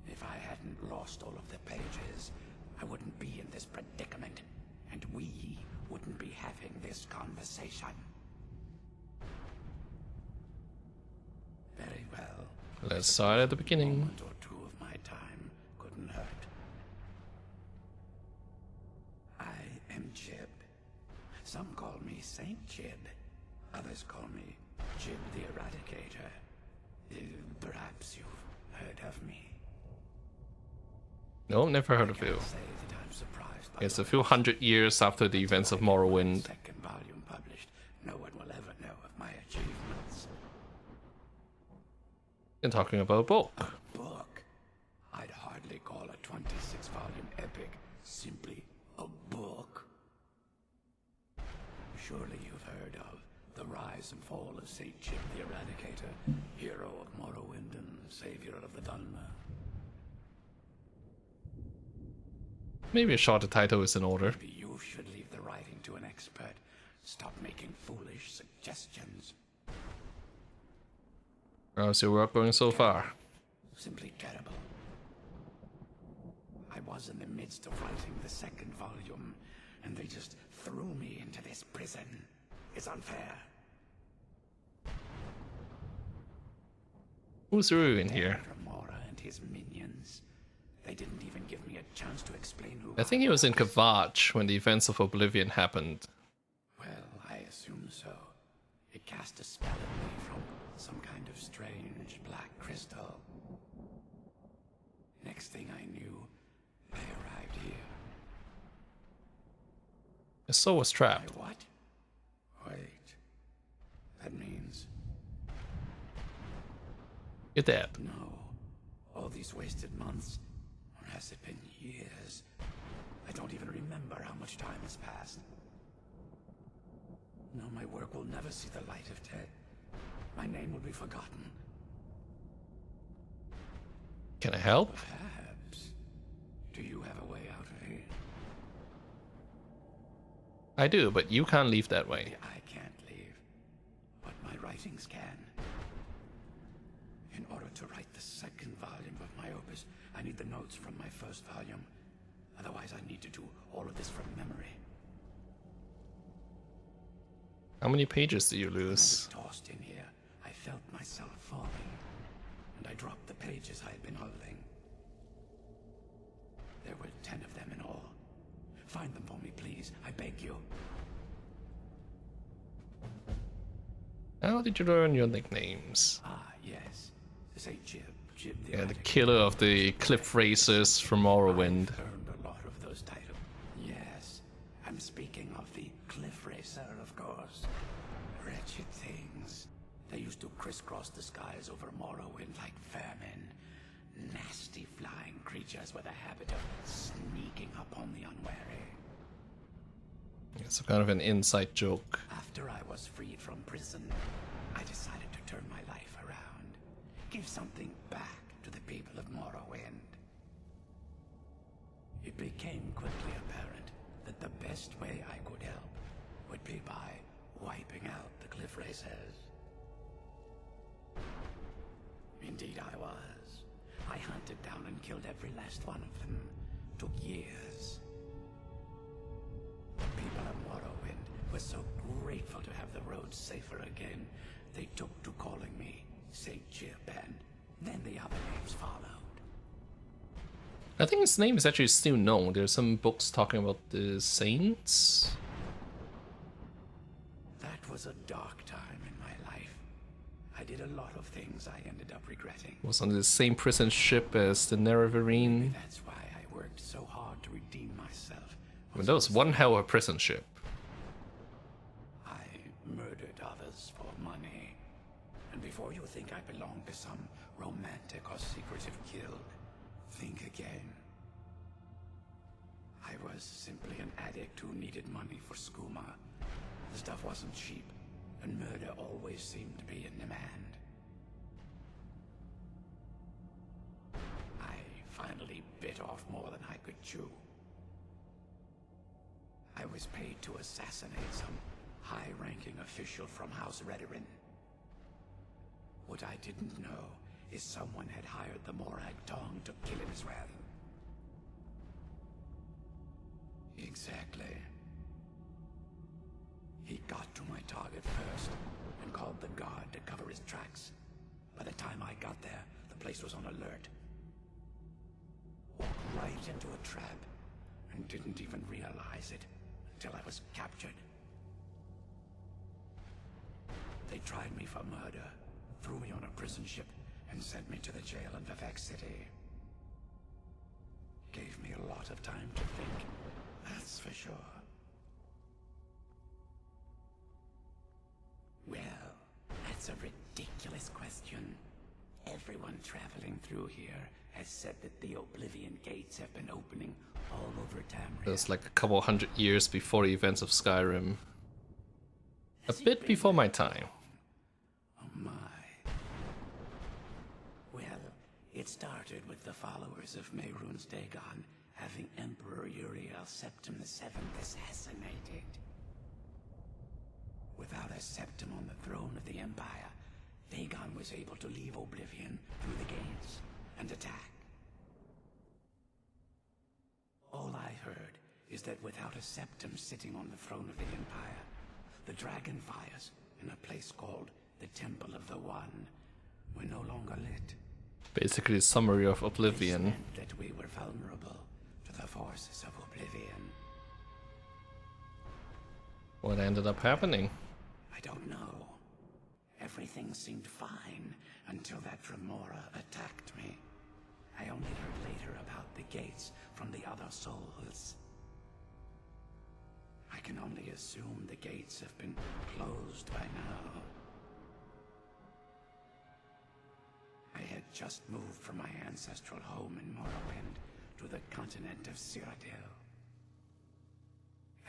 If I hadn't lost all of the pages, I wouldn't be in this predicament, and we wouldn't be having this conversation. Very well. Let's start at the beginning. A moment or two of my time couldn't hurt. I am Jib. Some call me Saint Jib. Others call me Jib the Eradicator. Perhaps you've heard of me. No, never heard of you. It's a few hundred years after the events of Morrowind. Second volume published. No one will ever know of my achievements. You're talking about a book. A book? I'd hardly call a 26-volume epic simply a book. Surely you've heard of the rise and fall of Saint Jib the Eradicator, hero of Morrowind and savior of the Dunmer. Maybe a shorter title is in order. Maybe you should leave the writing to an expert. Stop making foolish suggestions. How's your work going so far? Simply terrible. I was in the midst of writing the second volume, and they just threw me into this prison. It's unfair. Who's Rue in here? Ramora and his minions. They didn't even give me a chance to explain who I think he was in Kvatch when the events of Oblivion happened. Well, I assume so. It cast a spell at me from some kind of strange black crystal. Next thing I knew, I arrived here. His soul was trapped. My what? Wait. That means... You're dead. No. All these wasted months. Or has it been years? I don't even remember how much time has passed. No, my work will never see the light of day. My name will be forgotten. Can I help? Perhaps. Do you have a way out of here? I do, but you can't leave that way. I can't leave, but my writings can. In order to write the second volume of my opus, I need the notes from my first volume. Otherwise, I need to do all of this from memory. How many pages do you When I lose? was tossed in here, I felt myself falling, and I dropped the pages I had been holding. There were 10 of them in all. Find them for me, please. I beg you. How did you learn your nicknames? Ah, yes. Say Jib. Jib the Yeah, the Eradicator. killer of the cliff racers from Morrowind. I've earned a lot of those titles. Yes, I'm speaking of the Cliff Racer, of course. Wretched things. They used to crisscross the skies over Morrowind like vermin. Nasty flying creatures with a habit of sneaking upon the unwary. It's kind of an inside joke. After I was freed from prison, I decided to turn my life around. Give something back to the people of Morrowind. It became quickly apparent that the best way I could help would be by wiping out the Cliff Racers. Indeed I was. I hunted down and killed every last one of them. Took years. The people of Morrowind was so grateful to have the roads safer again, they took to calling me Saint Chip, and then the other names followed. I think his name is actually still known. There's some books talking about the saints. That was a dark time in my life. I did a lot of things I ended up regretting. Was on the same prison ship as the Nerevarine. That's why I worked so hard to redeem myself. I mean, that was one hell of a prison ship. I murdered others for money. And before you think I belong to some romantic or secretive guild, think again. I was simply an addict who needed money for skooma. The stuff wasn't cheap, and murder always seemed to be in demand. I finally bit off more than I could chew. I was paid to assassinate some high-ranking official from House Redarin. What I didn't know is someone had hired the Morag Tong to kill him as well. Exactly. He got to my target first and called the guard to cover his tracks. By the time I got there, the place was on alert. Walked right into a trap and didn't even realize it until I was captured. They tried me for murder, threw me on a prison ship, and sent me to the jail in Vivek City. Gave me a lot of time to think, that's for sure. Well, that's a ridiculous question. Everyone traveling through here has said that the Oblivion Gates have been opening all over Tamriel. That's like a couple hundred years before the events of Skyrim. A bit before my time. Oh my. Well, it started with the followers of Mehrunes Dagon having Emperor Uriel Septim VII assassinated. Without a Septim on the throne of the Empire, Dagon was able to leave Oblivion through the gates and attack. All I heard is that without a Septim sitting on the throne of the Empire, the dragon fires in a place called the Temple of the One were no longer lit. Basically a summary of Oblivion. This meant that we were vulnerable to the forces of Oblivion. What ended up happening? I don't know. Everything seemed fine until that Dremora attacked me. I only heard later about the gates from the other souls. I can only assume the gates have been closed by now. I had just moved from my ancestral home in Morrowind to the continent of Cyrodiil.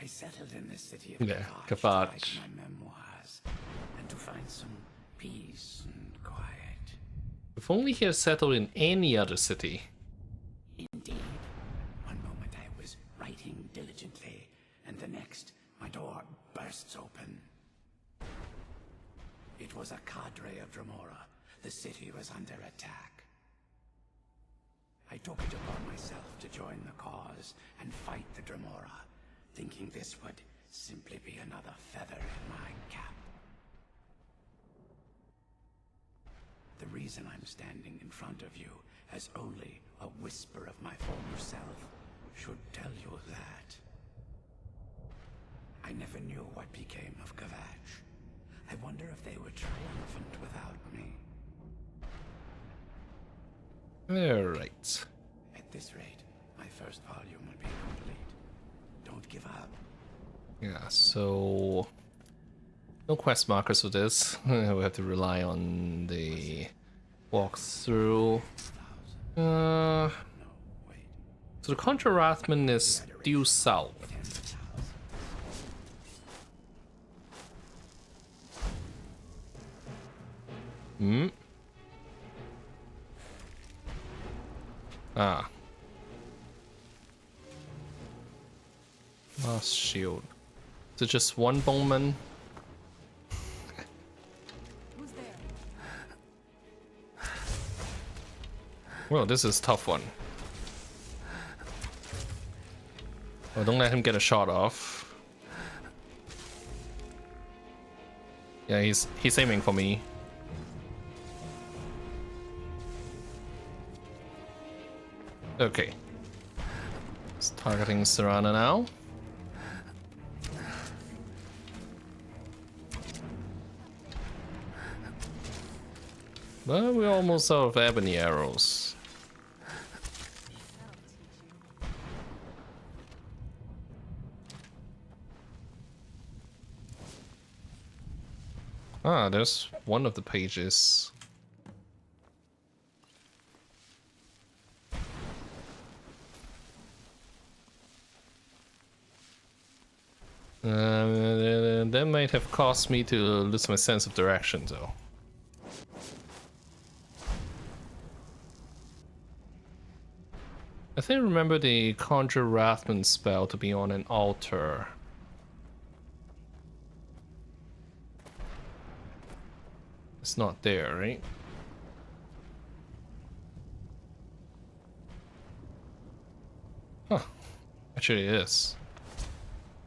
I settled in the city of Kavach to write my memoirs and to find some peace and quiet. If only he had settled in any other city. Indeed. One moment I was writing diligently, and the next, my door bursts open. It was a cadre of Dremora. The city was under attack. I took it upon myself to join the cause and fight the Dremora, thinking this would simply be another feather in my cap. The reason I'm standing in front of you as only a whisper of my former self should tell you that. I never knew what became of Kavach. I wonder if they were triumphant without me. Alright. At this rate, my first volume will be complete. Don't give up. Yeah, so no quest markers for this. We have to rely on the walkthrough. So the Contra Rathman is due south. Hmm. Ah. Last shield. Is it just one bowman? Who's there? Well, this is a tough one. Well, don't let him get a shot off. Yeah, he's aiming for me. Okay. It's targeting Serana now. But we're almost out of ebony arrows. Ah, there's one of the pages. That might have caused me to lose my sense of direction, though. I think I remember the Conjure Wrathman spell to be on an altar. It's not there, right? Huh. Actually, it is.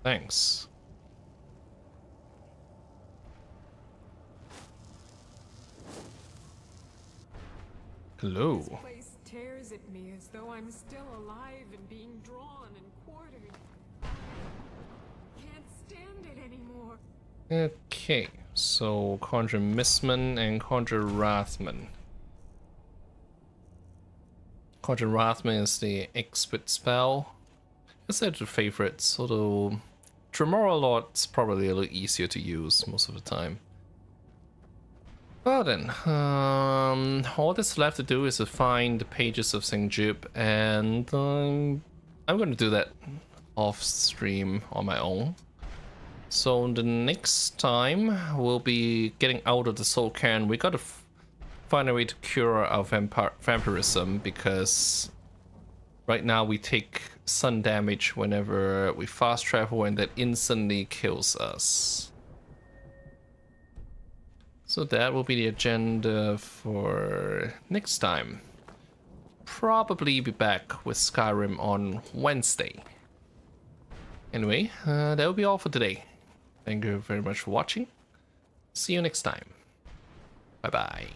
Thanks. Hello. This place tears at me as though I'm still alive and being drawn and quartered. Can't stand it anymore. Okay, so Conjure Mistman and Conjure Wrathman. Conjure Wrathman is the expert spell. It's their favorites, although Tremorlord's probably a little easier to use most of the time. Well then, all that's left to do is to find the pages of St. Jude, and I'm going to do that off stream on my own. So the next time we'll be getting out of the Soul Cairn. We gotta find a way to cure our vampirism, because right now we take sun damage whenever we fast travel, and that instantly kills us. So that will be the agenda for next time. Probably be back with Skyrim on Wednesday. Anyway, that will be all for today. Thank you very much for watching. See you next time. Bye bye.